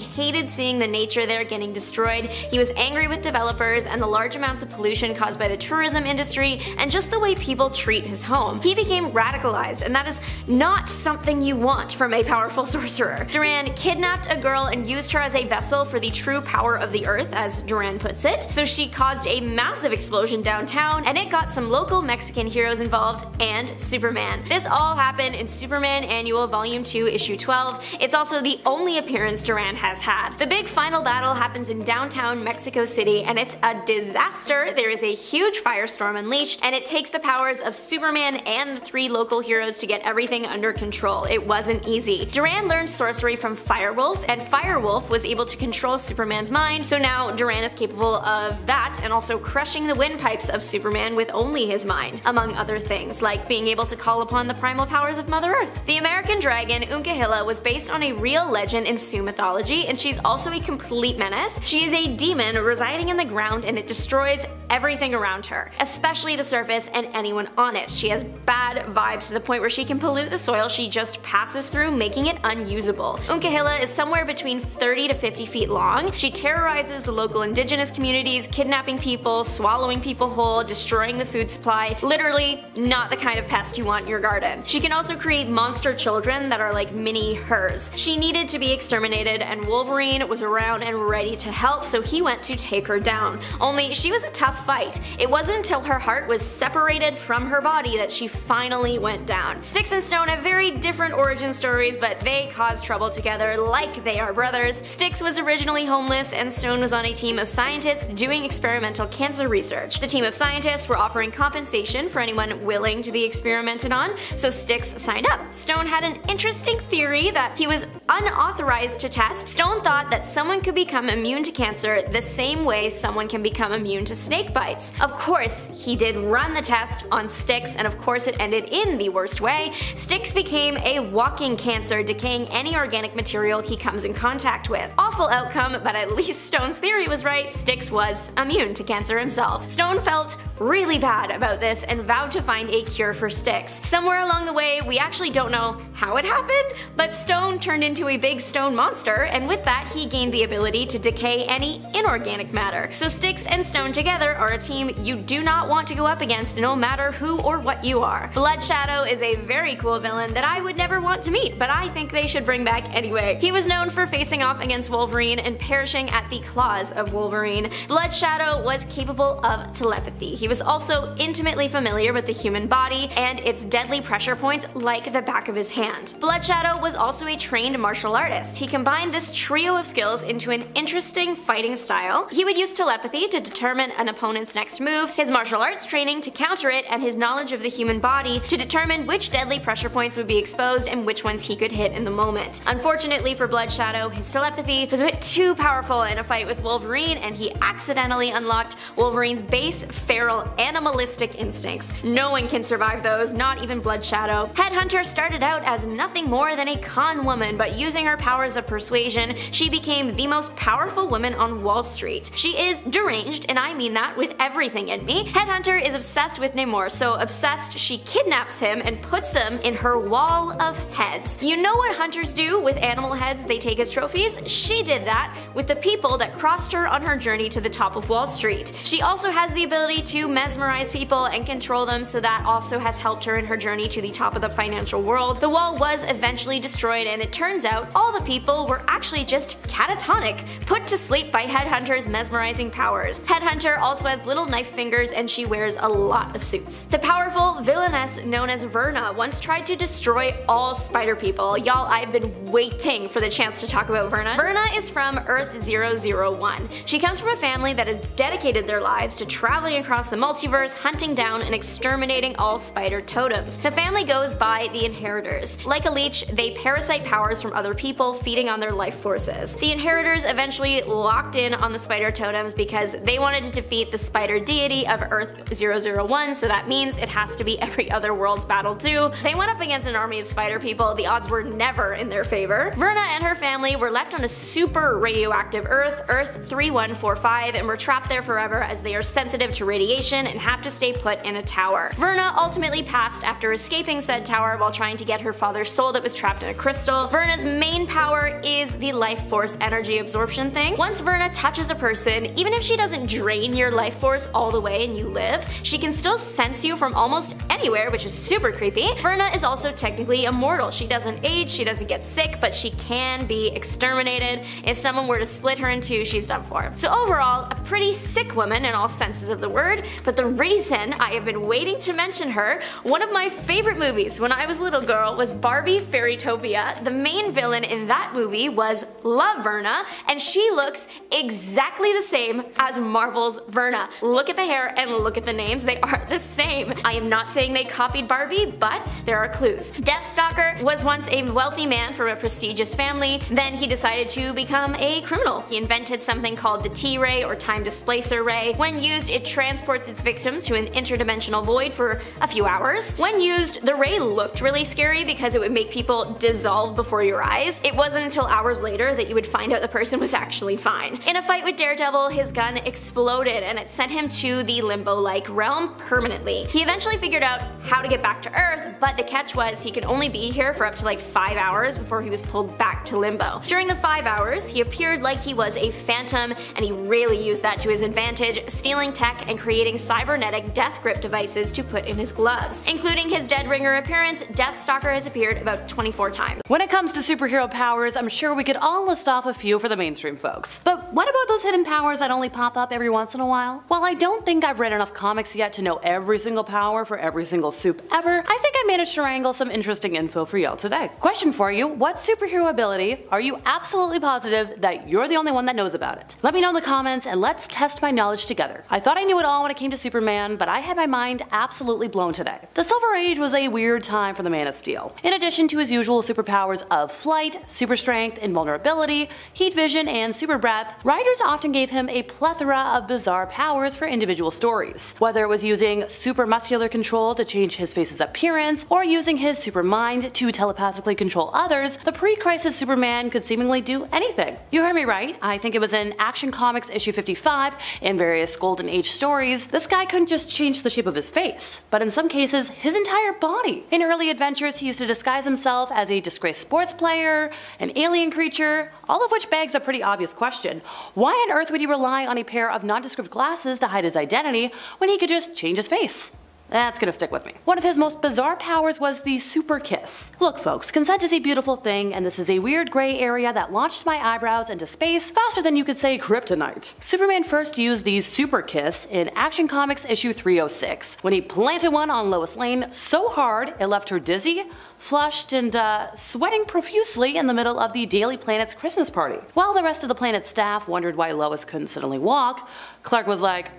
hated seeing the nature there getting destroyed. He was angry with developers and the large amounts of pollution caused by the tourism industry and just the way people treat his home. He became radicalized, and that is not something you want from a powerful sorcerer. Duran kidnapped a girl and used her as a vessel for the true power of the earth, as Duran puts it, so she caused a massive explosion downtown and it got some local Mexican heroes involved and Superman. This all happened in Superman Annual Volume 2 Issue 12. It's also the only appearance Duran has had. The big final battle happens in downtown Mexico City and it's a disaster. There is a huge firestorm unleashed and it takes the powers of Superman and the 3 local heroes to get everything under control. It wasn't easy. Duran learned sorcery from Firewolf, and Firewolf was able to control Superman's mind, so now Duran is capable of that and also crushing the windpipes of Superman with only his mind, among other things, like being able to call upon the primal powers of Mother Earth. The American dragon Unkahilla was based on a real legend in Sioux mythology, and she's also a complete menace. She is a demon residing in the ground and it destroys everything around her, especially the surface and anyone on it. She has bad vibes to the point where she can pollute the soil she just passes through, making it unusable. Unkahilla is somewhere between 30 to 50 feet long. She terrorizes the local indigenous communities, kidnapping people, swallowing people whole, destroying the food supply. Literally not the kind of pest you want in your garden. She can also create monster children that are like mini hers. She needed to be exterminated and Wolverine was around and ready to help, so he went to take her down. Only she was a tough fight. It wasn't until her heart was separated from her body that she finally went down. Sticks and Stone have very different origin stories, but they cause trouble together like they are brothers. Sticks was originally homeless and Stone was on a team of scientists doing experimental cancer research. The team of scientists were offering compensation for anyone willing to be experimented on, so Sticks signed up. Stone had an interesting theory that he was unauthorized to test. Stone thought that someone could become immune to cancer the same way someone can become immune to snake bites. Of course, he did run the test on Sticks, and of course it ended in the worst way. Sticks became a walking cancer, decaying any organic material he comes in contact with. Awful outcome, but at least Stone's theory was right. Sticks was immune to cancer himself. Stone felt really bad about this and vowed to find a cure for Sticks. Somewhere along the way, we actually don't know how it happened, but Stone turned into a big stone monster, and with that he gained the ability to decay any inorganic matter. So Sticks and Stone together are a team you do not want to go up against, no matter who or what you are. Blood Shadow is a very cool villain that I would never want to meet, but I think they should bring back anyway. He was known for facing off against Wolverine and perishing at the claws of Wolverine. Blood Shadow was capable of telepathy. He was also intimately familiar with the human body and its deadly pressure points like the back of his hand. Blood Shadow was also a trained martial artist. He combined this trio of skills into an interesting fighting style. He would use telepathy to determine an opponent's next move, his martial arts training to counter it, and his knowledge of the human body to determine which deadly pressure points would be exposed and which ones he could hit in the moment. Unfortunately for Blood Shadow, his telepathy was a bit too powerful in a fight with Wolverine, and he accidentally unlocked Wolverine's base feral battle animalistic instincts. No one can survive those, not even Blood Shadow. Headhunter started out as nothing more than a con woman, but using her powers of persuasion, she became the most powerful woman on Wall Street. She is deranged, and I mean that with everything in me. Headhunter is obsessed with Namor, so obsessed she kidnaps him and puts him in her wall of heads. You know what hunters do with animal heads they take as trophies? She did that with the people that crossed her on her journey to the top of Wall Street. She also has the ability to mesmerize people and control them, so that also has helped her in her journey to the top of the financial world. The wall was eventually destroyed, and it turns out all the people were actually just catatonic, put to sleep by Headhunter's mesmerizing powers. Headhunter also has little knife fingers, and she wears a lot of suits. The powerful villainess known as Verna once tried to destroy all spider people. Y'all, I've been waiting for the chance to talk about Verna. Verna is from Earth 001. She comes from a family that has dedicated their lives to traveling across the multiverse, hunting down and exterminating all spider totems. The family goes by the Inheritors. Like a leech, they parasite powers from other people, feeding on their life forces. The Inheritors eventually locked in on the spider totems because they wanted to defeat the spider deity of Earth 001, so that means it has to be every other world's battle too. They went up against an army of spider people. The odds were never in their favor. Verna and her family were left on a super radioactive Earth, Earth 3145, and were trapped there forever as they are sensitive to radiation and have to stay put in a tower. Verna ultimately passed after escaping said tower while trying to get her father's soul that was trapped in a crystal. Verna's main power is the life force energy absorption thing. Once Verna touches a person, even if she doesn't drain your life force all the way and you live, she can still sense you from almost anywhere, which is super creepy. Verna is also technically immortal. She doesn't age, she doesn't get sick, but she can be exterminated. If someone were to split her in two, she's done for. So overall, a pretty sick woman in all senses of the word, but the reason I have been waiting to mention her, one of my favorite movies when I was a little girl was Barbie Fairytopia. The main villain in that movie was La Verna, and she looks exactly the same as Marvel's Verna. Look at the hair and look at the names, they are the same. I am not saying they copied Barbie, but there are clues. Deathstalker was once a wealthy man from a prestigious family, then he decided to become a criminal. He invented something called the T-Ray or Time Displacer Ray. When used, it transports its victims to an interdimensional void for a few hours. When used, the ray looked really scary because it would make people dissolve before your eyes. It wasn't until hours later that you would find out the person was actually fine. In a fight with Daredevil, his gun exploded and it sent him to the limbo-like realm permanently. He eventually figured out how to get back to Earth, but the catch was he could only be here for up to like 5 hours before he was pulled back to limbo. During the 5 hours, he appeared like he was a phantom, and he really used that to his advantage, stealing tech and creating cybernetic death grip devices to put in his gloves. Including his Dead Ringer appearance, Deathstalker has appeared about 24 times. When it comes to superhero powers, I'm sure we could all list off a few for the mainstream folks. But what about those hidden powers that only pop up every once in a while? While I don't think I've read enough comics yet to know every single power for every single soup ever, I think I managed to wrangle some interesting info for y'all today. Question for you: what superhero ability are you absolutely positive that you're the only one that knows about it? Let me know in the comments and let's test my knowledge together. I thought I knew it all when it came to Superman, but I had my mind absolutely blown today. The Silver Age was a weird time for the Man of Steel. In addition to his usual superpowers of flight, super strength, invulnerability, heat vision, and super breath, writers often gave him a plethora of bizarre powers for individual stories. Whether it was using super muscular control to change his face's appearance, or using his super mind to telepathically control others, the pre-crisis Superman could seemingly do anything. You heard me right, I think it was in Action Comics issue 55 and various Golden Age stories. This guy couldn't just change the shape of his face, but in some cases his entire body. In early adventures he used to disguise himself as a disgraced sports player, an alien creature, all of which begs a pretty obvious question. Why on earth would he rely on a pair of nondescript glasses to hide his identity when he could just change his face? That's gonna stick with me. One of his most bizarre powers was the super kiss. Look folks, consent is a beautiful thing, and this is a weird gray area that launched my eyebrows into space faster than you could say kryptonite. Superman first used the super kiss in Action Comics issue 306, when he planted one on Lois Lane so hard it left her dizzy, flushed, and sweating profusely in the middle of the Daily Planet's Christmas party. While the rest of the planet's staff wondered why Lois couldn't suddenly walk, Clark was like,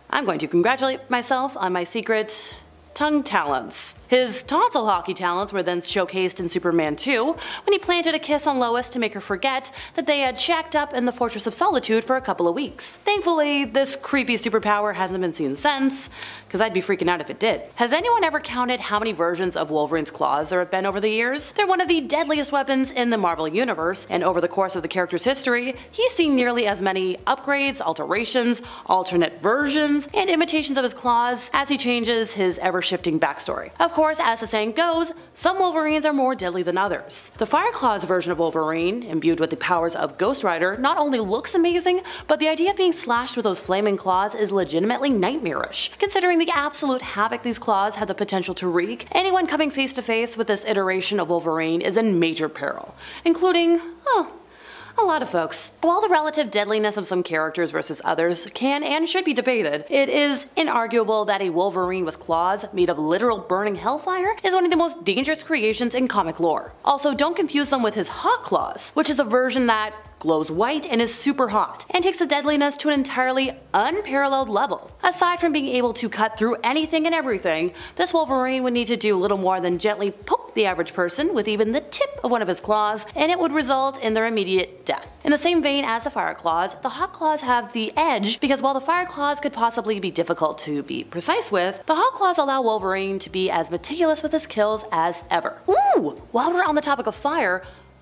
I'm going to congratulate myself on my secret tongue talents. His tonsil hockey talents were then showcased in Superman 2 when he planted a kiss on Lois to make her forget that they had shacked up in the Fortress of Solitude for a couple of weeks. Thankfully, this creepy superpower hasn't been seen since, because I'd be freaking out if it did. Has anyone ever counted how many versions of Wolverine's claws there have been over the years? They're one of the deadliest weapons in the Marvel Universe, and over the course of the character's history, he's seen nearly as many upgrades, alterations, alternate versions, and imitations of his claws as he changes his ever-shifting backstory. Of course, as the saying goes, some Wolverines are more deadly than others. The Fireclaw's version of Wolverine, imbued with the powers of Ghost Rider, not only looks amazing, but the idea of being slashed with those flaming claws is legitimately nightmarish. Considering the absolute havoc these claws have the potential to wreak, anyone coming face to face with this iteration of Wolverine is in major peril, including, a lot of folks. While the relative deadliness of some characters versus others can and should be debated, it is inarguable that a Wolverine with claws made of literal burning hellfire is one of the most dangerous creations in comic lore. Also, don't confuse them with his hot claws, which is a version that glows white and is super hot, and takes the deadliness to an entirely unparalleled level. Aside from being able to cut through anything and everything, this Wolverine would need to do little more than gently poke the average person with even the tip of one of his claws, and it would result in their immediate death. In the same vein as the Fire Claws, the Hot Claws have the edge because while the Fire Claws could possibly be difficult to be precise with, the Hot Claws allow Wolverine to be as meticulous with his kills as ever. Ooh! While we're on the topic of fire,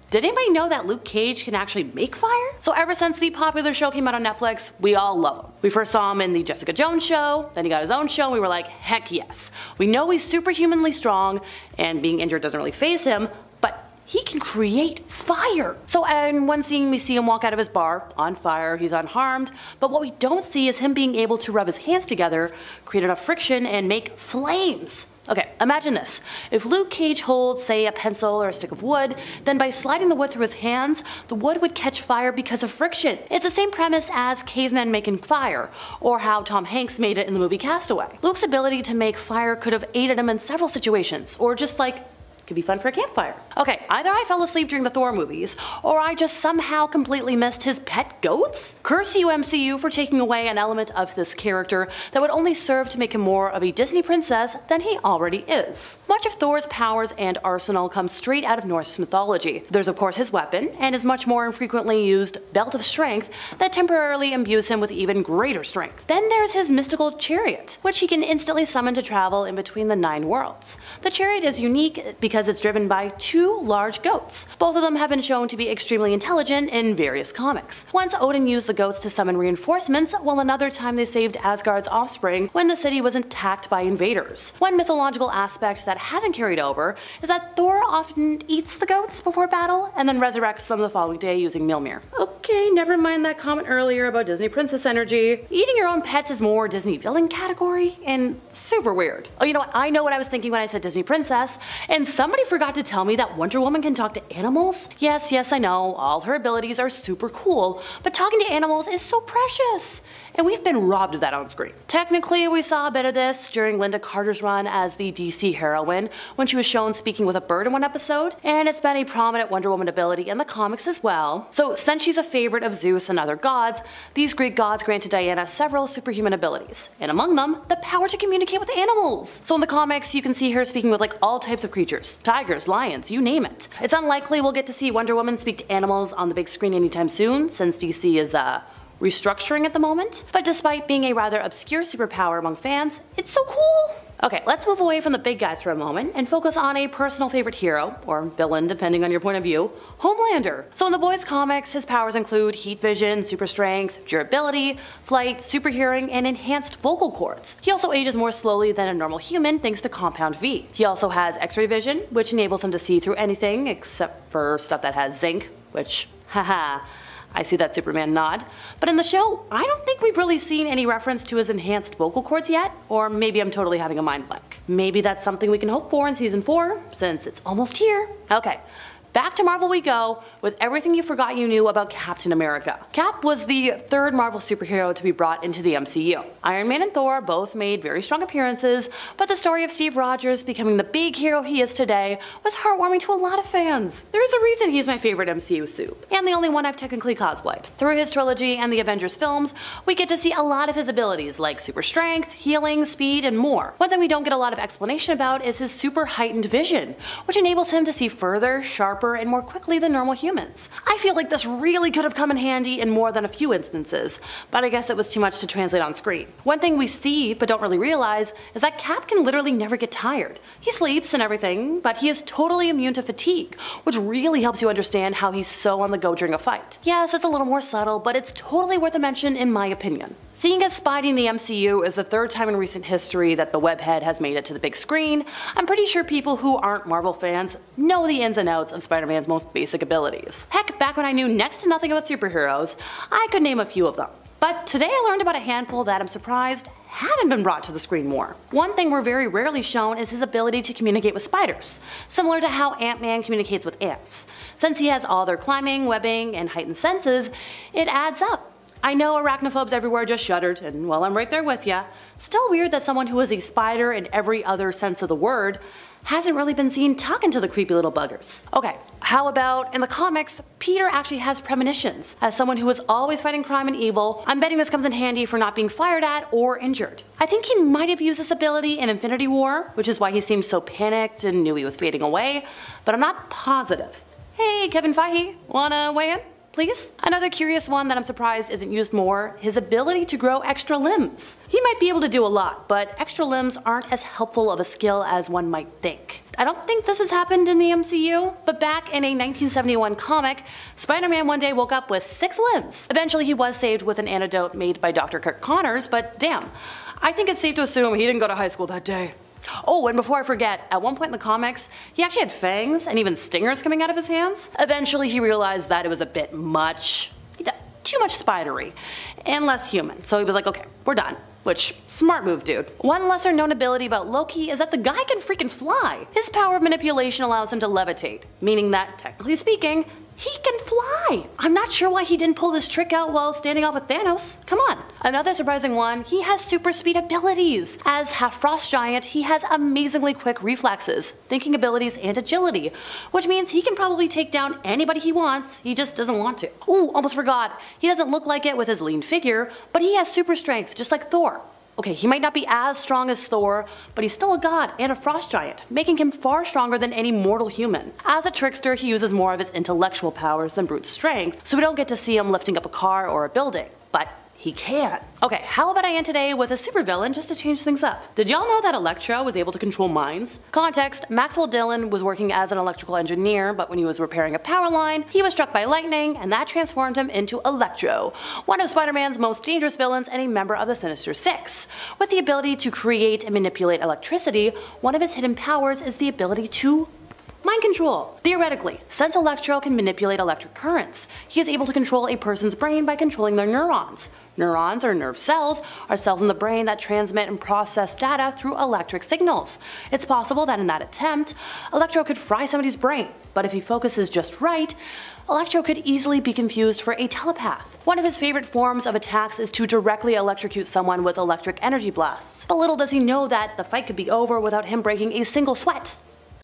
did anybody know that Luke Cage can actually make fire? So ever since the popular show came out on Netflix, we all love him. We first saw him in the Jessica Jones show, then he got his own show, and we were like, heck yes. We know he's superhumanly strong, and being injured doesn't really faze him, but he can create fire. So in one scene we see him walk out of his bar, on fire, he's unharmed, but what we don't see is him being able to rub his hands together, create enough friction, and make flames. Okay, imagine this. If Luke Cage holds, say, a pencil or a stick of wood, then by sliding the wood through his hands, the wood would catch fire because of friction. It's the same premise as cavemen making fire, or how Tom Hanks made it in the movie Castaway. Luke's ability to make fire could have aided him in several situations, or just like, could be fun for a campfire. Okay, either I fell asleep during the Thor movies, or I just somehow completely missed his pet goats? Curse you, MCU, for taking away an element of this character that would only serve to make him more of a Disney princess than he already is. Much of Thor's powers and arsenal comes straight out of Norse mythology. There's of course his weapon, and his much more infrequently used Belt of Strength that temporarily imbues him with even greater strength. Then there's his mystical chariot, which he can instantly summon to travel in between the 9 worlds. The chariot is unique because it's driven by 2 large goats. Both of them have been shown to be extremely intelligent in various comics. Once Odin used the goats to summon reinforcements, while another time they saved Asgard's offspring when the city was attacked by invaders. One mythological aspect that hasn't carried over is that Thor often eats the goats before battle and then resurrects them the following day using Mjolnir. Okay, never mind that comment earlier about Disney princess energy. Eating your own pets is more Disney villain category and super weird. Oh, you know what? I know what I was thinking when I said Disney princess, and somebody forgot to tell me that Wonder Woman can talk to animals? Yes, I know, all her abilities are super cool, but talking to animals is so precious, and we've been robbed of that on screen. Technically, we saw a bit of this during Linda Carter's run as the DC heroine when she was shown speaking with a bird in one episode, and it's been a prominent Wonder Woman ability in the comics as well. So since she's a favorite of Zeus and other gods, these Greek gods granted Diana several superhuman abilities, and among them, the power to communicate with animals. So in the comics, you can see her speaking with like all types of creatures, tigers, lions, you name it. It's unlikely we'll get to see Wonder Woman speak to animals on the big screen anytime soon, since DC is restructuring at the moment, but despite being a rather obscure superpower among fans, it's so cool! Okay, let's move away from the big guys for a moment and focus on a personal favorite hero, or villain depending on your point of view, Homelander. So in the boys comics, his powers include heat vision, super strength, durability, flight, super hearing, and enhanced vocal cords. He also ages more slowly than a normal human thanks to Compound V. He also has X-ray vision, which enables him to see through anything except for stuff that has zinc, which, haha, I see that Superman nod. But in the show, I don't think we've really seen any reference to his enhanced vocal cords yet, or maybe I'm totally having a mind blank. Maybe that's something we can hope for in season 4, since it's almost here. Okay, Back to Marvel we go, with everything you forgot you knew about Captain America. Cap was the third Marvel superhero to be brought into the MCU. Iron Man and Thor both made very strong appearances, but the story of Steve Rogers becoming the big hero he is today was heartwarming to a lot of fans. There is a reason he's my favorite MCU soup, and the only one I've technically cosplayed. Through his trilogy and the Avengers films, we get to see a lot of his abilities like super strength, healing, speed, and more. One thing we don't get a lot of explanation about is his super heightened vision, which enables him to see further, sharper, and more quickly than normal humans. I feel like this really could have come in handy in more than a few instances, but I guess it was too much to translate on screen. One thing we see but don't really realize is that Cap can literally never get tired. He sleeps and everything, but he is totally immune to fatigue, which really helps you understand how he's so on the go during a fight. Yes, it's a little more subtle, but it's totally worth a mention in my opinion. Seeing as Spidey in the MCU is the third time in recent history that the webhead has made it to the big screen, I'm pretty sure people who aren't Marvel fans know the ins and outs of Spider-Man's most basic abilities. Heck, back when I knew next to nothing about superheroes, I could name a few of them. But today I learned about a handful that I'm surprised haven't been brought to the screen more. One thing we're very rarely shown is his ability to communicate with spiders, similar to how Ant-Man communicates with ants. Since he has all their climbing, webbing, and heightened senses, it adds up. I know arachnophobes everywhere just shuddered, and well, I'm right there with ya. Still weird that someone who is a spider in every other sense of the word hasn't really been seen talking to the creepy little buggers. Okay, how about in the comics, Peter actually has premonitions. As someone who is always fighting crime and evil, I'm betting this comes in handy for not being fired at or injured. I think he might have used this ability in Infinity War, which is why he seemed so panicked and knew he was fading away, but I'm not positive. Hey, Kevin Feige, wanna weigh in? Please? Another curious one that I'm surprised isn't used more, his ability to grow extra limbs. He might be able to do a lot, but extra limbs aren't as helpful of a skill as one might think. I don't think this has happened in the MCU, but back in a 1971 comic, Spider-Man one day woke up with 6 limbs. Eventually he was saved with an antidote made by Dr. Kirk Connors, but damn, I think it's safe to assume he didn't go to high school that day. Oh, and before I forget, at one point in the comics, he actually had fangs and even stingers coming out of his hands. Eventually he realized that it was a bit much. Too much spidery and less human, so he was like, okay, we're done. Which, smart move, dude. One lesser known ability about Loki is that the guy can freaking fly. His power of manipulation allows him to levitate, meaning that, technically speaking, he can fly! I'm not sure why he didn't pull this trick out while standing off with Thanos. Come on. Another surprising one, he has super speed abilities. As half frost giant, he has amazingly quick reflexes, thinking abilities, and agility, which means he can probably take down anybody he wants, he just doesn't want to. Ooh, almost forgot. He doesn't look like it with his lean figure, but he has super strength, just like Thor. Okay, he might not be as strong as Thor, but he's still a god and a frost giant, making him far stronger than any mortal human. As a trickster, he uses more of his intellectual powers than brute strength, so we don't get to see him lifting up a car or a building. But he can. Okay, how about I end today with a supervillain just to change things up? Did y'all know that Electro was able to control minds? Context, Maxwell Dillon was working as an electrical engineer, but when he was repairing a power line, he was struck by lightning, and that transformed him into Electro, one of Spider-Man's most dangerous villains and a member of the Sinister Six. With the ability to create and manipulate electricity, one of his hidden powers is the ability to mind control. Theoretically, since Electro can manipulate electric currents, he is able to control a person's brain by controlling their neurons. Neurons, or nerve cells, are cells in the brain that transmit and process data through electric signals. It's possible that in that attempt, Electro could fry somebody's brain, but if he focuses just right, Electro could easily be confused for a telepath. One of his favorite forms of attacks is to directly electrocute someone with electric energy blasts. But little does he know that the fight could be over without him breaking a single sweat.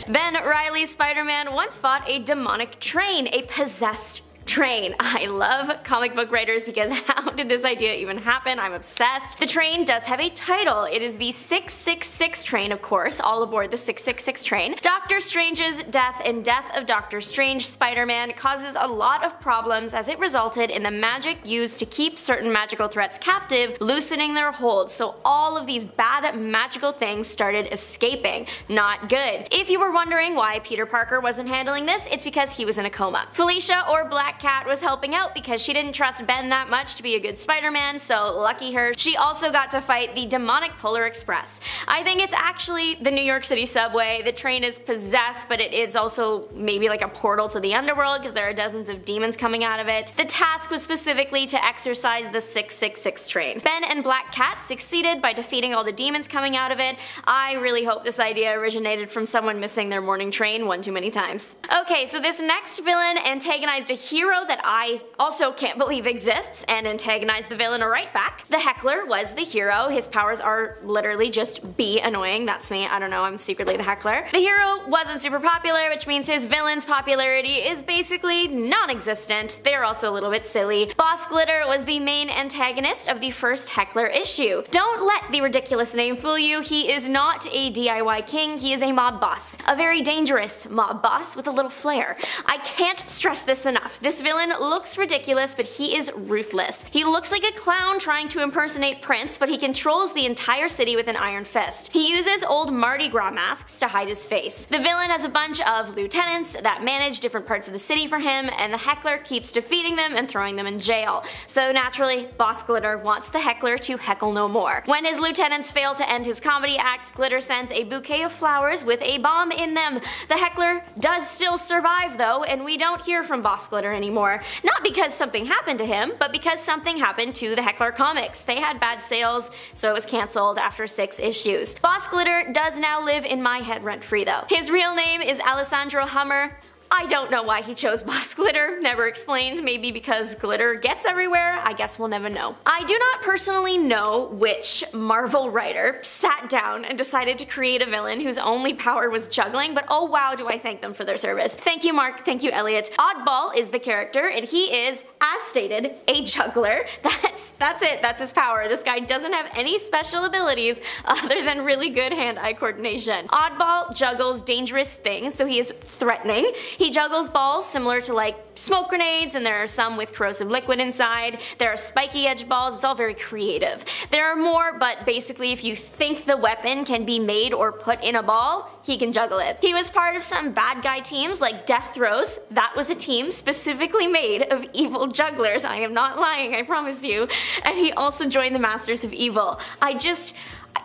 Ben Reilly's Spider-Man once fought a demonic train, a possessed train. I love comic book writers because how did this idea even happen? I'm obsessed. The train does have a title. It is the 666 train, of course, all aboard the 666 train. Doctor Strange's death and death of Doctor Strange Spider-Man causes a lot of problems as it resulted in the magic used to keep certain magical threats captive loosening their hold, so all of these bad magical things started escaping. Not good. If you were wondering why Peter Parker wasn't handling this, it's because he was in a coma. Felicia, or Black Black Cat was helping out because she didn't trust Ben that much to be a good Spider-Man, so lucky her. She also got to fight the demonic Polar Express. I think it's actually the New York City subway. The train is possessed, but it is also maybe like a portal to the underworld because there are dozens of demons coming out of it. The task was specifically to exorcise the 666 train. Ben and Black Cat succeeded by defeating all the demons coming out of it. I really hope this idea originated from someone missing their morning train one too many times. Okay, so this next villain antagonized a hero that I also can't believe exists and antagonized the villain right back. The Heckler was the hero. His powers are literally just be annoying. That's me. I don't know, I'm secretly the Heckler. The hero wasn't super popular, which means his villain's popularity is basically non-existent. They're also a little bit silly. Boss Glitter was the main antagonist of the first Heckler issue. Don't let the ridiculous name fool you. He is not a DIY king, he is a mob boss. A very dangerous mob boss with a little flair. I can't stress this enough. This villain looks ridiculous, but he is ruthless. He looks like a clown trying to impersonate Prince, but he controls the entire city with an iron fist. He uses old Mardi Gras masks to hide his face. The villain has a bunch of lieutenants that manage different parts of the city for him, and the Heckler keeps defeating them and throwing them in jail. So naturally, Boss Glitter wants the Heckler to heckle no more. When his lieutenants fail to end his comedy act, Glitter sends a bouquet of flowers with a bomb in them. The Heckler does still survive though, and we don't hear from Boss Glitter anymore. Not because something happened to him, but because something happened to the Heckler comics. They had bad sales, so it was cancelled after 6 issues. Boss Glitter does now live in my head rent-free though. His real name is Alessandro Hummer. I don't know why he chose Boss Glitter, never explained, maybe because glitter gets everywhere, I guess we'll never know. I do not personally know which Marvel writer sat down and decided to create a villain whose only power was juggling, but oh wow do I thank them for their service. Thank you Mark, thank you Elliot. Oddball is the character and he is, as stated, a juggler. That's it, that's his power. This guy doesn't have any special abilities other than really good hand-eye coordination. Oddball juggles dangerous things, so he is threatening. He juggles balls similar to like smoke grenades, and there are some with corrosive liquid inside. There are spiky edge balls, it's all very creative. There are more, but basically if you think the weapon can be made or put in a ball, he can juggle it. He was part of some bad guy teams like Death Throws. That was a team specifically made of evil jugglers. I am not lying, I promise you. And he also joined the Masters of Evil. I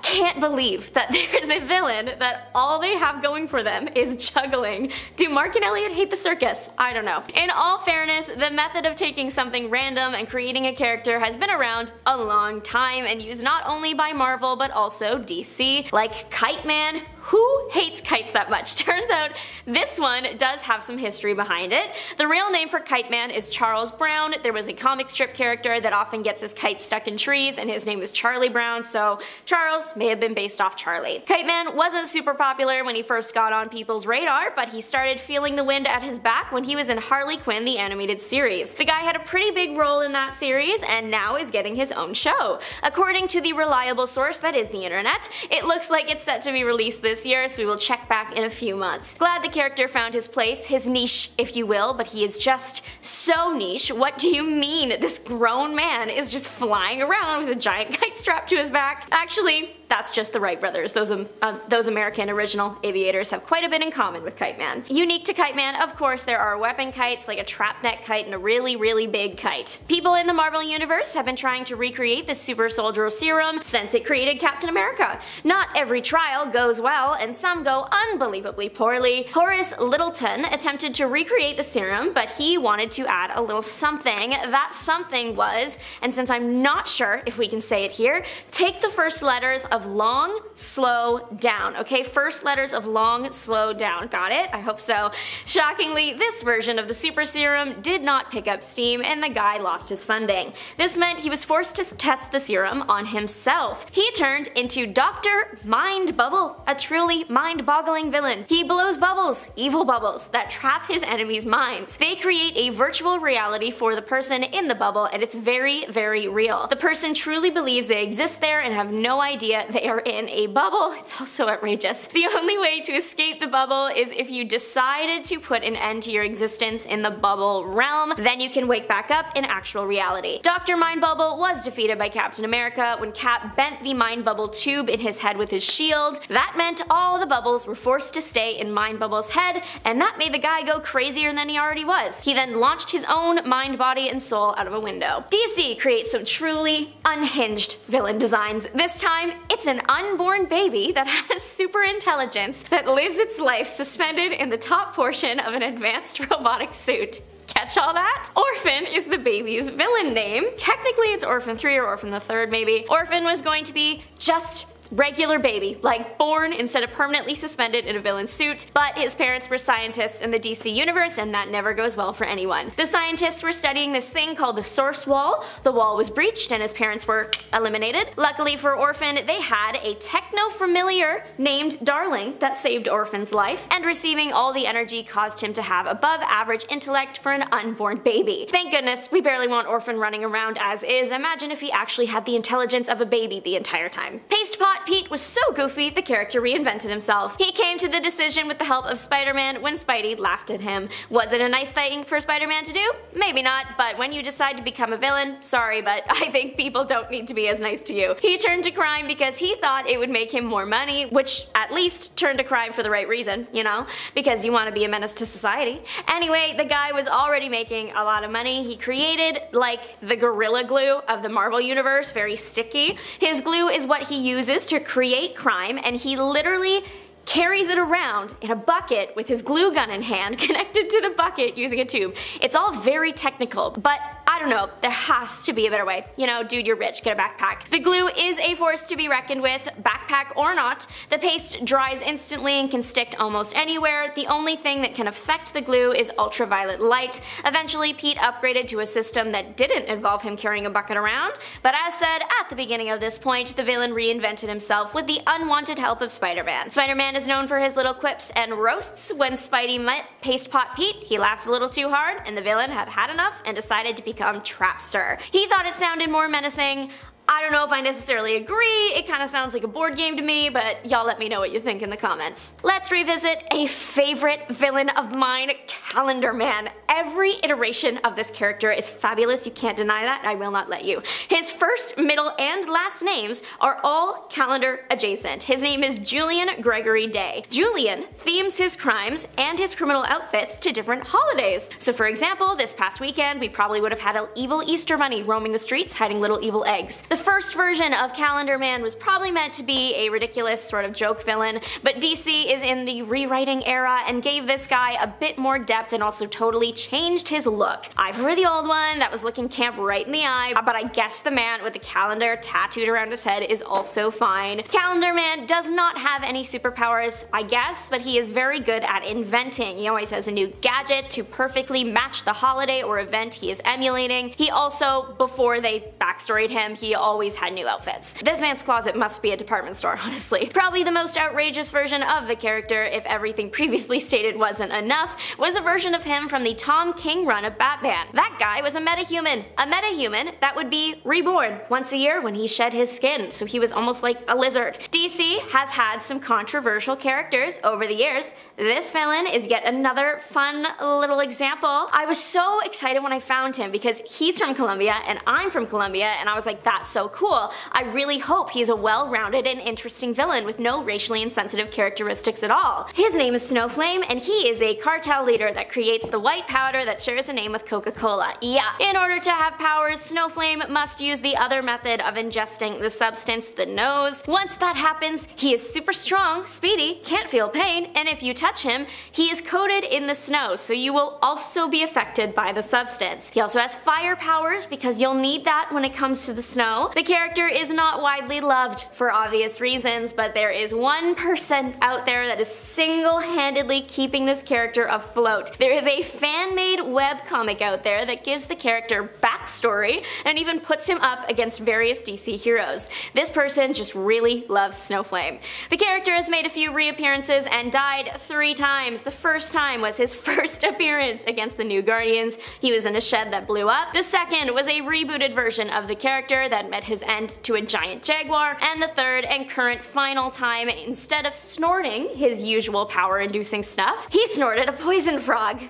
can't believe that there's a villain that all they have going for them is juggling. Do Mark and Elliot hate the circus? I don't know. In all fairness, the method of taking something random and creating a character has been around a long time and used not only by Marvel but also DC, like Kite Man. Who hates kites that much? Turns out this one does have some history behind it. The real name for Kite Man is Charles Brown. There was a comic strip character that often gets his kite stuck in trees and his name was Charlie Brown, so Charles may have been based off Charlie. Kite Man wasn't super popular when he first got on people's radar, but he started feeling the wind at his back when he was in Harley Quinn the animated series. The guy had a pretty big role in that series and now is getting his own show. According to the reliable source that is the internet, it looks like it's set to be released this year, so we will check back in a few months. Glad the character found his place, his niche if you will, but he is just so niche. What do you mean this grown man is just flying around with a giant kite strapped to his back? Actually, that's just the Wright brothers. Those American original aviators have quite a bit in common with Kite Man. Unique to Kite Man, of course, there are weapon kites like a trap net kite and a really, really big kite. People in the Marvel Universe have been trying to recreate the super soldier serum since it created Captain America. Not every trial goes well, and some go unbelievably poorly. Horace Littleton attempted to recreate the serum, but he wanted to add a little something. That something was, and since I'm not sure if we can say it here, take the first letters of long, slow, down. Okay, first letters of long, slow, down. Got it? I hope so. Shockingly, this version of the super serum did not pick up steam and the guy lost his funding. This meant he was forced to test the serum on himself. He turned into Dr. Mind Bubble, a truly mind-boggling villain. He blows bubbles, evil bubbles, that trap his enemies' minds. They create a virtual reality for the person in the bubble, and it's very, very real. The person truly believes they exist there and have no idea they are in a bubble. It's also outrageous. The only way to escape the bubble is if you decided to put an end to your existence in the bubble realm, then you can wake back up in actual reality. Dr. Mind Bubble was defeated by Captain America when Cap bent the Mind Bubble tube in his head with his shield. That meant all the bubbles were forced to stay in Mind Bubble's head, and that made the guy go crazier than he already was. He then launched his own mind, body, and soul out of a window. DC creates some truly unhinged villain designs. This time, it's an unborn baby that has super intelligence that lives its life suspended in the top portion of an advanced robotic suit. Catch all that? Orphan is the baby's villain name. Technically it's Orphan 3 or Orphan the 3rd maybe. Orphan was going to be just regular baby, like born instead of permanently suspended in a villain suit, but his parents were scientists in the DC universe and that never goes well for anyone. The scientists were studying this thing called the Source Wall. The wall was breached and his parents were eliminated. Luckily for Orphan, they had a techno-familiar named Darling that saved Orphan's life, and receiving all the energy caused him to have above average intellect for an unborn baby. Thank goodness, we barely want Orphan running around as is. Imagine if he actually had the intelligence of a baby the entire time. Paste Pot Pete was so goofy, the character reinvented himself. He came to the decision with the help of Spider-Man when Spidey laughed at him. Was it a nice thing for Spider-Man to do? Maybe not, but when you decide to become a villain, sorry, but I think people don't need to be as nice to you. He turned to crime because he thought it would make him more money, which at least turned to crime for the right reason, you know? Because you want to be a menace to society. Anyway, the guy was already making a lot of money. He created, like, the Gorilla Glue of the Marvel Universe, very sticky. His glue is what he uses to create crime, and he literally carries it around in a bucket with his glue gun in hand, connected to the bucket using a tube. It's all very technical, but I don't know, there has to be a better way. You know, dude, you're rich, get a backpack. The glue is a force to be reckoned with, backpack or not. The paste dries instantly and can stick to almost anywhere. The only thing that can affect the glue is ultraviolet light. Eventually, Pete upgraded to a system that didn't involve him carrying a bucket around, but as said at the beginning of this point, the villain reinvented himself with the unwanted help of Spider-Man. Spider-Man is known for his little quips and roasts. When Spidey met Paste Pot Pete, he laughed a little too hard, and the villain had had enough and decided to become Trapster. He thought it sounded more menacing. I don't know if I necessarily agree, it kinda sounds like a board game to me, but y'all let me know what you think in the comments. Let's revisit a favorite villain of mine, Calendar Man. Every iteration of this character is fabulous, you can't deny that, I will not let you. His first, middle, and last names are all calendar adjacent. His name is Julian Gregory Day. Julian themes his crimes and his criminal outfits to different holidays. So for example, this past weekend we probably would have had an evil Easter bunny roaming the streets hiding little evil eggs. The first version of Calendar Man was probably meant to be a ridiculous sort of joke villain, but DC is in the rewriting era and gave this guy a bit more depth and also totally changed his look. I prefer the old one that was looking camp right in the eye, but I guess the man with the calendar tattooed around his head is also fine. Calendar Man does not have any superpowers, I guess, but he is very good at inventing. He always has a new gadget to perfectly match the holiday or event he is emulating. He also, before they backstoried him, he always had new outfits. This man's closet must be a department store, honestly. Probably the most outrageous version of the character, if everything previously stated wasn't enough, was a version of him from the Tom King run of Batman. That guy was a metahuman. A metahuman that would be reborn once a year when he shed his skin, so he was almost like a lizard. DC has had some controversial characters over the years. This villain is yet another fun little example. I was so excited when I found him because he's from Colombia and I'm from Colombia, and I was like, that's so cool. I really hope he's a well-rounded and interesting villain with no racially insensitive characteristics at all. His name is Snowflame, and he is a cartel leader that creates the white powder that shares a name with Coca-Cola. Yeah. In order to have powers, Snowflame must use the other method of ingesting the substance, the nose. Once that happens, he is super strong, speedy, can't feel pain, and if you touch him, he is coated in the snow, so you will also be affected by the substance. He also has fire powers because you'll need that when it comes to the snow. The character is not widely loved for obvious reasons, but there is one person out there that is single-handedly keeping this character afloat. There is a fan-made webcomic out there that gives the character backstory and even puts him up against various DC heroes. This person just really loves Snowflame. The character has made a few reappearances and died 3 times. The first time was his first appearance against the New Guardians. He was in a shed that blew up. The second was a rebooted version of the character that met his end to a giant jaguar. And the third and current final time, instead of snorting his usual power-inducing stuff, he snorted a poison frog.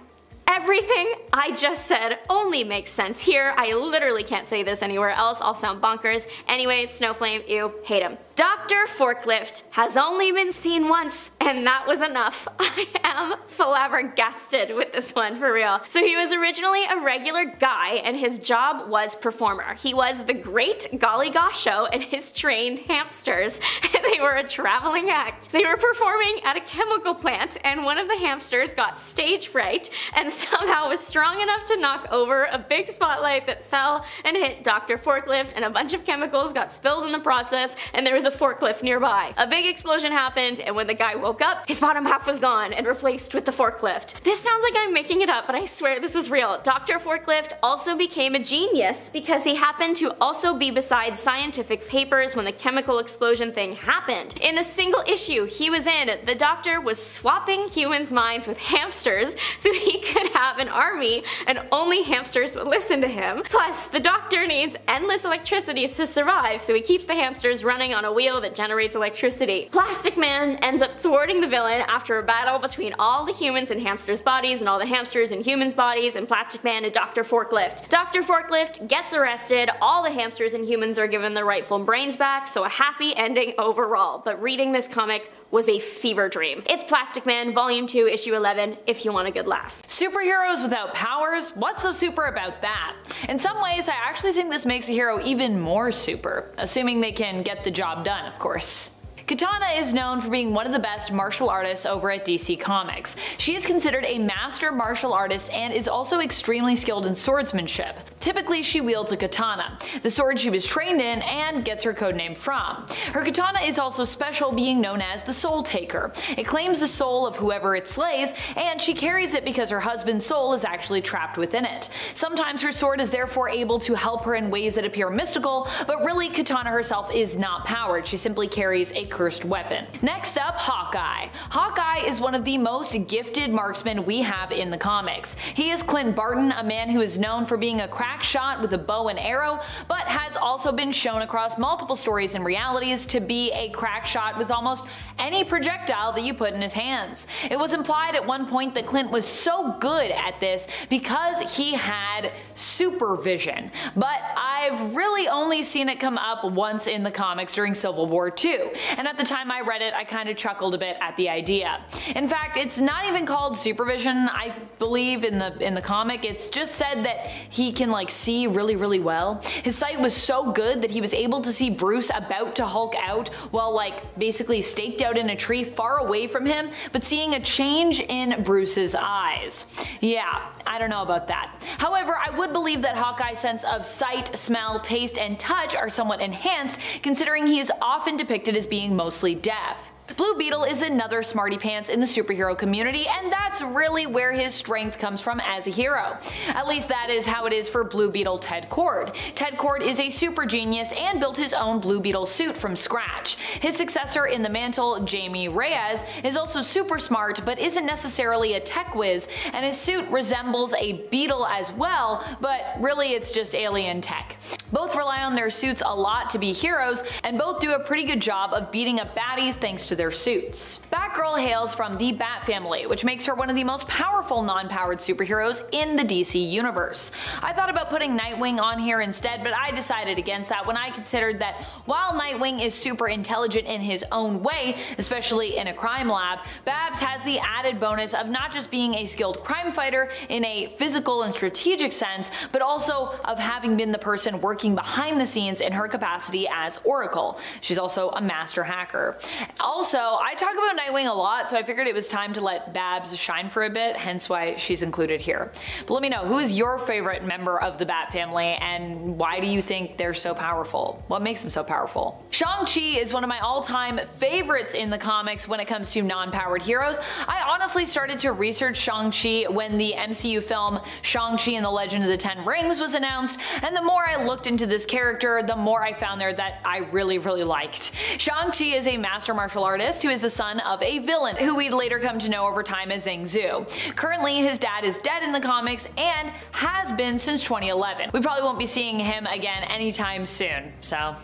Everything I just said only makes sense here. I literally can't say this anywhere else. I'll sound bonkers. Anyways, Snowflame, ew, hate him. Dr. Forklift has only been seen once, and that was enough. I am flabbergasted with this one, for real. So he was originally a regular guy, and his job was performer. He was the Great Golly Gosh Show and his trained hamsters. They were a traveling act. They were performing at a chemical plant, and one of the hamsters got stage fright and somehow was strong enough to knock over a big spotlight that fell and hit Dr. Forklift, and a bunch of chemicals got spilled in the process, and there was a forklift nearby. A big explosion happened, and when the guy woke up, his bottom half was gone and replaced with the forklift. This sounds like I'm making it up, but I swear this is real. Dr. Forklift also became a genius because he happened to also be beside scientific papers when the chemical explosion thing happened. In a single issue he was in, the doctor was swapping humans' minds with hamsters so he could have an army and only hamsters would listen to him. Plus, the doctor needs endless electricity to survive, so he keeps the hamsters running on a wheel that generates electricity. Plastic Man ends up thwarting the villain after a battle between all the humans in hamsters' bodies and all the hamsters in humans' bodies, and Plastic Man and Dr. Forklift. Dr. Forklift gets arrested, all the hamsters and humans are given their rightful brains back, so a happy ending overall. But reading this comic was a fever dream. It's Plastic Man Volume 2, Issue 11, if you want a good laugh. Superheroes without powers? What's so super about that? In some ways, I actually think this makes a hero even more super, assuming they can get the job done, of course. Katana is known for being one of the best martial artists over at DC Comics. She is considered a master martial artist and is also extremely skilled in swordsmanship. Typically, she wields a katana, the sword she was trained in and gets her codename from. Her katana is also special, being known as the Soul Taker. It claims the soul of whoever it slays, and she carries it because her husband's soul is actually trapped within it. Sometimes her sword is therefore able to help her in ways that appear mystical, but really Katana herself is not powered. She simply carries a cursed weapon. Next up, Hawkeye. Hawkeye is one of the most gifted marksmen we have in the comics. He is Clint Barton, a man who is known for being a crack shot with a bow and arrow, but has also been shown across multiple stories and realities to be a crack shot with almost any projectile that you put in his hands. It was implied at one point that Clint was so good at this because he had supervision, but I've really only seen it come up once in the comics during Civil War II, and at the time I read it, I kind of chuckled a bit at the idea. In fact, it's not even called supervision, I believe, in the comic. It's just said that he can like see really well. His sight was so good that he was able to see Bruce about to Hulk out while like basically staked out in a tree far away from him, but seeing a change in Bruce's eyes. Yeah, I don't know about that. However, I would believe that Hawkeye's sense of sight, smell, taste, and touch are somewhat enhanced, considering he is often depicted as being mostly deaf. Blue Beetle is another smarty pants in the superhero community, and that's really where his strength comes from as a hero. At least that is how it is for Blue Beetle Ted Kord. Ted Kord is a super genius and built his own Blue Beetle suit from scratch. His successor in the mantle, Jamie Reyes, is also super smart but isn't necessarily a tech whiz, and his suit resembles a beetle as well, but really it's just alien tech. Both rely on their suits a lot to be heroes, and both do a pretty good job of beating up baddies thanks to their suits. Batgirl hails from the Bat family, which makes her one of the most powerful non-powered superheroes in the DC universe. I thought about putting Nightwing on here instead, but I decided against that when I considered that while Nightwing is super intelligent in his own way, especially in a crime lab, Babs has the added bonus of not just being a skilled crime fighter in a physical and strategic sense, but also of having been the person working behind the scenes in her capacity as Oracle. She's also a master hacker. Also, I talk about Nightwing a lot, so I figured it was time to let Babs shine for a bit, hence why she's included here. But let me know, who is your favorite member of the Bat family, and why do you think they're so powerful? What makes them so powerful? Shang-Chi is one of my all-time favorites in the comics when it comes to non-powered heroes. I honestly started to research Shang-Chi when the MCU film Shang-Chi and the Legend of the Ten Rings was announced, and the more I looked into this character, the more I found there that I really liked. Shang-Chi is a master martial artist who is the son of a villain, who we'd later come to know over time as Zhang Zhu. Currently, his dad is dead in the comics and has been since 2011. We probably won't be seeing him again anytime soon, so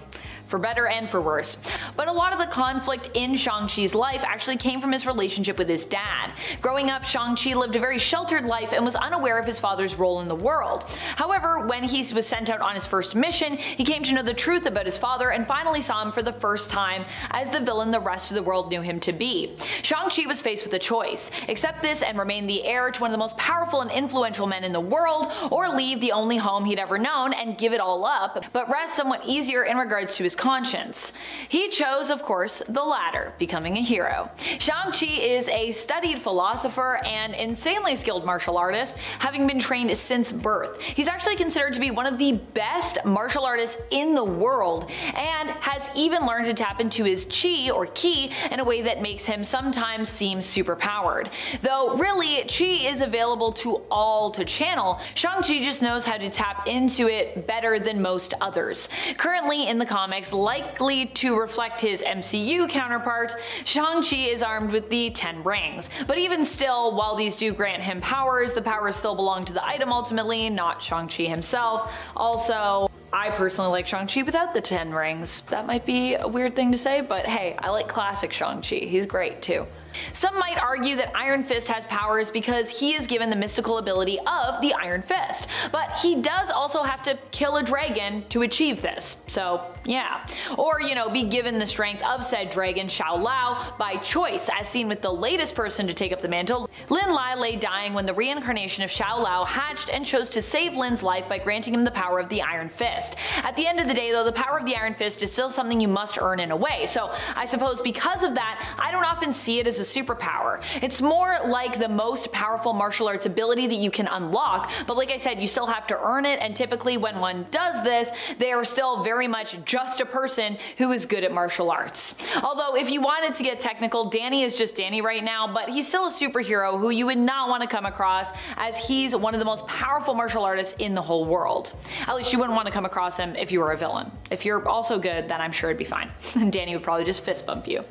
for better and for worse. But a lot of the conflict in Shang-Chi's life actually came from his relationship with his dad. Growing up, Shang-Chi lived a very sheltered life and was unaware of his father's role in the world. However, when he was sent out on his first mission, he came to know the truth about his father and finally saw him for the first time as the villain the rest of the world knew him to be. Shang-Chi was faced with a choice: accept this and remain the heir to one of the most powerful and influential men in the world, or leave the only home he'd ever known and give it all up, but rest somewhat easier in regards to his conscience. He chose, of course, the latter, becoming a hero. Shang-Chi is a studied philosopher and insanely skilled martial artist, having been trained since birth. He's actually considered to be one of the best martial artists in the world, and has even learned to tap into his chi, or ki, in a way that makes him sometimes seem superpowered. Though really, chi is available to all to channel, Shang-Chi just knows how to tap into it better than most others. Currently in the comics, likely to reflect his MCU counterparts, Shang-Chi is armed with the 10 rings. But even still, while these do grant him powers, the powers still belong to the item ultimately, not Shang-Chi himself. Also, I personally like Shang-Chi without the 10 rings. That might be a weird thing to say, but hey, I like classic Shang-Chi. He's great too. Some might argue that Iron Fist has powers because he is given the mystical ability of the Iron Fist, but he does also have to kill a dragon to achieve this, so yeah. Or, you know, be given the strength of said dragon, Xiao Lao, by choice, as seen with the latest person to take up the mantle. Lin Lai lay dying when the reincarnation of Xiao Lao hatched and chose to save Lin's life by granting him the power of the Iron Fist. At the end of the day though, the power of the Iron Fist is still something you must earn in a way, so I suppose because of that, I don't often see it as a superpower. It's more like the most powerful martial arts ability that you can unlock, but like I said, you still have to earn it, and typically when one does this, they are still very much just a person who is good at martial arts. Although if you wanted to get technical, Danny is just Danny right now, but he's still a superhero who you would not want to come across, as he's one of the most powerful martial artists in the whole world. At least you wouldn't want to come across him if you were a villain. If you're also good, then I'm sure it'd be fine. Danny would probably just fist bump you.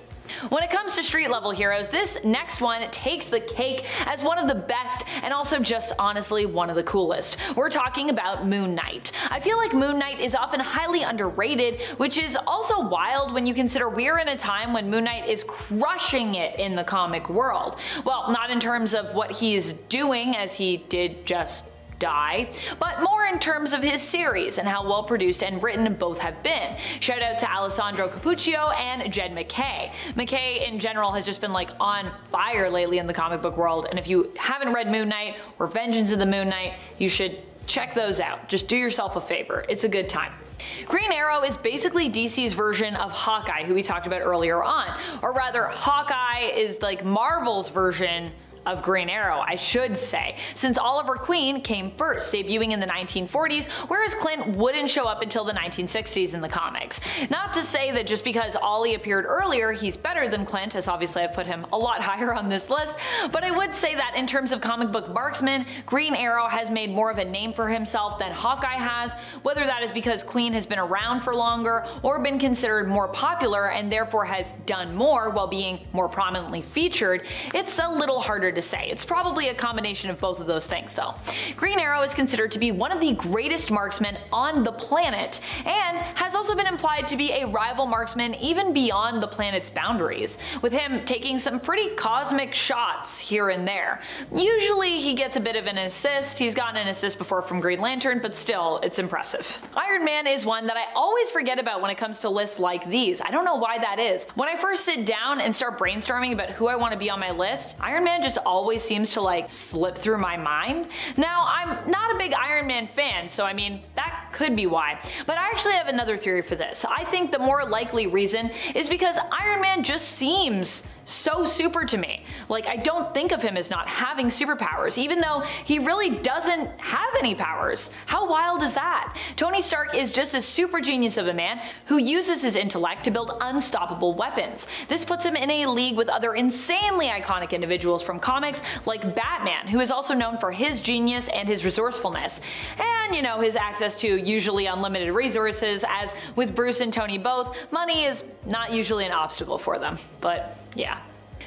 When it comes to street level heroes, this next one takes the cake as one of the best and also just honestly one of the coolest. We're talking about Moon Knight. I feel like Moon Knight is often highly underrated, which is also wild when you consider we're in a time when Moon Knight is crushing it in the comic world. Well, not in terms of what he's doing, as he did just die, but more in terms of his series and how well produced and written both have been. Shout out to Alessandro Cappuccio and Jed MacKay. MacKay in general has just been like on fire lately in the comic book world, and if you haven't read Moon Knight or Vengeance of the Moon Knight, you should check those out. Just do yourself a favor. It's a good time. Green Arrow is basically DC's version of Hawkeye, who we talked about earlier on. Or rather, Hawkeye is like Marvel's version of Green Arrow, I should say, since Oliver Queen came first, debuting in the 1940s, whereas Clint wouldn't show up until the 1960s in the comics. Not to say that just because Ollie appeared earlier, he's better than Clint, as obviously I've put him a lot higher on this list, but I would say that in terms of comic book marksman, Green Arrow has made more of a name for himself than Hawkeye has, whether that is because Queen has been around for longer or been considered more popular and therefore has done more while being more prominently featured, it's a little harder to say. It's probably a combination of both of those things though. Green Arrow is considered to be one of the greatest marksmen on the planet, and has also been implied to be a rival marksman even beyond the planet's boundaries, with him taking some pretty cosmic shots here and there. Usually he gets a bit of an assist. He's gotten an assist before from Green Lantern, but still, it's impressive. Iron Man is one that I always forget about when it comes to lists like these. I don't know why that is. When I first sit down and start brainstorming about who I want to be on my list, Iron Man just always seems to like slip through my mind. Now, I'm not a big Iron Man fan, so I mean, that could be why. But I actually have another theory for this. I think the more likely reason is because Iron Man just seems so super to me. Like, I don't think of him as not having superpowers, even though he really doesn't have any powers. How wild is that? Tony Stark is just a super genius of a man who uses his intellect to build unstoppable weapons. This puts him in a league with other insanely iconic individuals from comics like Batman, who is also known for his genius and his resourcefulness. And, you know, his access to usually unlimited resources, as with Bruce and Tony both, money is not usually an obstacle for them. But yeah.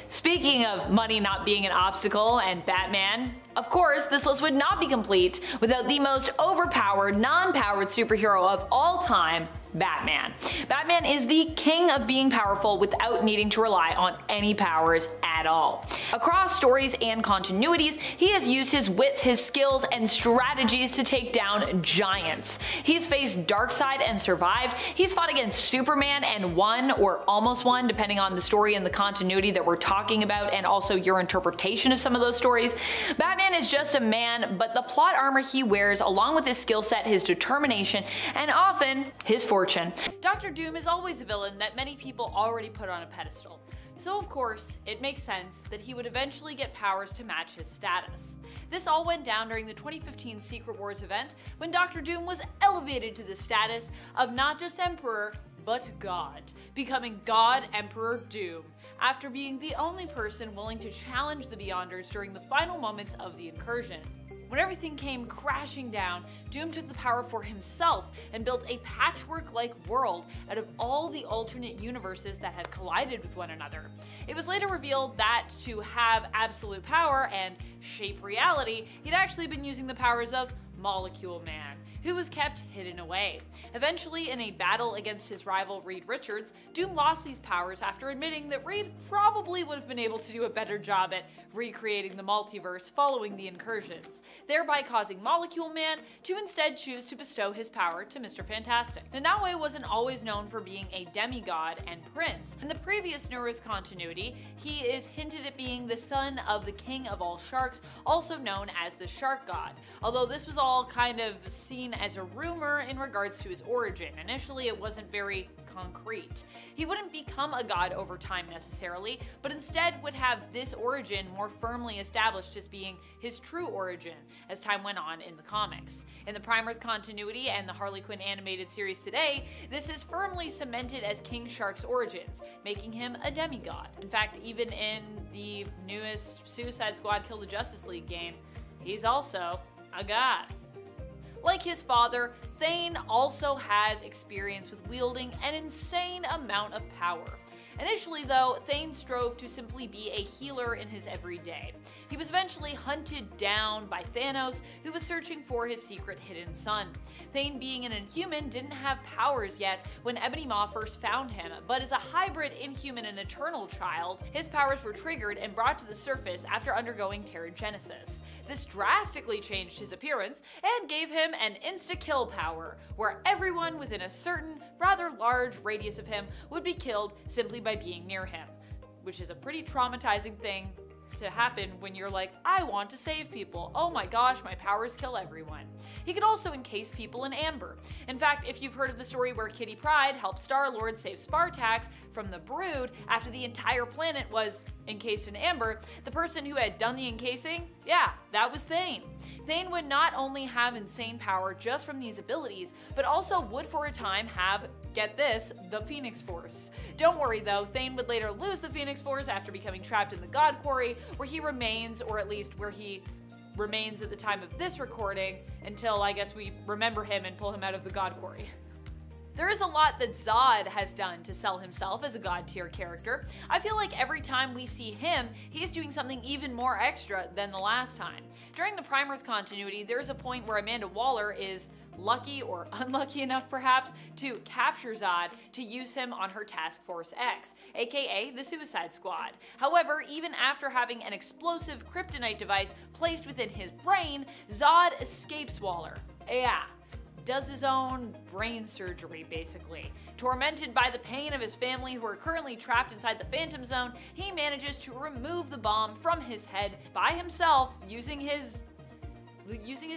Speaking of money not being an obstacle and Batman, of course this list would not be complete without the most overpowered, non-powered superhero of all time, Batman. Batman is the king of being powerful without needing to rely on any powers at all. Across stories and continuities, he has used his wits, his skills, and strategies to take down giants. He's faced Darkseid and survived. He's fought against Superman and won, or almost won, depending on the story and the continuity that we're talking about, and also your interpretation of some of those stories. Batman is just a man, but the plot armor he wears, along with his skill set, his determination, and often his fortune. Dr. Doom is always a villain that many people already put on a pedestal. So of course, it makes sense that he would eventually get powers to match his status. This all went down during the 2015 Secret Wars event, when Dr. Doom was elevated to the status of not just Emperor, but God, becoming God Emperor Doom, after being the only person willing to challenge the Beyonders during the final moments of the incursion. When everything came crashing down, Doom took the power for himself and built a patchwork-like world out of all the alternate universes that had collided with one another. It was later revealed that to have absolute power and shape reality, he'd actually been using the powers of Molecule Man, who was kept hidden away. Eventually, in a battle against his rival Reed Richards, Doom lost these powers after admitting that Reed probably would have been able to do a better job at recreating the multiverse following the incursions, thereby causing Molecule Man to instead choose to bestow his power to Mr. Fantastic. Nanaue wasn't always known for being a demigod and prince. In the previous New Earth continuity, he is hinted at being the son of the king of all sharks, also known as the Shark God, although this was all kind of seen as a rumor in regards to his origin. Initially, it wasn't very concrete. He wouldn't become a god over time necessarily, but instead would have this origin more firmly established as being his true origin as time went on in the comics. In the Prime Earth continuity and the Harley Quinn animated series today, this is firmly cemented as King Shark's origins, making him a demigod. In fact, even in the newest Suicide Squad Kill the Justice League game, he's also a god. Like his father, Thane also has experience with wielding an insane amount of power. Initially though, Thane strove to simply be a healer in his everyday. He was eventually hunted down by Thanos, who was searching for his secret hidden son. Thane, being an Inhuman, didn't have powers yet when Ebony Maw first found him, but as a hybrid Inhuman and Eternal child, his powers were triggered and brought to the surface after undergoing Terrigenesis. This drastically changed his appearance and gave him an insta-kill power, where everyone within a certain, rather large radius of him would be killed simply by being near him, which is a pretty traumatizing thing to happen when you're like, I want to save people. Oh my gosh, my powers kill everyone. He could also encase people in amber. In fact, if you've heard of the story where Kitty Pryde helped Star-Lord save Spartax from the Brood after the entire planet was encased in amber, the person who had done the encasing, yeah, that was Thane. Thane would not only have insane power just from these abilities, but also would for a time have, get this, the Phoenix Force. Don't worry though, Thane would later lose the Phoenix Force after becoming trapped in the God Quarry, where he remains, or at least where he remains at the time of this recording, until I guess we remember him and pull him out of the God Quarry. There is a lot that Zod has done to sell himself as a god tier character. I feel like every time we see him, he's doing something even more extra than the last time. During the Prime Earth continuity, there's a point where Amanda Waller is lucky or unlucky enough perhaps to capture Zod to use him on her Task Force X, aka the Suicide Squad. However, even after having an explosive kryptonite device placed within his brain, Zod escapes Waller. Yeah. Does his own brain surgery, basically. Tormented by the pain of his family who are currently trapped inside the Phantom Zone, he manages to remove the bomb from his head by himself using his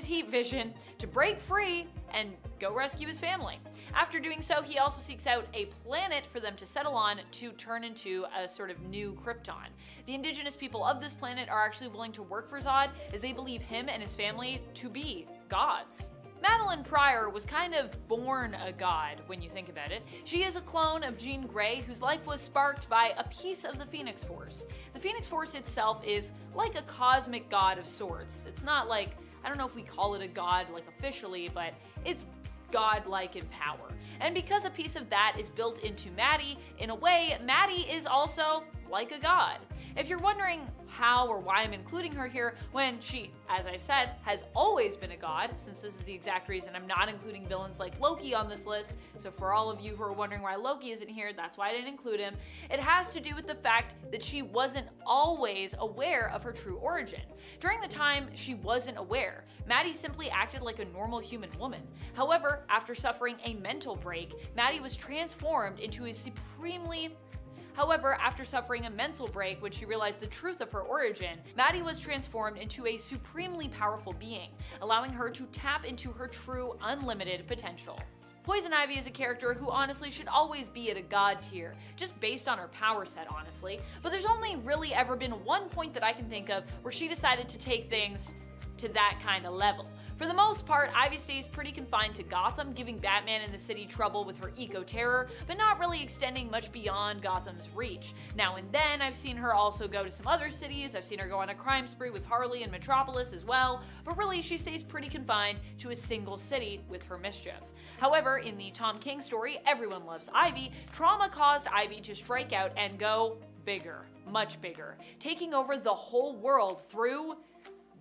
heat vision to break free and go rescue his family. After doing so, he also seeks out a planet for them to settle on to turn into a sort of new Krypton. The indigenous people of this planet are actually willing to work for Zod, as they believe him and his family to be gods. Madeline Pryor was kind of born a god when you think about it. She is a clone of Jean Grey, whose life was sparked by a piece of the Phoenix Force. The Phoenix Force itself is like a cosmic god of sorts. It's not like, I don't know if we call it a god like officially, but it's godlike in power. And because a piece of that is built into Maddie, in a way, Maddie is also like a god. If you're wondering how or why I'm including her here when she, as I've said, has always been a god, since this is the exact reason I'm not including villains like Loki on this list, so for all of you who are wondering why Loki isn't here, that's why I didn't include him, it has to do with the fact that she wasn't always aware of her true origin. During the time she wasn't aware, Maddie simply acted like a normal human woman. However, after suffering a mental break, Maddie was transformed into a after suffering a mental break when she realized the truth of her origin, Maddie was transformed into a supremely powerful being, allowing her to tap into her true, unlimited potential. Poison Ivy is a character who honestly should always be at a god tier, just based on her power set honestly, but there's only really ever been one point that I can think of where she decided to take things to that kind of level. For the most part, Ivy stays pretty confined to Gotham, giving Batman and the city trouble with her eco-terror, but not really extending much beyond Gotham's reach. Now and then, I've seen her also go to some other cities, I've seen her go on a crime spree with Harley in Metropolis as well, but really she stays pretty confined to a single city with her mischief. However, in the Tom King story, Everyone Loves Ivy, trauma caused Ivy to strike out and go bigger, much bigger, taking over the whole world through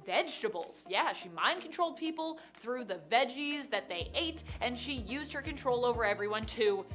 vegetables. Yeah, she mind controlled people through the veggies that they ate, and she used her control over everyone to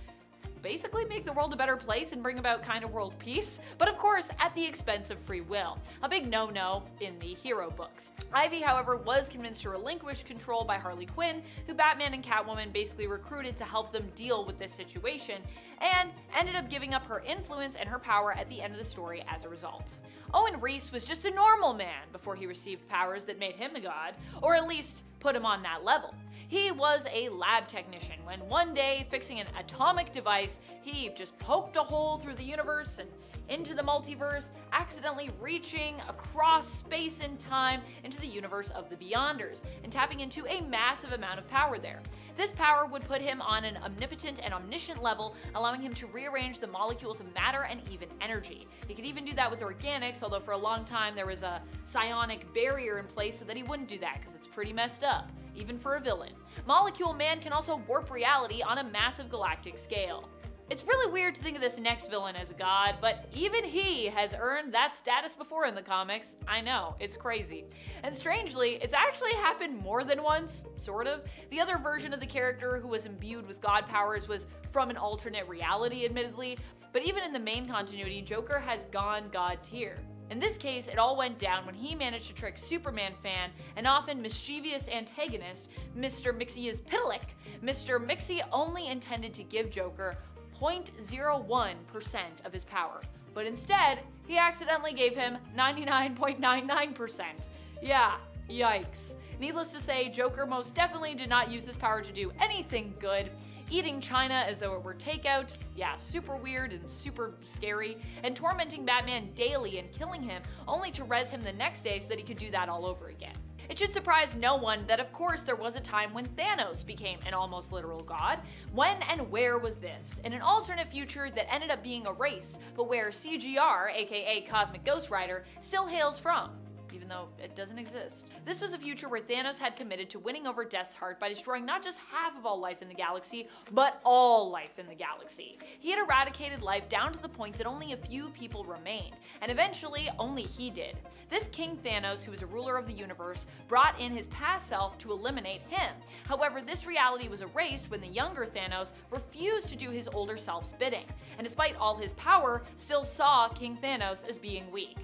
basically make the world a better place and bring about kind of world peace, but of course at the expense of free will. A big no-no in the hero books. Ivy, however, was convinced to relinquish control by Harley Quinn, who Batman and Catwoman basically recruited to help them deal with this situation, and ended up giving up her influence and her power at the end of the story as a result. Owen Reese was just a normal man before he received powers that made him a god, or at least put him on that level. He was a lab technician when one day, fixing an atomic device, he just poked a hole through the universe and into the multiverse, accidentally reaching across space and time into the universe of the Beyonders, and tapping into a massive amount of power there. This power would put him on an omnipotent and omniscient level, allowing him to rearrange the molecules of matter and even energy. He could even do that with organics, although for a long time there was a psionic barrier in place so that he wouldn't do that, because it's pretty messed up, even for a villain. Molecule Man can also warp reality on a massive galactic scale. It's really weird to think of this next villain as a god, but even he has earned that status before in the comics. I know, it's crazy. And strangely, it's actually happened more than once, sort of. The other version of the character who was imbued with god powers was from an alternate reality, admittedly, but even in the main continuity, Joker has gone god tier. In this case, it all went down when he managed to trick Superman fan and often mischievous antagonist, Mr. Mxyzptlk. Mr. Mxyz only intended to give Joker 0.01% of his power, but instead, he accidentally gave him 99.99%. Yeah, yikes. Needless to say, Joker most definitely did not use this power to do anything good. Eating China as though it were takeout, yeah, super weird and super scary, and tormenting Batman daily and killing him only to res him the next day so that he could do that all over again. It should surprise no one that of course there was a time when Thanos became an almost literal god. When and where was this? In an alternate future that ended up being erased, but where CGR, aka Cosmic Ghost Rider, still hails from, even though it doesn't exist. This was a future where Thanos had committed to winning over Death's Heart by destroying not just half of all life in the galaxy, but all life in the galaxy. He had eradicated life down to the point that only a few people remained, and eventually only he did. This King Thanos, who was a ruler of the universe, brought in his past self to eliminate him. However, this reality was erased when the younger Thanos refused to do his older self's bidding, and despite all his power, still saw King Thanos as being weak.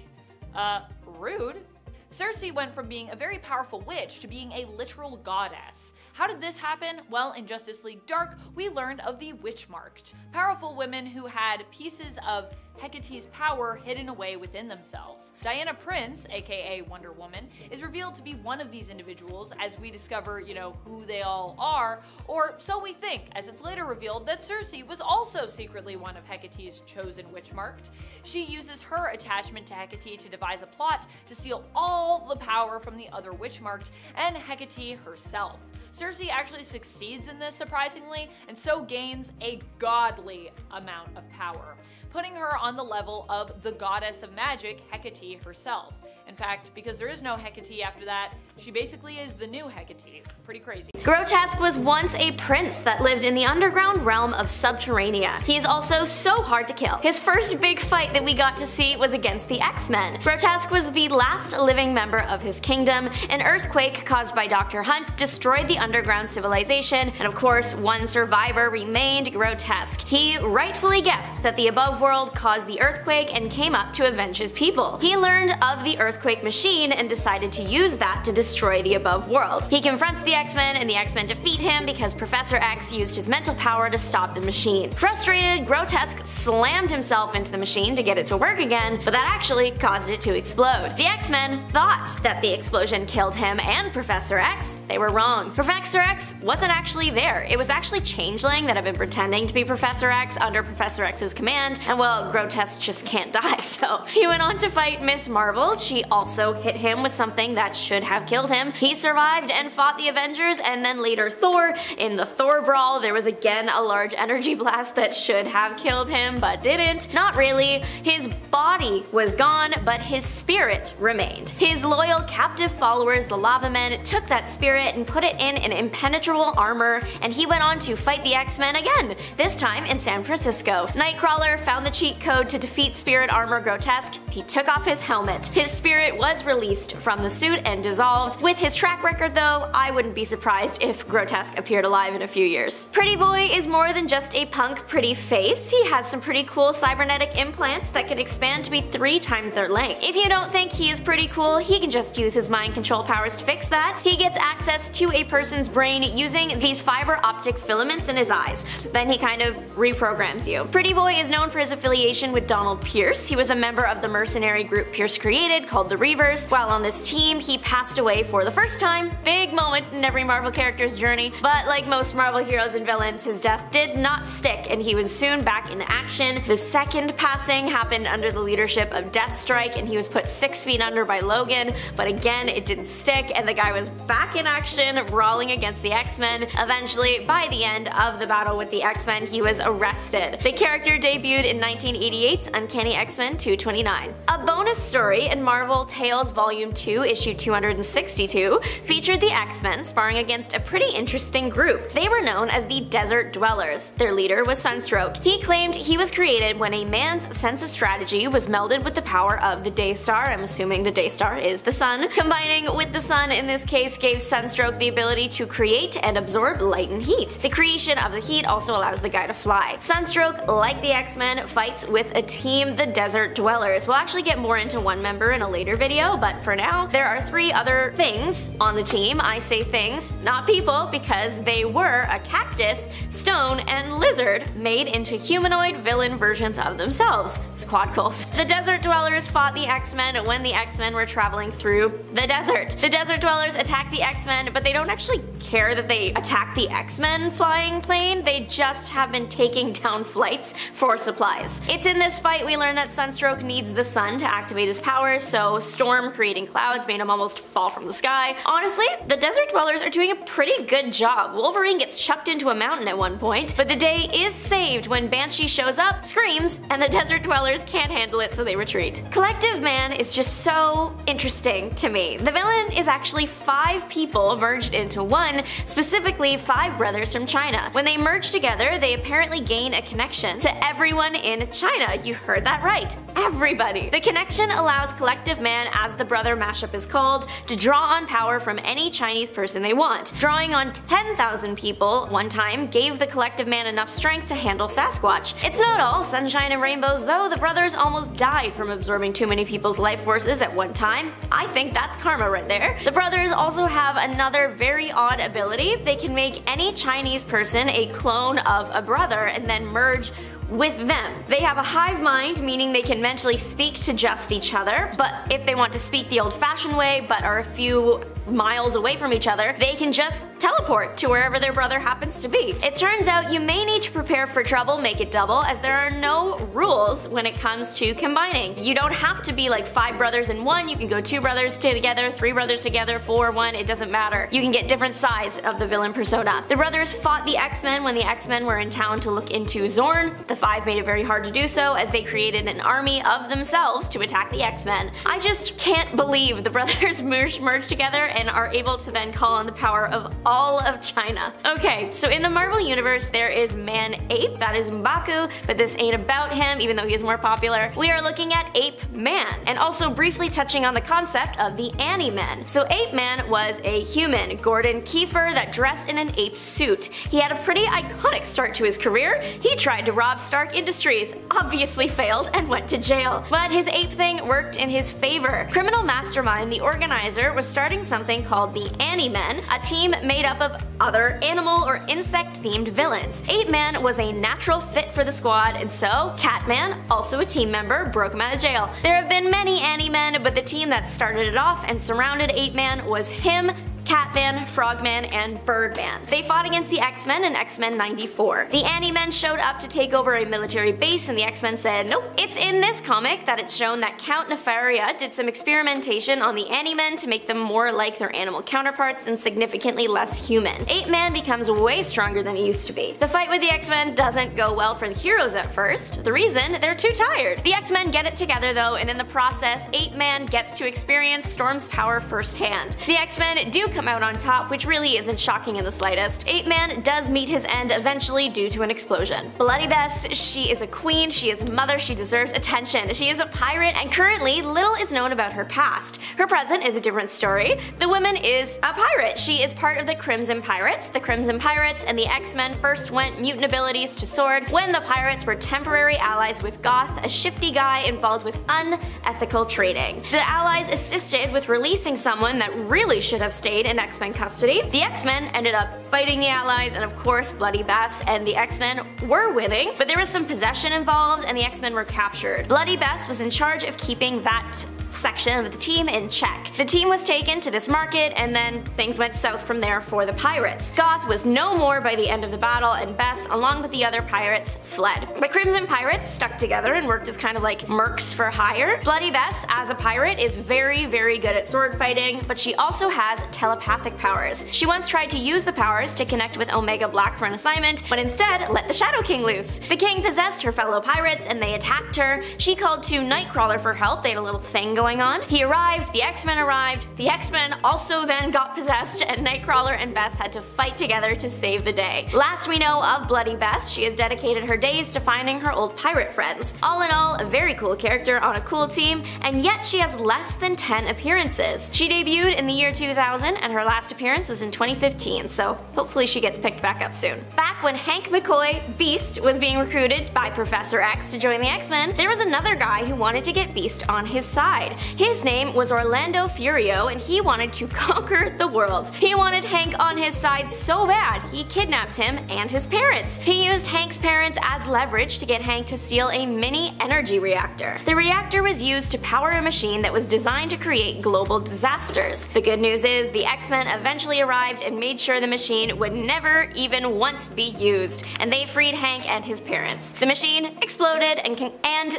Rude. Cersei went from being a very powerful witch to being a literal goddess. How did this happen? Well, in Justice League Dark, we learned of the Witch-Marked, powerful women who had pieces of Hecate's power hidden away within themselves. Diana Prince, aka Wonder Woman, is revealed to be one of these individuals as we discover, who they all are, or so we think, as it's later revealed that Cersei was also secretly one of Hecate's chosen Witch-Marked. She uses her attachment to Hecate to devise a plot to steal all the power from the other Witch-Marked and Hecate herself. Cersei actually succeeds in this, surprisingly, and so gains a godly amount of power, putting her on the level of the goddess of magic, Hecate herself. In fact, because there is no Hecate after that, she basically is the new Hecate. Pretty crazy. Grotesque was once a prince that lived in the underground realm of Subterranea. He is also so hard to kill. His first big fight that we got to see was against the X-Men. Grotesque was the last living member of his kingdom. An earthquake caused by Dr. Hunt destroyed the underground civilization, and of course, one survivor remained, Grotesque. He rightfully guessed that the above world caused the earthquake and came up to avenge his people. He learned of the earthquake machine and decided to use that to destroy the above world. He confronts the X-Men and the X-Men defeat him because Professor X used his mental power to stop the machine. Frustrated, Grotesque slammed himself into the machine to get it to work again, but that actually caused it to explode. The X-Men thought that the explosion killed him and Professor X. They were wrong. Professor X wasn't actually there. It was actually Changeling that had been pretending to be Professor X under Professor X's command, and well, Grotesque just can't die, so he went on to fight Miss Marvel. She also hit him with something that should have killed him. He survived and fought the Avengers, and then later Thor. In the Thor brawl, there was again a large energy blast that should have killed him, but didn't. Not really. His body was gone, but his spirit remained. His loyal captive followers, the Lava Men, took that spirit and put it in an impenetrable armor, and he went on to fight the X-Men again, this time in San Francisco. Nightcrawler found the cheat code to defeat Spirit Armor Grotesque. He took off his helmet. His spirit was released from the suit and dissolved. With his track record though, I wouldn't be surprised if Grotesque appeared alive in a few years. Pretty Boy is more than just a punk pretty face. He has some pretty cool cybernetic implants that can expand to be 3 times their length. If you don't think he is pretty cool, he can just use his mind control powers to fix that. He gets access to a person's brain using these fiber optic filaments in his eyes. Then he kind of reprograms you. Pretty Boy is known for his affiliation with Donald Pierce. He was a member of the mercenary group Pierce created called the Reavers. While on this team, he passed away for the first time. Big moment in every Marvel character's journey, but like most Marvel heroes and villains, his death did not stick and he was soon back in action. The second passing happened under the leadership of Deathstrike and he was put 6 feet under by Logan, but again it didn't stick and the guy was back in action brawling against the X-Men. Eventually, by the end of the battle with the X-Men, he was arrested. The character debuted in 1988's Uncanny X-Men 229. A bonus story in Marvel Tales Volume 2, issue 262, featured the X-Men sparring against a pretty interesting group. They were known as the Desert Dwellers. Their leader was Sunstroke. He claimed he was created when a man's sense of strategy was melded with the power of the Daystar. I'm assuming the Daystar is the sun. Combining with the sun in this case gave Sunstroke the ability to create and absorb light and heat. The creation of the heat also allows the guy to fly. Sunstroke, like the X-Men, fights with a team, the Desert Dwellers. We'll actually get more into one member in a later video, but for now, there are 3 other things on the team. I say things, not people, because they were a cactus, stone, and lizard made into humanoid villain versions of themselves. Squadcles. The Desert Dwellers fought the X-Men when the X-Men were traveling through the desert. The Desert Dwellers attack the X-Men, but they don't actually care that they attack the X-Men flying plane. They just have been taking down flights for supplies. It's in this fight we learn that Sunstroke needs the sun to activate his powers, so Storm creating clouds made him almost fall from the sky. Honestly, the Desert Dwellers are doing a pretty good job. Wolverine gets chucked into a mountain at one point, but the day is saved when Banshee shows up, screams, and the Desert Dwellers can't handle it, so they retreat. Collective Man is just so interesting to me. The villain is actually 5 people merged into one, specifically 5 brothers from China. When they merge together, they apparently gain a connection to everyone in China. You heard that right. Everybody. The connection allows Collective Man, as the brother mashup is called, to draw on power from any Chinese person they want. Drawing on 10,000 people one time gave the Collective Man enough strength to handle Sasquatch. It's not all sunshine and rainbows though. The brothers almost died from absorbing too many people's life forces at one time. I think that's karma right there. The brothers also have another very odd ability. They can make any Chinese person a clone of a brother and then merge with them. They have a hive mind, meaning they can mentally speak to just each other, but if they want to speak the old-fashioned way but are a few miles away from each other, they can just teleport to wherever their brother happens to be. It turns out you may need to prepare for trouble, make it double, as there are no rules when it comes to combining. You don't have to be like 5 brothers in one, you can go 2 brothers together, 3 brothers together, 4, 1, it doesn't matter. You can get different size of the villain persona. The brothers fought the X-Men when the X-Men were in town to look into Zorn. The Five made it very hard to do so as they created an army of themselves to attack the X-Men. I just can't believe the brothers merged together and are able to then call on the power of all of China. Okay, so in the Marvel Universe there is Man-Ape, that is M'Baku, but this ain't about him even though he is more popular. We are looking at Ape-Man, and also briefly touching on the concept of the Ani-Men. So Ape-Man was a human, Gordon Kiefer, that dressed in an ape suit. He had a pretty iconic start to his career. He tried to rob Stark Industries, obviously failed, and went to jail. But his ape thing worked in his favor. Criminal mastermind, the organizer, was starting something called the Ani-Men, a team made up of other animal or insect-themed villains. Ape-Man was a natural fit for the squad, and so Catman, also a team member, broke him out of jail. There have been many Ani-Men, but the team that started it off and surrounded Ape-Man was him, Catman, Frogman, and Birdman. They fought against the X-Men in X-Men 94. The Ani-Men showed up to take over a military base and the X-Men said nope. It's in this comic that it's shown that Count Nefaria did some experimentation on the Ani-Men to make them more like their animal counterparts and significantly less human. Ape-Man becomes way stronger than he used to be. The fight with the X-Men doesn't go well for the heroes at first. The reason? They're too tired. The X-Men get it together though, and in the process, Ape-Man gets to experience Storm's power firsthand. The X-Men do come out on top, which really isn't shocking in the slightest. Ape-Man does meet his end eventually due to an explosion. Bloody Bess, she is a queen, she is a mother, she deserves attention. She is a pirate, and currently little is known about her past. Her present is a different story. The woman is a pirate. She is part of the Crimson Pirates. The Crimson Pirates and the X-Men first went mutant abilities to sword when the pirates were temporary allies with Goth, a shifty guy involved with unethical trading. The allies assisted with releasing someone that really should have stayed in X-Men custody. The X-Men ended up fighting the allies, and of course Bloody Bess and the X-Men were winning, but there was some possession involved and the X-Men were captured. Bloody Bess was in charge of keeping that section of the team in check. The team was taken to this market and then things went south from there for the pirates. Goth was no more by the end of the battle and Bess, along with the other pirates, fled. The Crimson Pirates stuck together and worked as kind of like mercs for hire. Bloody Bess, as a pirate, is very good at sword fighting, but she also has telepathic powers. She once tried to use the powers to connect with Omega Black for an assignment, but instead let the Shadow King loose. The king possessed her fellow pirates and they attacked her. She called to Nightcrawler for help. They had a little thing going on. He arrived, the X-Men arrived, the X-Men also then got possessed, and Nightcrawler and Bess had to fight together to save the day. Last we know of Bloody Bess, she has dedicated her days to finding her old pirate friends. All in all, a very cool character on a cool team, and yet she has less than 10 appearances. She debuted in the year 2000 and her last appearance was in 2015, so hopefully she gets picked back up soon. Back when Hank McCoy, Beast, was being recruited by Professor X to join the X-Men, there was another guy who wanted to get Beast on his side. His name was Orlando Furio and he wanted to conquer the world. He wanted Hank on his side so bad, he kidnapped him and his parents. He used Hank's parents as leverage to get Hank to steal a mini energy reactor. The reactor was used to power a machine that was designed to create global disasters. The good news is the X-Men eventually arrived and made sure the machine would never even once be used, and they freed Hank and his parents. The machine exploded and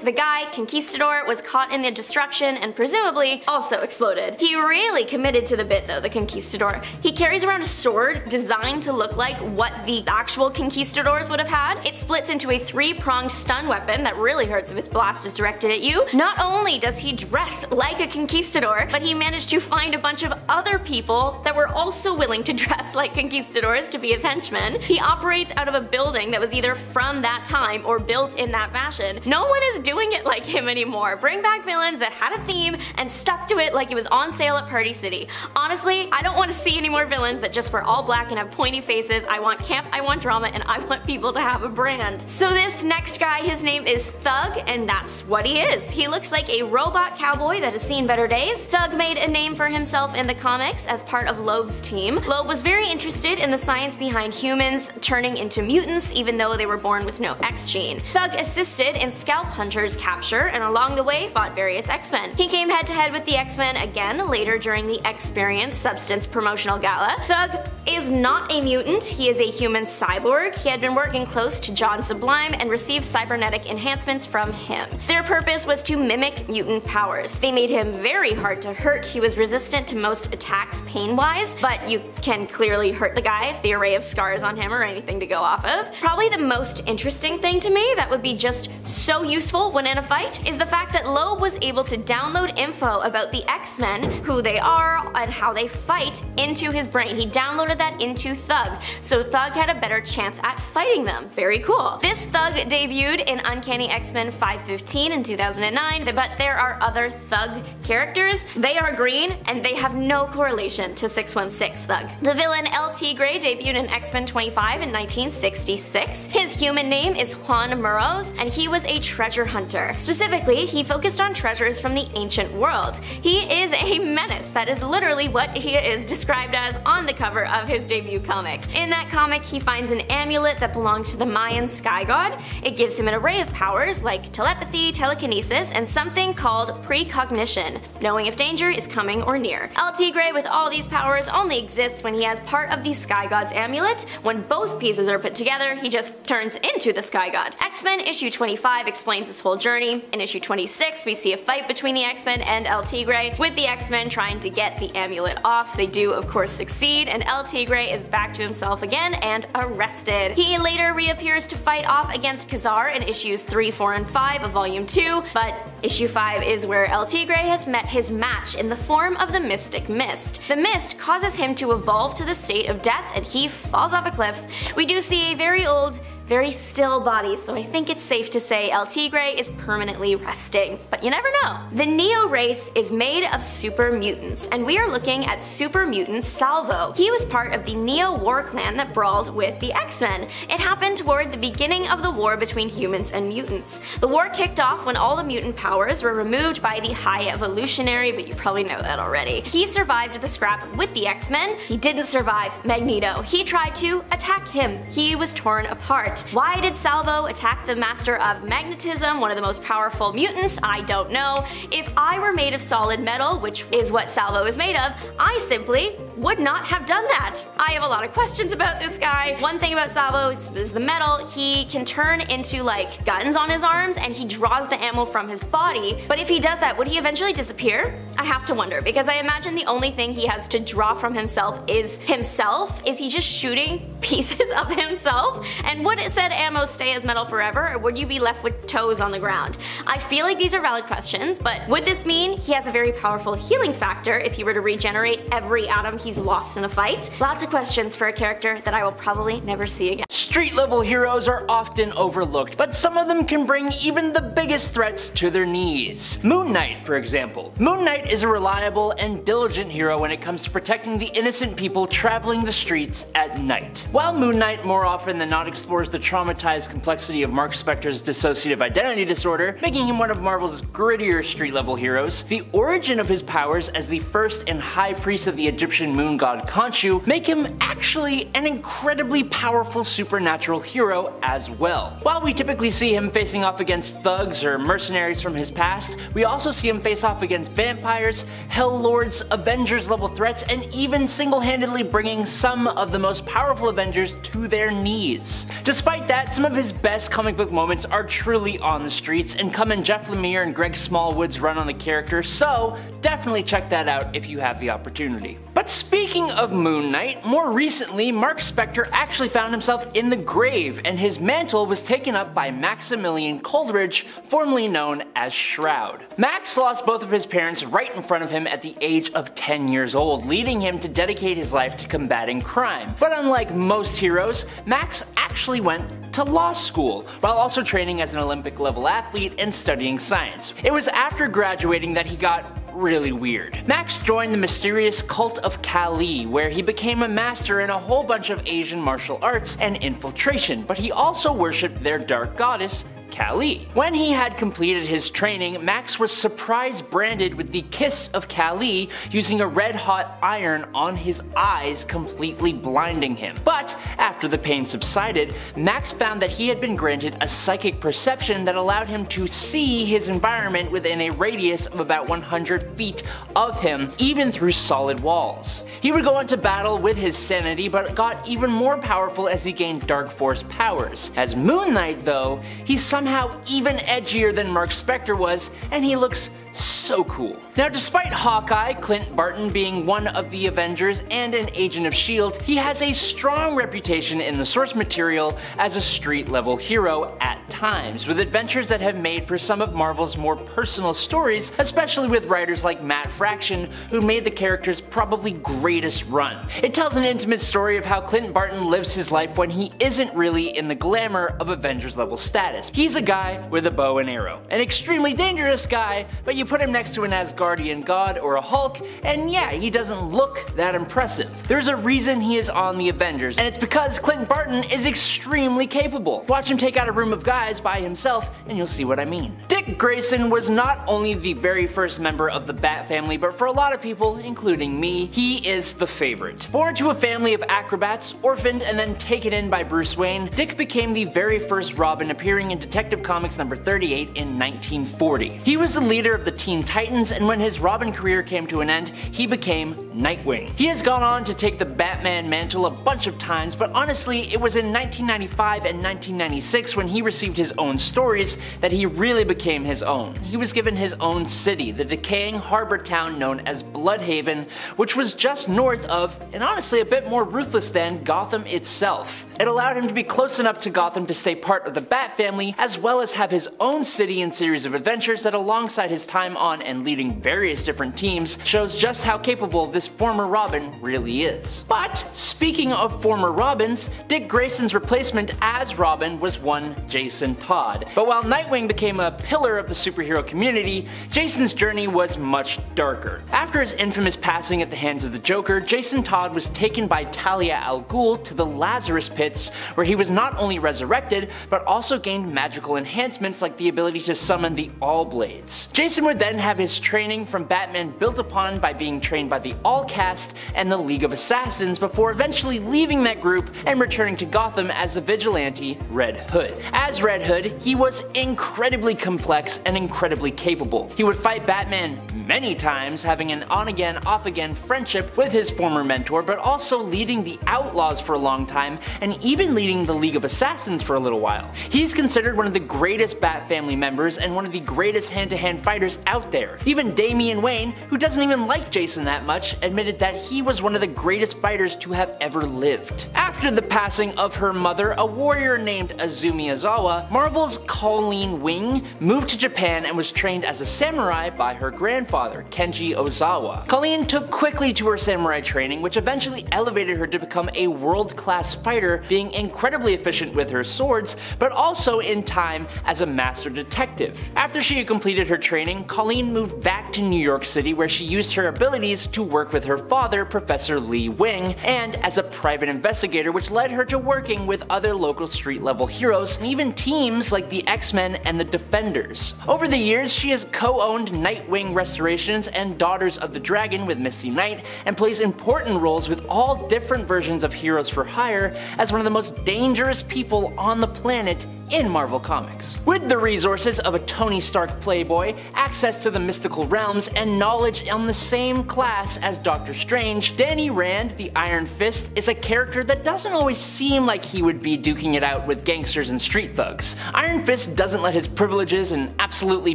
the guy, Conquistador, was caught in the destruction and presumably also exploded. He really committed to the bit though, the Conquistador. He carries around a sword designed to look like what the actual Conquistadors would have had. It splits into a 3-pronged stun weapon that really hurts if its blast is directed at you. Not only does he dress like a Conquistador, but he managed to find a bunch of other people that were also willing to dress like Conquistadors to be his henchmen. He operates out of a building that was either from that time or built in that fashion. No one is doing it like him anymore. Bring back villains that had a theme and stuck to it like it was on sale at Party City. Honestly, I don't want to see any more villains that just wear all black and have pointy faces. I want camp, I want drama, and I want people to have a brand. So this next guy, his name is Thug, and that's what he is. He looks like a robot cowboy that has seen better days. Thug made a name for himself in the comics as part of Loeb's team. Loeb was very interested in the science behind humans turning into mutants even though they were born with no X gene. Thug assisted in Scalp Hunter's capture and along the way fought various X-Men. He came head to head with the X-Men again later during the Experience Substance promotional gala. Thug is not a mutant, he is a human cyborg. He had been working close to John Sublime and received cybernetic enhancements from him. Their purpose was to mimic mutant powers. They made him very hard to hurt. He was resistant to most attacks pain-wise, but you can clearly hurt the guy if the array of scars on him or anything to go off of. Probably the most interesting thing to me that would be just so useful when in a fight is the fact that Loeb was able to download info about the X-Men, who they are and how they fight, into his brain. He downloaded that into Thug, so Thug had a better chance at fighting them. Very cool. This Thug debuted in Uncanny X-Men 515 in 2009, but there are other Thug characters. They are green and they have no correlation to 616 Thug. The villain El Tigre debuted in X-Men 25 in 1966. His human name is Juan Moros, and he was a treasure hunter. Specifically, he focused on treasures from the ancient world. He is a menace. That is literally what he is described as on the cover of his debut comic. In that comic, he finds an amulet that belonged to the Mayan sky god. It gives him an array of powers like telepathy, telekinesis, and something called precognition, knowing if danger is coming or near. El Tigre with all these powers only exists when he has part of the sky god's amulet. When both pieces are put together, he just turns into the sky god. X-Men issue 25 explains this whole journey. In issue 26, we see a fight between the X-Men and El Tigre, with the X-Men trying to get the amulet off. They do, of course, succeed, and El Tigre is back to himself again and arrested. He later reappears to fight off against Khazar in issues 3, 4, and 5 of volume 2, but issue 5 is where El Tigre has met his match in the form of the Mystic Mist. The mist causes him to evolve to the state of death and he falls off a cliff. We do see a very old, very still body, so I think it's safe to say El Tigre is permanently resting. But you never know. The Neo race is made of super mutants, and we are looking at super mutant Salvo. He was part of the Neo war clan that brawled with the X-Men. It happened toward the beginning of the war between humans and mutants. The war kicked off when all the mutant powers were removed by the High Evolutionary, but you probably know that already. He survived the scrap with the X-Men. He didn't survive Magneto. He tried to attack him. He was torn apart. Why did Salvo attack the Master of Magnetism, one of the most powerful mutants? I don't know. If I were made of solid metal, which is what Salvo is made of, I simply would not have done that. I have a lot of questions about this guy. One thing about Salvo is the metal. He can turn into like guns on his arms and he draws the ammo from his body, but if he does that, would he eventually disappear? I have to wonder, because I imagine the only thing he has to draw from himself is himself. Is he just shooting pieces of himself? And would said ammo stay as metal forever, or would you be left with toes on the ground? I feel like these are valid questions, but would this mean he has a very powerful healing factor if he were to regenerate every atom he's lost in a fight? Lots of questions for a character that I will probably never see again. Street level heroes are often overlooked, but some of them can bring even the biggest threats to their knees. Moon Knight, for example. Moon Knight is a reliable and diligent hero when it comes to protecting the innocent people traveling the streets at night. While Moon Knight more often than not explores the traumatized complexity of Mark Spector's dissociative identity disorder, making him one of Marvel's grittier street level heroes, the origin of his powers as the first and high priest of the Egyptian moon god Khonshu make him actually an incredibly powerful supernatural hero as well. While we typically see him facing off against thugs or mercenaries from his past, we also see him face off against vampires, hell lords, Avengers level threats, and even single-handedly bringing some of the most powerful Avengers to their knees. Despite that, some of his best comic book moments are truly on the streets and come in Jeff Lemire and Greg Smallwood's run on the character, so definitely check that out if you have the opportunity. But speaking of Moon Knight, more recently Mark Spector actually found himself in the grave, and his mantle was taken up by Maximilian Coleridge, formerly known as Shroud. Max lost both of his parents right in front of him at the age of 10 years old, leading him to dedicate his life to combating crime. But unlike most heroes, Max actually went to law school, while also training as an Olympic level athlete and studying science. It was after graduating that he got really weird. Max joined the mysterious cult of Kali, where he became a master in a whole bunch of Asian martial arts and infiltration, but he also worshipped their dark goddess, Kal-El. When he had completed his training, Max was surprise branded with the Kiss of Kal-El, using a red-hot iron on his eyes, completely blinding him. But after the pain subsided, Max found that he had been granted a psychic perception that allowed him to see his environment within a radius of about 100 feet of him, even through solid walls. He would go into battle with his sanity, but got even more powerful as he gained Dark Force powers. As Moon Knight though, he's somehow even edgier than Mark Spector was, and he looks so cool. Now, despite Hawkeye, Clint Barton, being one of the Avengers and an agent of S.H.I.E.L.D., he has a strong reputation in the source material as a street-level hero at times, with adventures that have made for some of Marvel's more personal stories, especially with writers like Matt Fraction, who made the character's probably greatest run. It tells an intimate story of how Clint Barton lives his life when he isn't really in the glamour of Avengers-level status. He's a guy with a bow and arrow, an extremely dangerous guy, but you put him next to an Asgardian god or a Hulk, and yeah, he doesn't look that impressive. There's a reason he is on the Avengers, and it's because Clint Barton is extremely capable. Watch him take out a room of guys by himself, and you'll see what I mean. Dick Grayson was not only the very first member of the Bat family, but for a lot of people, including me, he is the favorite. Born to a family of acrobats, orphaned, and then taken in by Bruce Wayne, Dick became the very first Robin, appearing in Detective Comics number 38 in 1940. He was the leader of the Teen Titans, and when his Robin career came to an end, he became Nightwing. He has gone on to take the Batman mantle a bunch of times, but honestly, it was in 1995 and 1996 when he received his own stories that he really became his own. He was given his own city, the decaying harbor town known as Bloodhaven, which was just north of, and honestly a bit more ruthless than, Gotham itself. It allowed him to be close enough to Gotham to stay part of the Bat family, as well as have his own city and series of adventures that, alongside his time on and leading various different teams, shows just how capable this former Robin really is. But speaking of former Robins, Dick Grayson's replacement as Robin was one Jason Todd. But while Nightwing became a pillar of the superhero community, Jason's journey was much darker. After his infamous passing at the hands of the Joker, Jason Todd was taken by Talia al Ghul to the Lazarus Pits, where he was not only resurrected, but also gained magical enhancements like the ability to summon the All-Blades. Jason would then have his training from Batman built upon by being trained by the All-Cast and the League of Assassins, before eventually leaving that group and returning to Gotham as the vigilante Red Hood. As Red Hood, he was incredibly complex and incredibly capable. He would fight Batman many times, having an on-again, off-again friendship with his former mentor, but also leading the Outlaws for a long time, and even leading the League of Assassins for a little while. He's considered one of the greatest Bat family members and one of the greatest hand-to-hand fighters out there. Even Damian Wayne, who doesn't even like Jason that much, admitted that he was one of the greatest fighters to have ever lived. After the passing of her mother, a warrior named Azumi Ozawa, Marvel's Colleen Wing moved to Japan and was trained as a samurai by her grandfather, Kenji Ozawa. Colleen took quickly to her samurai training, which eventually elevated her to become a world-class fighter, being incredibly efficient with her swords, but also in time as a master detective. After she had completed her training, Colleen moved back to New York City, where she used her abilities to work with her father, Professor Lee Wing, and as a private investigator, which led her to working with other local street-level heroes, and even teams like the X-Men and the Defenders. Over the years, she has co-owned Nightwing Restorations and Daughters of the Dragon with Misty Knight, and plays important roles with all different versions of Heroes for Hire as one of the most dangerous people on the planet in Marvel Comics. With the resources of a Tony Stark playboy, access to the mystical realms, and knowledge on the same class as Doctor Strange, Danny Rand, the Iron Fist, is a character that doesn't always seem like he would be duking it out with gangsters and street thugs. Iron Fist doesn't let his privileges and absolutely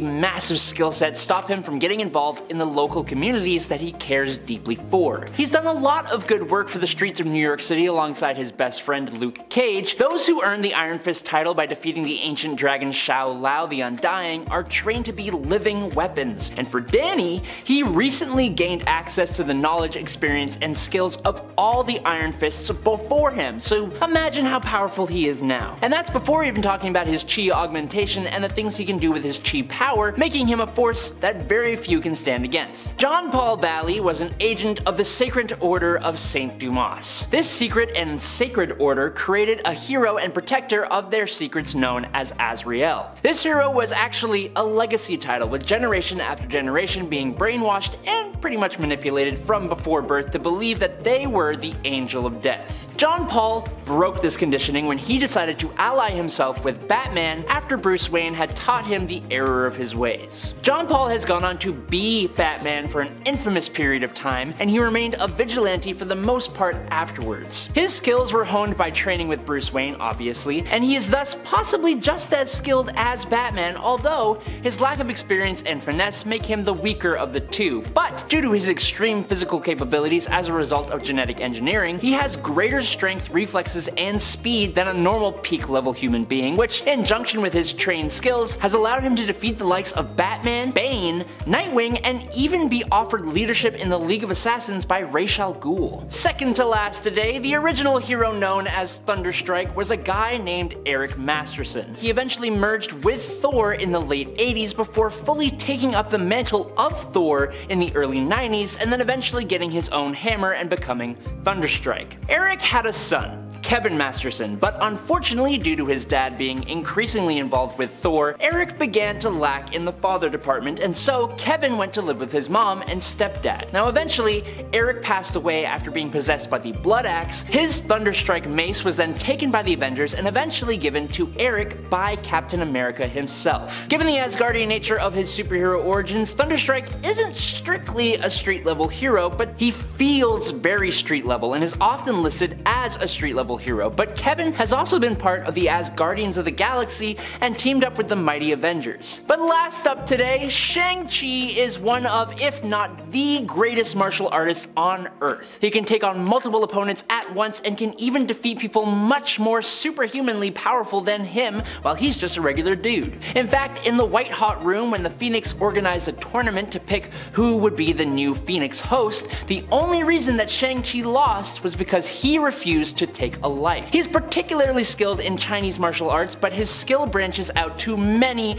massive skill set stop him from getting involved in the local communities that he cares deeply for. He's done a lot of good work for the streets of New York City alongside his best friend Luke Cage. Those who earn the Iron Fist title by defeating the ancient dragon Shao Lao the Undying are trained to be living weapons, and for Danny, he recently gained access to the the knowledge, experience, and skills of all the Iron Fists before him, so imagine how powerful he is now. And that's before even talking about his chi augmentation and the things he can do with his chi power, making him a force that very few can stand against. John Paul Valley was an agent of the Sacred Order of Saint Dumas. This secret and sacred order created a hero and protector of their secrets known as Azrael. This hero was actually a legacy title, with generation after generation being brainwashed and pretty much manipulated from before birth to believe that they were the Angel of Death. John Paul broke this conditioning when he decided to ally himself with Batman after Bruce Wayne had taught him the error of his ways. John Paul has gone on to be Batman for an infamous period of time, and he remained a vigilante for the most part afterwards. His skills were honed by training with Bruce Wayne, obviously, and he is thus possibly just as skilled as Batman, although his lack of experience and finesse make him the weaker of the two. But due to his extreme physical capabilities as a result of genetic engineering, he has greater strength, reflexes, and speed than a normal peak level human being, which in junction with his trained skills has allowed him to defeat the likes of Batman, Bane, Nightwing, and even be offered leadership in the League of Assassins by Ra's al Ghul. Second to last today, the original hero known as Thunderstrike was a guy named Eric Masterson. He eventually merged with Thor in the late 80s before fully taking up the mantle of Thor in the early 90s, and then eventually getting his own hammer and becoming Thunderstrike. Eric had a son, Kevin Masterson, but unfortunately due to his dad being increasingly involved with Thor, Eric began to lack in the father department, and so Kevin went to live with his mom and stepdad. Now eventually, Eric passed away after being possessed by the Blood Axe. His Thunderstrike mace was then taken by the Avengers and eventually given to Eric by Captain America himself. Given the Asgardian nature of his superhero origins, Thunderstrike isn't strictly a street level hero, but he feels very street level and is often listed as a street level hero. But Kevin has also been part of the Asgardians of the Galaxy and teamed up with the mighty Avengers. But last up today, Shang-Chi is one of, if not the greatest martial artists on Earth. He can take on multiple opponents at once and can even defeat people much more superhumanly powerful than him while he's just a regular dude. In fact, in the White Hot Room when the Phoenix organized a tournament to pick who would be the new Phoenix host, the only reason that Shang-Chi lost was because he refused to take a life. He's particularly skilled in Chinese martial arts, but his skill branches out to many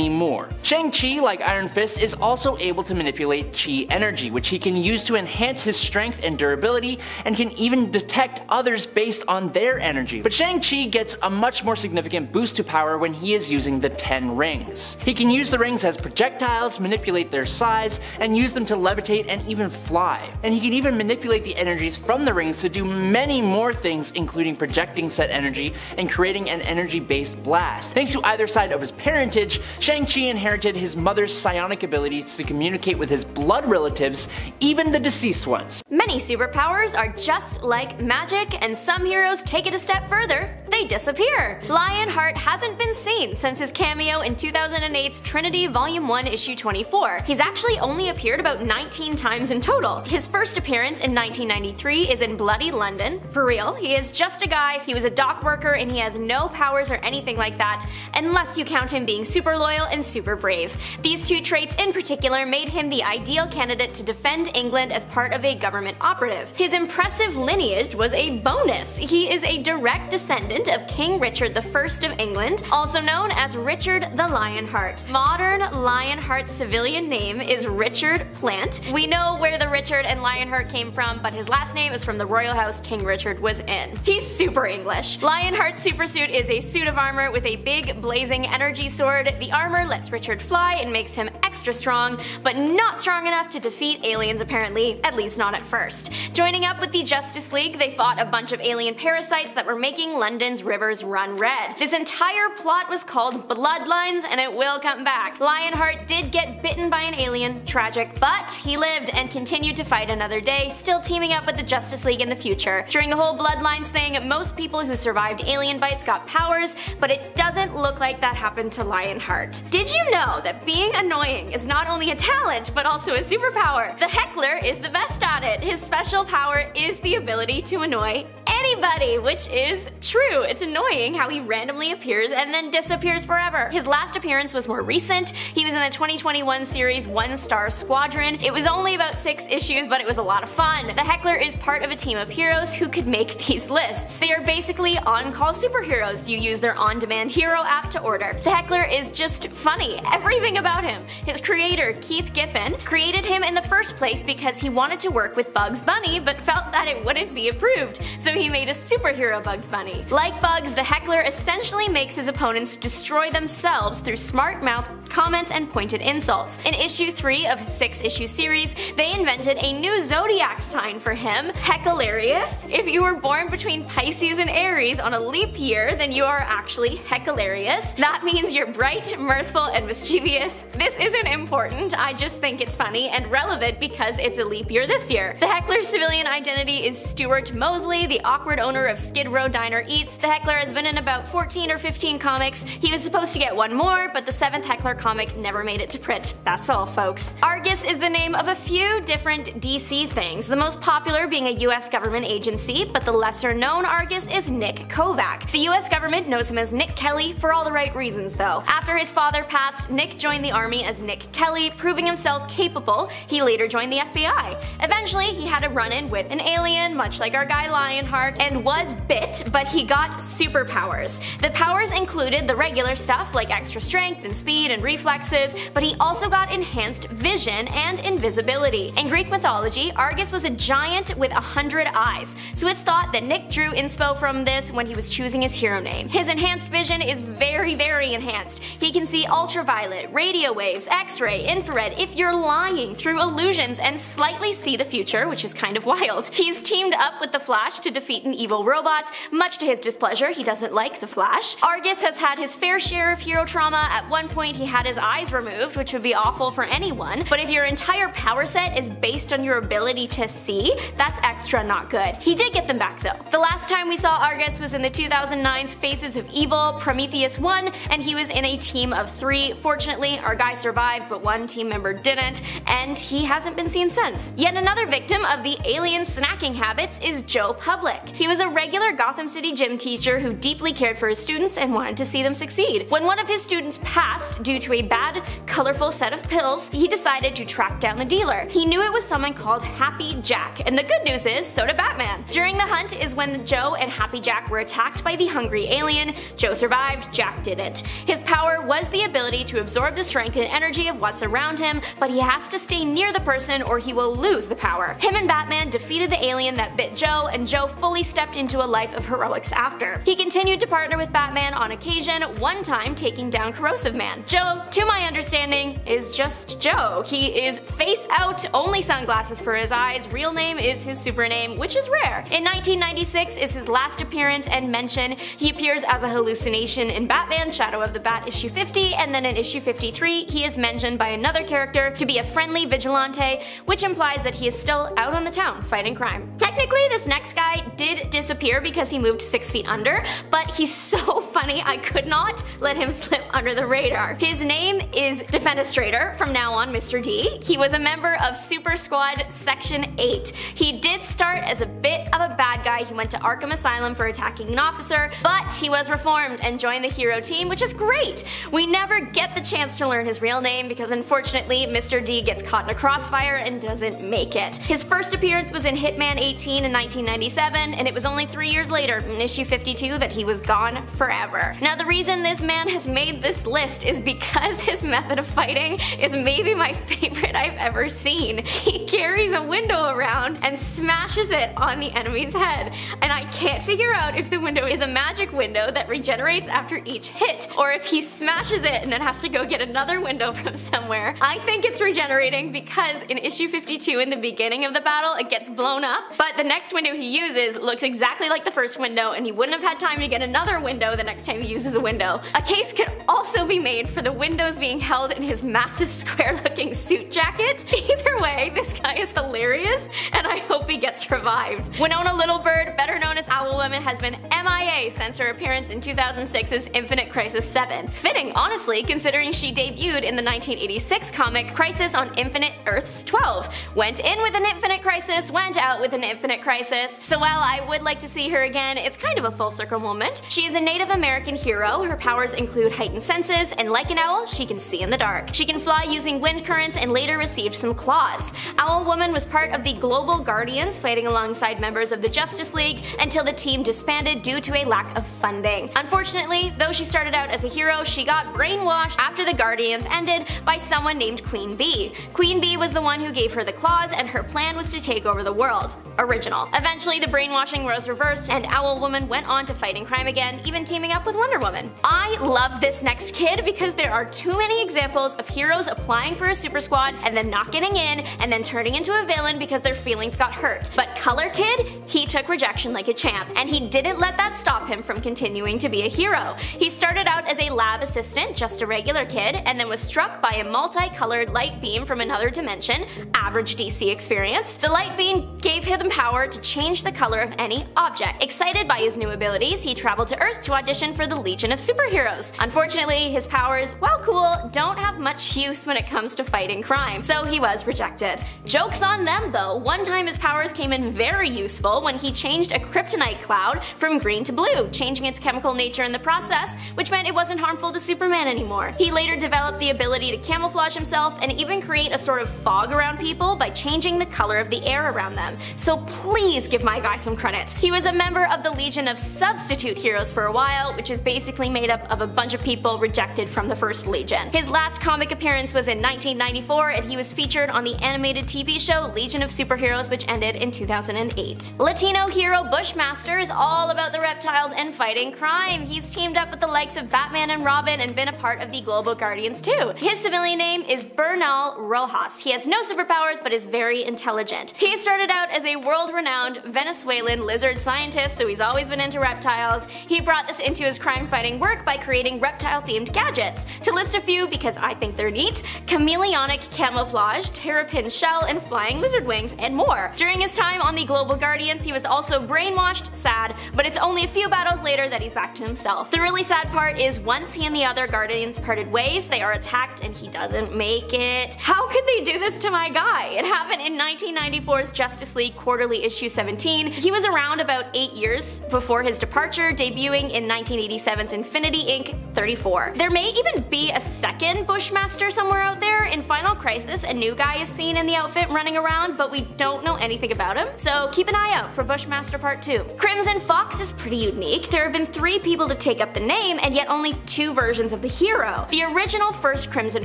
more. Shang-Chi, like Iron Fist, is also able to manipulate chi energy, which he can use to enhance his strength and durability, and can even detect others based on their energy. But Shang-Chi gets a much more significant boost to power when he is using the 10 rings. He can use the rings as projectiles, manipulate their size, and use them to levitate and even fly. And he can even manipulate the energies from the rings to do many more things, including projecting said energy and creating an energy-based blast. Thanks to either side of his parentage, Shang-Chi inherited his mother's psionic abilities to communicate with his blood relatives, even the deceased ones. Many superpowers are just like magic, and some heroes take it a step further. They disappear. Lionheart hasn't been seen since his cameo in 2008's Trinity Volume 1 Issue 24. He's actually only appeared about 19 times in total. His first appearance in 1993 is in Bloody London. For real, he is just a guy, he was a dock worker, and he has no powers or anything like that, unless you count him being super loyal and super brave. These two traits in particular made him the ideal candidate to defend England as part of a government operative. His impressive lineage was a bonus. He is a direct descendant of King Richard I of England, also known as Richard the Lionheart. Modern Lionheart's civilian name is Richard Plant. We know where the Richard and Lionheart came from, but his last name is from the royal house King Richard was in. He's super English. Lionheart's supersuit is a suit of armor with a big blazing energy sword. The armor lets Richard fly and makes him extra strong, but not strong enough to defeat aliens apparently, at least not at first. Joining up with the Justice League, they fought a bunch of alien parasites that were making London's rivers run red. This entire plot was called Bloodlines, and it will come back. Lionheart did get bitten by an alien, tragic, but he lived and continued to fight another day, still teaming up with the Justice League in the future. During the whole Bloodlines thing, most people who survived alien bites got powers, but it doesn't look like that happened to Lionheart. Did you know that being annoying is not only a talent, but also a superpower? The Heckler is the best at it. His special power is the ability to annoy anyone. anybody, which is true. It's annoying how he randomly appears and then disappears forever. His last appearance was more recent. He was in the 2021 series One Star Squadron. It was only about 6 issues, but it was a lot of fun. The Heckler is part of a team of heroes who could make these lists. They are basically on-call superheroes. You use their on-demand hero app to order. The Heckler is just funny. Everything about him. His creator, Keith Giffen, created him in the first place because he wanted to work with Bugs Bunny but felt that it wouldn't be approved, so he made a superhero Bugs Bunny. Like Bugs, the Heckler essentially makes his opponents destroy themselves through smart mouth comments and pointed insults. In issue 3 of his 6-issue series, they invented a new zodiac sign for him, Heckalarious. If you were born between Pisces and Aries on a leap year, then you are actually Heckalarious. That means you're bright, mirthful, and mischievous. This isn't important, I just think it's funny and relevant because it's a leap year this year. The Heckler's civilian identity is Stuart Mosley, the awkward owner of Skid Row Diner Eats. The Heckler has been in about 14 or 15 comics. He was supposed to get one more, but the 7th Heckler comic never made it to print. That's all, folks. Argus is the name of a few different DC things, the most popular being a US government agency, but the lesser known Argus is Nick Kovac. The US government knows him as Nick Kelly for all the right reasons though. After his father passed, Nick joined the army as Nick Kelly, proving himself capable. He later joined the FBI. Eventually, he had a run-in with an alien, much like our guy Lionheart, and was bit, but he got superpowers. The powers included the regular stuff like extra strength and speed and reflexes, but he also got enhanced vision and invisibility. In Greek mythology, Argus was a giant with 100 eyes, so it's thought that Nick drew inspo from this when he was choosing his hero name. His enhanced vision is very enhanced. He can see ultraviolet, radio waves, x-ray, infrared, if you're lying, through illusions, and slightly see the future, which is kind of wild. He's teamed up with the Flash to defeat an evil robot. Much to his displeasure, he doesn't like the Flash. Argus has had his fair share of hero trauma. At one point, he had his eyes removed, which would be awful for anyone, but if your entire power set is based on your ability to see, that's extra not good. He did get them back though. The last time we saw Argus was in the 2009's Faces of Evil, Prometheus 1, and he was in a team of 3. Fortunately, our guy survived, but one team member didn't, and he hasn't been seen since. Yet another victim of the alien snacking habits is Joe Public. He was a regular Gotham City gym teacher who deeply cared for his students and wanted to see them succeed. When one of his students passed due to a bad, colorful set of pills, he decided to track down the dealer. He knew it was someone called Happy Jack, and the good news is, so did Batman. During the hunt is when Joe and Happy Jack were attacked by the hungry alien. Joe survived, Jack didn't. His power was the ability to absorb the strength and energy of what's around him, but he has to stay near the person or he will lose the power. Him and Batman defeated the alien that bit Joe, and Joe fully stepped into a life of heroics after. He continued to partner with Batman on occasion, one time taking down Corrosive Man. Joe, to my understanding, is just Joe. He is face out, only sunglasses for his eyes, real name is his super name, which is rare. In 1996 is his last appearance and mention. He appears as a hallucination in Batman Shadow of the Bat issue 50, and then in issue 53 he is mentioned by another character to be a friendly vigilante, which implies that he is still out on the town fighting crime. Technically, this next guy did disappear because he moved 6 feet under, but he's so funny I could not let him slip under the radar. His name is Defenestrator, from now on Mr. D. He was a member of Super Squad Section 8. He did start as a bit of a bad guy. He went to Arkham Asylum for attacking an officer, but he was reformed and joined the hero team, which is great. We never get the chance to learn his real name because unfortunately Mr. D gets caught in a crossfire and doesn't make it. His first appearance was in Hitman 18 in 1997, and it was only 3 years later, in issue 52, that he was gone forever. Now the reason this man has made this list is because his method of fighting is maybe my favorite I've ever seen. He carries a window around and smashes it on the enemy's head, and I can't figure out if the window is a magic window that regenerates after each hit, or if he smashes it and then has to go get another window from somewhere. I think it's regenerating because in issue 52 in the beginning of the battle it gets blown up, but the next window he uses looks exactly like the first window and he wouldn't have had time to get another window the next time he uses a window. A case could also be made for the windows being held in his massive square-looking suit jacket. Either way, this guy is hilarious, and I hope he gets revived. Winona Littlebird, better known as Owlwoman, has been MIA since her appearance in 2006's Infinite Crisis 7. Fitting, honestly, considering she debuted in the 1986 comic Crisis on Infinite Earths 12. Went in with an Infinite Crisis, went out with an Infinite Crisis. So while I would like to see her again, it's kind of a full circle moment. She is a Native American hero. Her powers include heightened senses, and like an owl, she can see in the dark. She can fly using wind currents and later received some claws. Owlwoman was part of the Global Guardians, fighting alongside members of the Justice League until the team disbanded due to a lack of funding. Unfortunately, though she started out as a hero, she got brainwashed after the Guardians ended by someone named Queen Bee. Queen Bee was the one who gave her the claws, and her plan was to take over the world. Original. Eventually, the brainwashing was reversed, and Owlwoman went on to fighting crime again, even teaming up with Wonder Woman. I love this next kid because there are too many examples of heroes applying for a super squad and then not getting in, and then turning into a villain because their feelings got hurt. But Color Kid, he took rejection like a champ, and he didn't let that stop him from continuing to be a hero. He started out as a lab assistant, just a regular kid, and then was struck by a multicolored light beam from another dimension, average DC experience. The light beam gave him the power to change the color of any object. Excited by his new abilities, he traveled to Earth to audition for the Legion of Superheroes. Unfortunately, his powers, while cool, don't have much use when it comes to fighting crime, so he was rejected. Joke's on them though, one time his powers came in very useful when he changed a kryptonite cloud from green to blue, changing its chemical nature in the process, which meant it wasn't harmful to Superman anymore. He later developed the ability to camouflage himself and even create a sort of fog around people by changing the color of the air around them, so please give my guy some credit. He was a member of the Legion of Substitute Heroes for a while, which is basically made up of a bunch of people rejected from the first Legion. His last comic appearance was in 1994, and he was featured on the animated TV show Legion of Superheroes, which ended in 2008. Latino hero Bushmaster is all about the reptiles and fighting crime. He's teamed up with the likes of Batman and Robin and been a part of the Global Guardians too. His civilian name is Bernal Rojas. He has no superpowers but is very intelligent. He started out as a world-renowned Venezuelan lizard scientist, so he's always been into reptiles. He brought this into his crime-fighting work by creating reptile-themed gadgets. To list a few, because I think they're neat: chameleonic camouflage, terrapin shell, and flying lizard wings, and more. During his time on the Global Guardians, he was also brainwashed, sad, but it's only a few battles later that he's back to himself. The really sad part is once he and the other Guardians parted ways, they are attacked and he doesn't make it. How could they do this to my guy? It happened in 1994's Justice League Quarterly Issue 17. He was around about 8 years before his departure, debuting in 1987's Infinity Inc. 34. There may even be a second Bushmaster somewhere out there. In Final Crisis, a new guy is seen in the outfit running around, but we don't know anything about him, so keep an eye out for Bushmaster Part 2. Crimson Fox is pretty unique. There have been 3 people to take up the name, and yet only 2 versions of the hero. The original first Crimson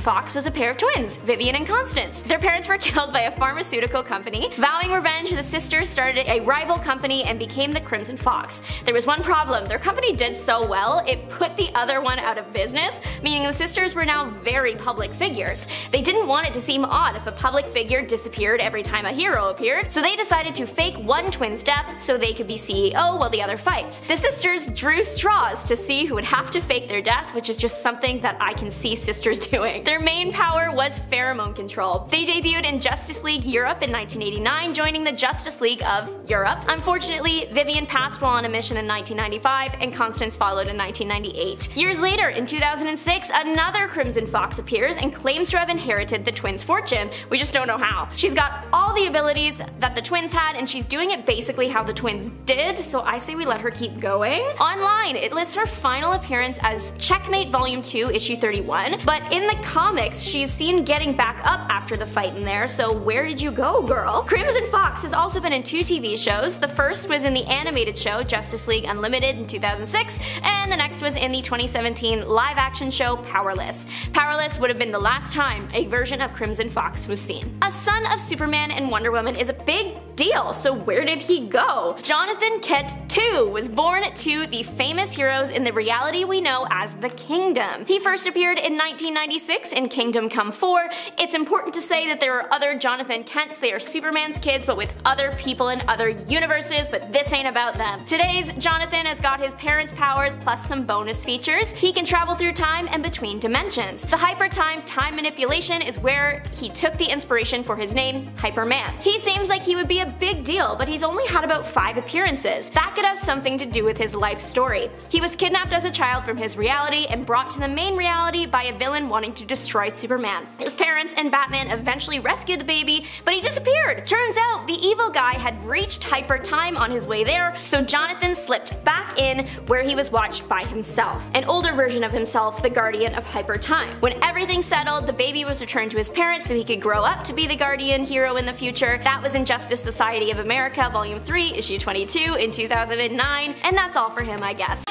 Fox was a pair of twins, Vivian and Constance. Their parents were killed by a pharmaceutical company. Vowing revenge, the sisters started a rival company and became the Crimson Fox. There was one problem: their company did so well, it put the other one out of business, meaning the sisters were now very public figures. They didn't want it to seem odd if a public figure disappeared every time a hero appeared, so they decided to fake one twin's death so they could be CEO while the other fights. The sisters drew straws to see who would have to fake their death, which is just something that I can see sisters doing. Their main power was pheromone control. They debuted in Justice League Europe in 1989, joining the Justice League of Europe. Unfortunately, Vivian passed while on a mission in 1995, and Constance followed in 1998. Years later, in 2006, another Crimson Fox appears and claims to have inherited the twins' fortune. We just don't know how. She's got all the abilities that the twins had, and she's doing it basically how the twins did, so I say we let her keep going. Online, it lists her final appearance as Checkmate Volume 2, Issue 31, but in the comics, she's seen getting back up after the fight in there, so where did you go, girl? Crimson Fox has also been in 2 TV shows. The first was in the animated show Justice League Unlimited in 2006, and the next was in the 2017 live-action show Powerless. Powerless would have been the last time a version of Crimson Fox was seen. A son of Superman and Wonder Woman is a big deal, so where did he go? Jonathan Kent II was born to the famous heroes in the reality we know as the Kingdom. He first appeared in 1996 in Kingdom Come 4. It's important to say that there are other Jonathan Kents. They are Superman's kids, but with other people in other universes, but this ain't about them. Today's Jonathan has got his parents' powers plus some bonus features. He can travel through time and between dimensions. The hyper-time time manipulation is where he took the inspiration for his name, Hyperman. He seems like he would be a big deal, but he's only had about 5 appearances. That could have something to do with his life story. He was kidnapped as a child from his reality and brought to the main reality by a villain wanting to destroy Superman. His parents and Batman eventually rescued the baby, but he disappeared. Turns out the evil guy had reached hyper time on his way there, so Jonathan slipped back in where he was watched by himself, an older version of himself, the guardian of hyper time. When everything settled, the baby was returned to his parents so he could grow up to be the guardian hero in the future. That was in Justice Society of America Volume 3, Issue 22 in 2009, and that's all for him, I guess.